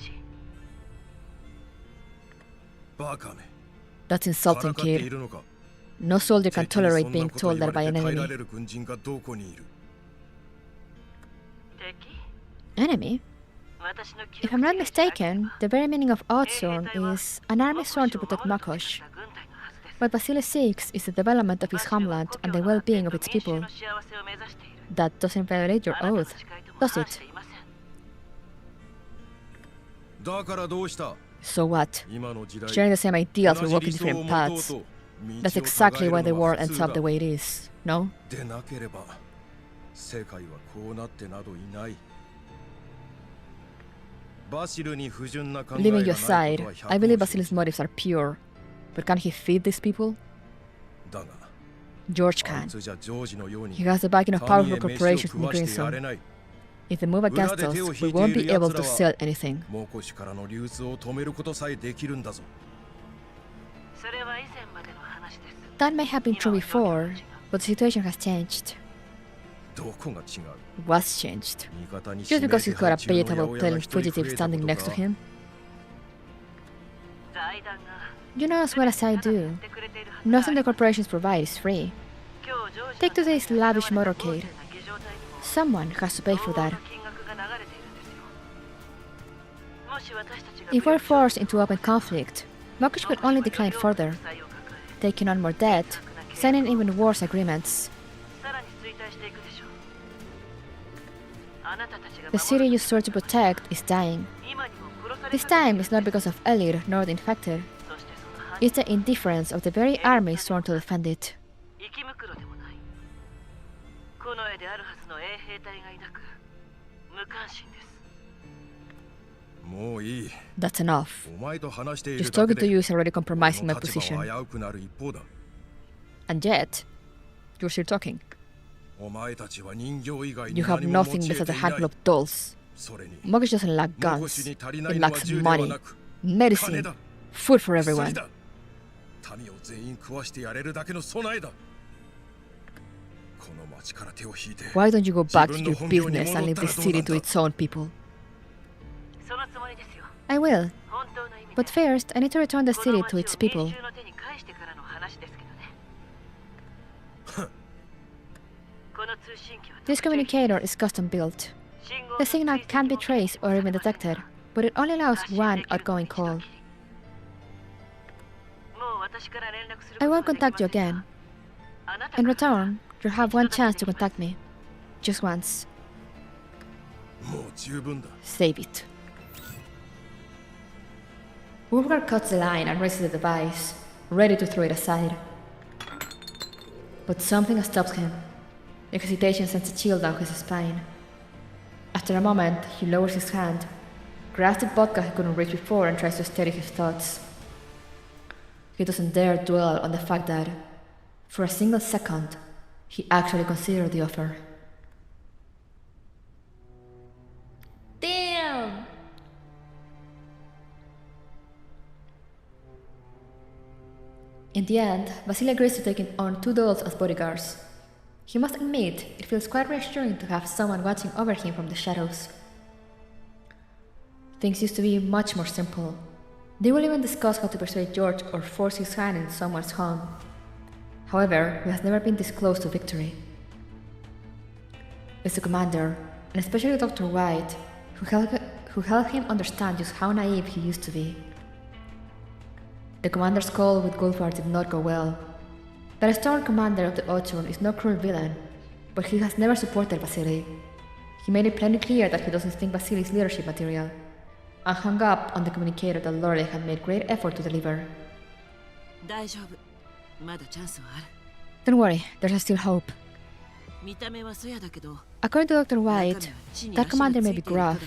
A: That's insulting, kid. No soldier can tolerate being told that by an enemy.
E: Enemy? If I'm not mistaken, the very meaning of Outsurn is an army sworn to protect Makosh. What Vasily seeks is the development of his homeland and the well-being of its people.
A: That doesn't violate your oath, does it? So what? Sharing the same ideals but walking different paths. That's exactly why the world ends up the way it is, no? Leaving you aside, I believe Vasily's motives are pure. But can he feed these people? George can. He has the backing of powerful corporations in the Green Zone. If they move against us, we won't be able to sell anything.
E: That may have been true before, but the situation has changed.
A: What's changed? Just because he's got a payable telling fugitive standing next to him?
E: You know as well as I do, nothing the corporations provide is free. Take today's lavish motorcade. Someone has to pay for that. If we're forced into open conflict, Makosh will only decline further, taking on more debt, signing even worse agreements. The city you swore to protect is dying. This time is not because of Elir nor the infected. It's the indifference of the very army sworn to defend it.
A: That's enough. Just talking to you is already compromising my position. And yet, you're still talking. You have nothing besides a handful of dolls. Makosh doesn't lack guns. It lacks money, medicine, food for everyone. Why don't you go back to your business and leave the city to its own people?
E: I will. But first, I need to return the city to its people. This communicator is custom built. The signal can't be traced or even detected, but it only allows one outgoing call. I won't contact you again. In return, you'll have one chance to contact me. Just once.
A: Save it. Wolfgar cuts the line and raises the device, ready to throw it aside. But something stops him. The hesitation sends a chill down his spine. After a moment, he lowers his hand, grabs the vodka he couldn't reach before and tries to steady his thoughts. He doesn't dare dwell on the fact that, for a single second, he actually considered the offer.
B: Damn!
A: In the end, Vasily agrees to taking on 2 dolls as bodyguards. He must admit, it feels quite reassuring to have someone watching over him from the shadows. Things used to be much more simple. They will even discuss how to persuade George or force his hand in someone's home. However, he has never been this close to victory. It's the commander, and especially Dr. White, who helped him understand just how naive he used to be. The commander's call with Goldfarb did not go well. The stern commander of the Outsurn is no cruel villain, but he has never supported Vasily. He made it plenty clear that he doesn't think Vasily is leadership material, and hung up on the communicator that Lorelei had made great effort to deliver.
E: Don't worry, there's still hope. According to Dr. White, that commander may be gruff,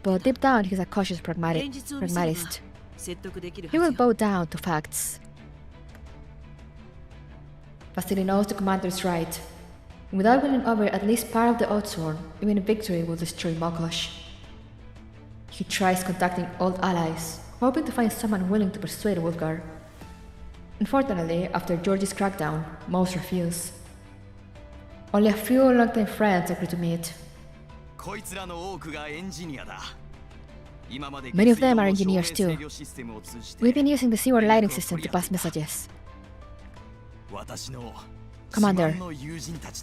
E: but deep down he's a cautious pragmatist.
B: He will bow down to facts. Vasily knows the commander is right. Without winning over at least part of the Outsworn, even a victory will destroy Mokosh. He tries contacting old allies, hoping to find someone willing to persuade Wolfgar. Unfortunately, after George's crackdown, most refuse. Only a few longtime friends agree to meet. Many of them are engineers too. We've been using the seaward lighting system to pass messages. Commander,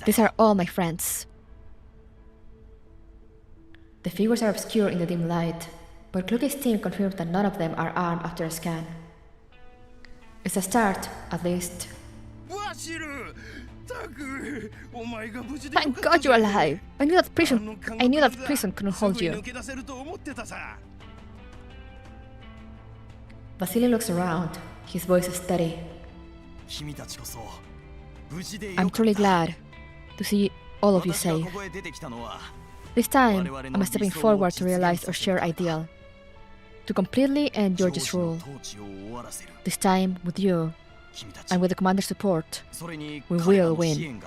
B: these are all my friends. The figures are obscure in the dim light, but Kluge's team confirms that none of them are armed after a scan. It's a start, at least. Thank God you're alive! I knew that prison couldn't hold you. Vasily looks around. His voice is steady. I'm truly glad to see all of you safe. This time, I'm stepping forward to realize our shared ideal. To completely end George's rule. This time, with you, and with the commander's support, we will win.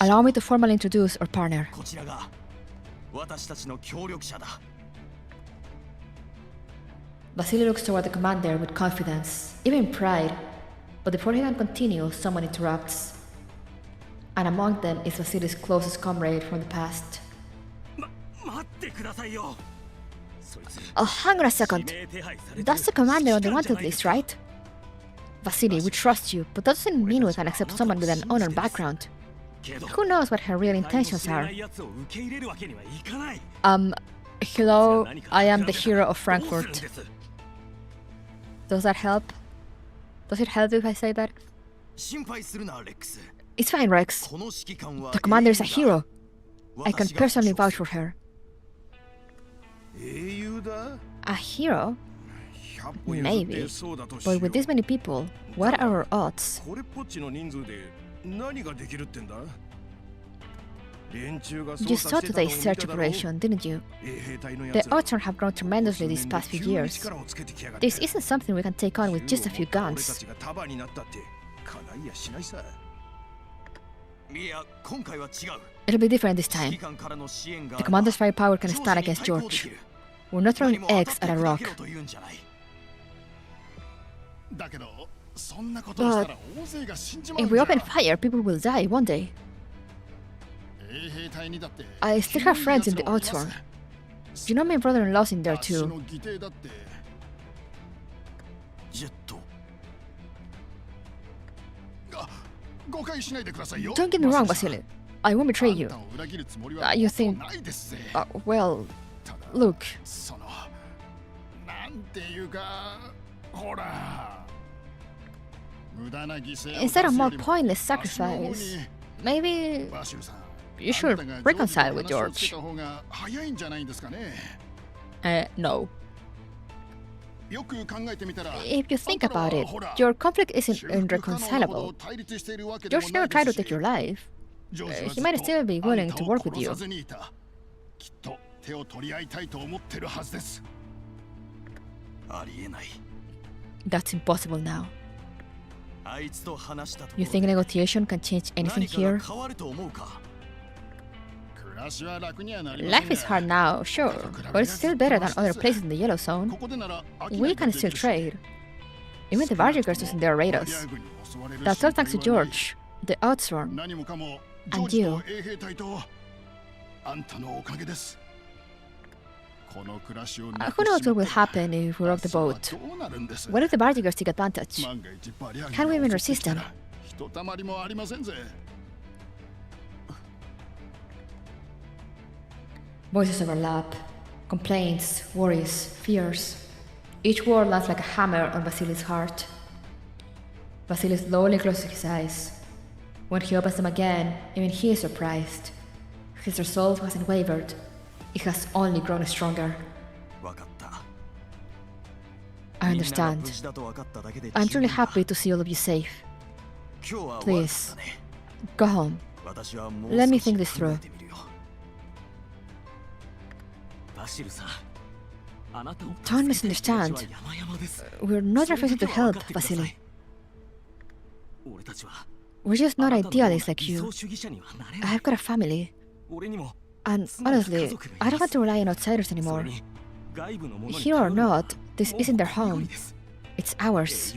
B: Allow me to formally introduce our partner. Vasily looks toward the commander with confidence, even pride, but before he can continue, someone interrupts. And among them is Vasily's closest comrade from the past.
E: Oh, hang on a second. That's the commander on the wanted list, right?
B: Vasily, we trust you, but that doesn't mean we can accept someone with an honored background. Who knows what her real intentions are? Hello, I am the hero of Frankfurt. Does that help? Does it help if I say that? It's fine, Rex. The commander is a hero. I can personally vouch for her. A hero? Maybe. But with this many people, what are our odds? You saw today's search operation, didn't you? The Outsworn have grown tremendously these past few years. This isn't something we can take on with just a few guns. It'll be different this time. The commander's firepower can stand against George. We're not throwing eggs at a rock. But if we open fire, people will die one day. I still have friends in the Outsworn. You know my brother-in-law's in there too. Don't get me wrong, Vasily. I won't betray you. You think... well... Look... Instead of more pointless sacrifice, maybe... you should reconcile with George. No. If you think about it, your conflict isn't irreconcilable. George never tried to take your life. He might still be willing to work with you. That's impossible now. You think negotiation can change anything here? Life is hard now, sure, but it's still better than other places in the Yellow Zone. We can still trade. Even the Varjagers doesn't dare raid us. That's all thanks to George, the Outsworn, and you. Who knows what will happen if we rock the boat? What if the Varjagers take advantage? Can we even resist them? Voices overlap. Complaints, worries, fears. Each word lands like a hammer on Vasily's heart. Vasily slowly closes his eyes. When he opens them again, even he is surprised. His resolve hasn't wavered. It has only grown stronger. I understand. I'm truly happy to see all of you safe. Please, go home. Let me think this through.
E: Don't misunderstand. We're not refusing to help, Vasily. We're just not idealists like you. I have got a family. And honestly, I don't want to rely on outsiders anymore. Here or not, this isn't their home. It's ours.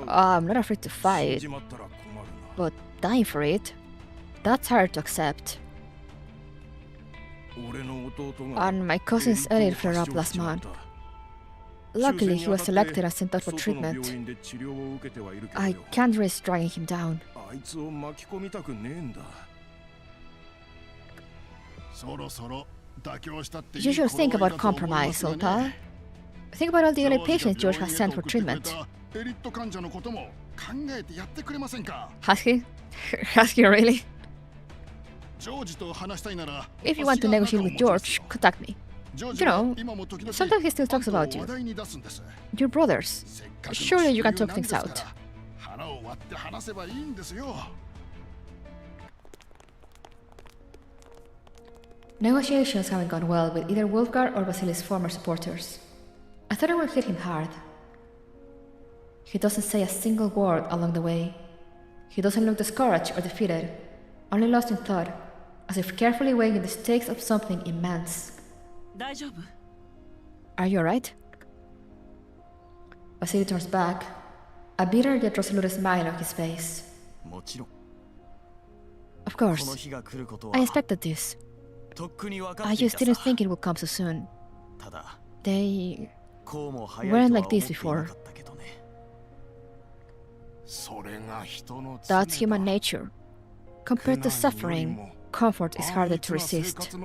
E: I'm not afraid to fight, but dying for it? That's hard to accept. And my cousin's Elliot flared up last month. Luckily, he was selected and sent out for treatment. I can't risk dragging him down. You should think about compromise, old pal. Think about all the other patients George has sent for treatment. Has he? Has he really? If you want to negotiate with George, contact me. You know, sometimes he still talks about you. Your brothers. Surely you can talk things out. Negotiations haven't gone well with either Wolfgar or Vasily's former supporters. I thought I would hit him hard. He doesn't say a single word along the way. He doesn't look discouraged or defeated, only lost in thought, as if carefully weighing the stakes of something immense. Are you alright? Vasily turns back, a bitter yet resolute smile on his face. Of course, I expected this. I just didn't think it would come so soon. They weren't like this before. That's human nature. Compared to suffering, comfort is harder to resist.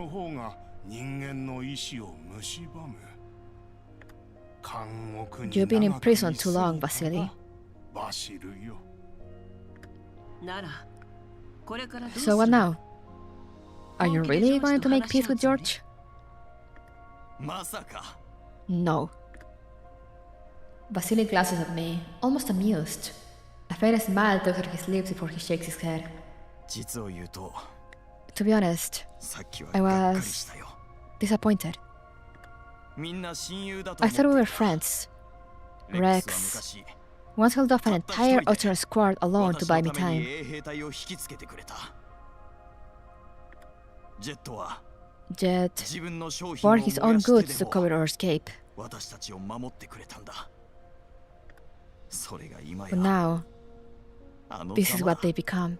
E: You've been in prison too long, Vasily. So what now? Are you really going to make peace with George? No. Vasily glances at me, almost amused. A faint smile tugs at his lips before he shakes his head. To be honest, I was disappointed. I thought we were friends. Rex once held off an entire Outer squad alone to buy me time. Jet bought his own goods to cover our escape. But now, this is what they become.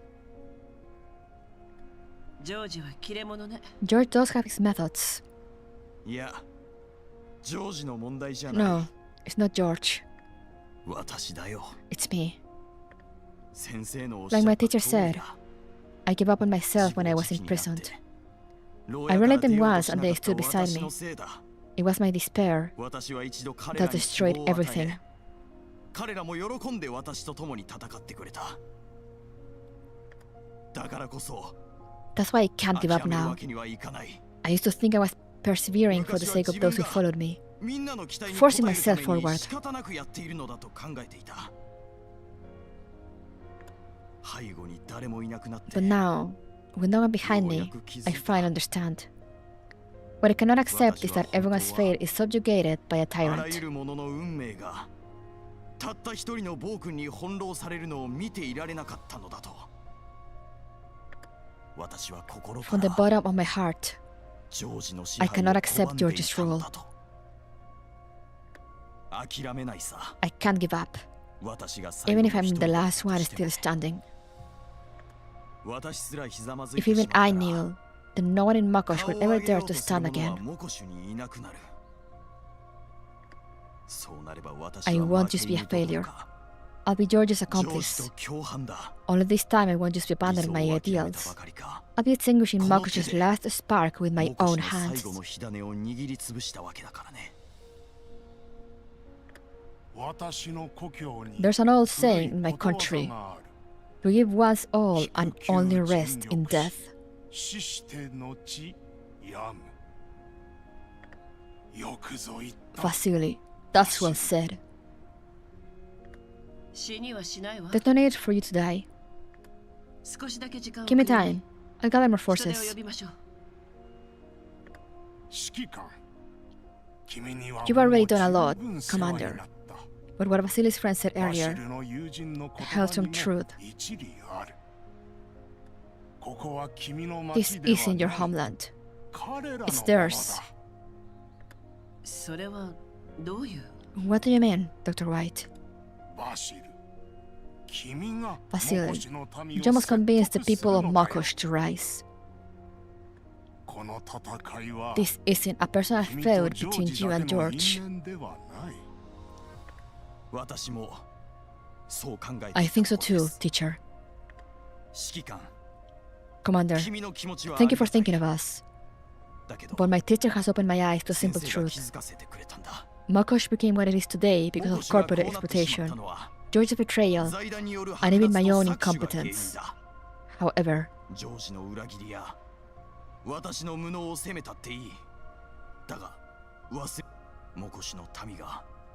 E: George does have his methods. No, it's not George. It's me. Like my teacher said, I gave up on myself when I was imprisoned. I realized them once and they stood beside me. It was my despair that destroyed everything. That's why I can't give up now. I used to think I was persevering for the sake of those who followed me, forcing myself forward. But now, with no one behind me, I finally understand. What I cannot accept is that everyone's fate is subjugated by a tyrant. From the bottom of my heart, I cannot accept George's rule. I can't give up, even if I'm the last one still standing. If even I kneel, then no one in Makosh will ever dare to stand again. I won't just be a failure. I'll be George's accomplice. Only this time I won't just be abandoning my ideals. I'll be extinguishing Makosh's last spark with my own hands. There's an old saying in my country: to give one's all and only rest in death. Vasily, that's well said. There's no need for you to die. Give me time. I'll gather more forces. You've already done a lot, Commander. But what Vasily's friend said earlier held some truth. This isn't your homeland. It's theirs. What do you mean, Dr. White? Vasily, you must convince the people of Makosh to rise. This isn't a personal feud between you and George. I think so too, teacher. Commander, thank you for thinking of us. But my teacher has opened my eyes to a simple truth. Makosh became what it is today because of corporate exploitation, George's betrayal, and even my own incompetence. However,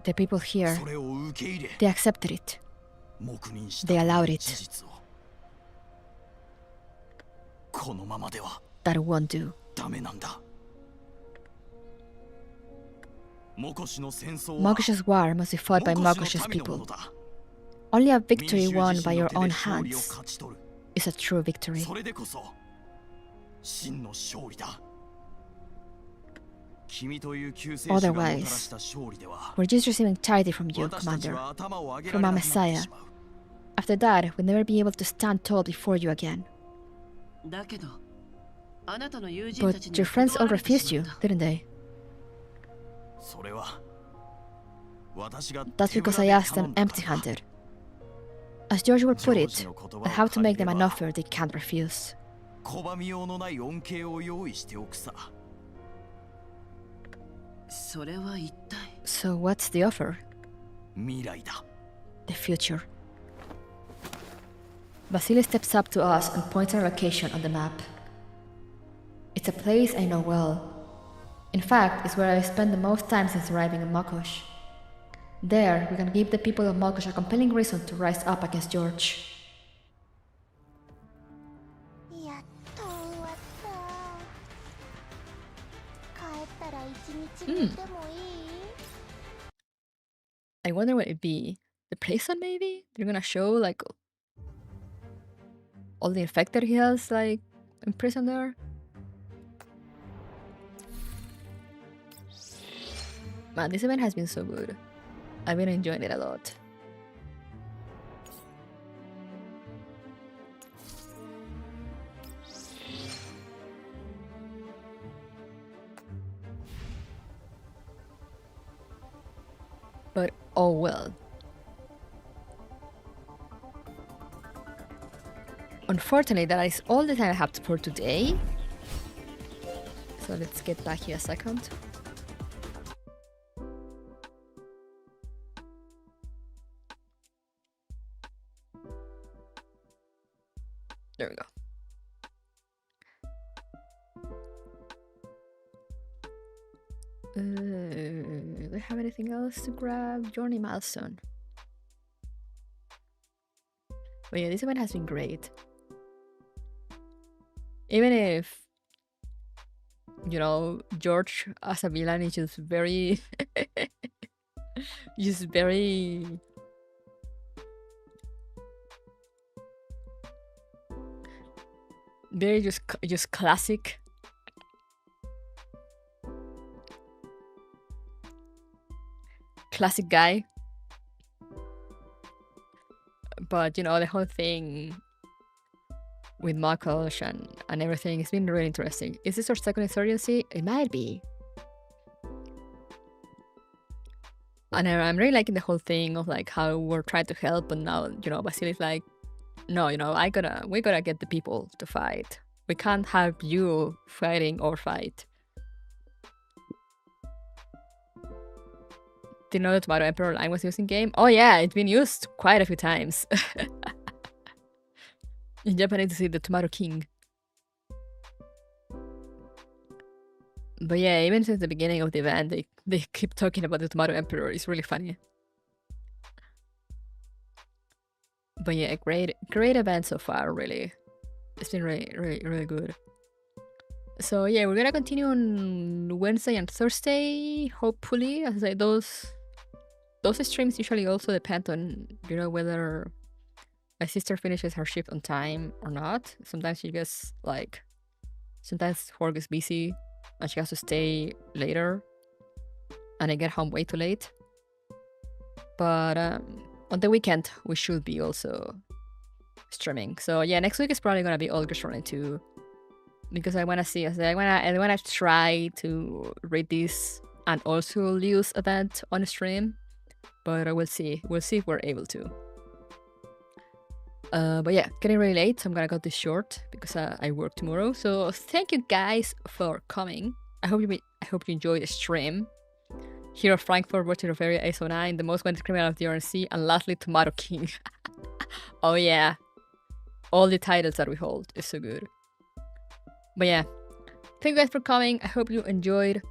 E: the people here, they accepted it. They allowed it. That won't do. Makosh's war must be fought by Makosh's people. Only a victory won by your own hands is a true victory. Otherwise, we're just receiving charity from you, Commander, from a messiah. After that, we'll never be able to stand tall before you again. But your friends all refused you, didn't they? That's because I asked them empty-handed. As George would put it, I have to make them an offer they can't refuse. So what's the offer? The future. Vasily steps up to us and points our location on the map. It's a place I know well. In fact, it's where I've spent the most time since arriving in Makosh. There, we can give the people of Makosh a compelling reason to rise up against George. I wonder what it'd be. The prison, maybe? They're gonna show, like, all the infected he has, like, in prison there? Man, this event has been so good. I've been enjoying it a lot. But oh well. Unfortunately, that is all the time I have for today. So let's get back here a second. There we go. Do I have anything else to grab? Journey milestone. But yeah, this event has been great. Even if, you know, George as a villain is just very, just very just classic. Classic guy. But you know, the whole thing with Makosh and everything, it's been really interesting. Is this our second insurgency? It might be. And I'm really liking the whole thing of like how we're trying to help, but now, you know, Vasily's like, no, you know, we gotta get the people to fight. We can't have you fighting or fight. Do you know the Tomato Emperor line was used in game? Oh yeah, it's been used quite a few times. In Japanese, to see the Tomato King. But yeah, even since the beginning of the event, they keep talking about the Tomato Emperor. It's really funny. But yeah, great event so far, really.
A: really good. So yeah, we're gonna continue on Wednesday and Thursday, hopefully. As I say, those streams usually also depend on, you know, whether my sister finishes her shift on time or not. Sometimes she gets like, sometimes work is busy and she has to stay later, and I get home way too late. But on the weekend we should be also streaming. So yeah, next week is probably gonna be all Frontline 2, because I wanna see, I wanna try to read this and also use event on stream. But we'll see. We'll see if we're able to. But yeah, getting really late, so I'm gonna cut this short because I work tomorrow. So thank you guys for coming. I hope you enjoyed the stream. Hero Frankfurt, Watcher of Area ASO9, the most wanted criminal of the RNC, and lastly Tomato King. Oh yeah, all the titles that we hold is so good. But yeah, thank you guys for coming. I hope you enjoyed.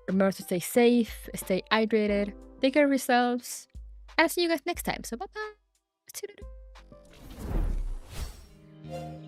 A: Remember to stay safe, stay hydrated, take care of yourselves, and I'll see you guys next time. So bye bye.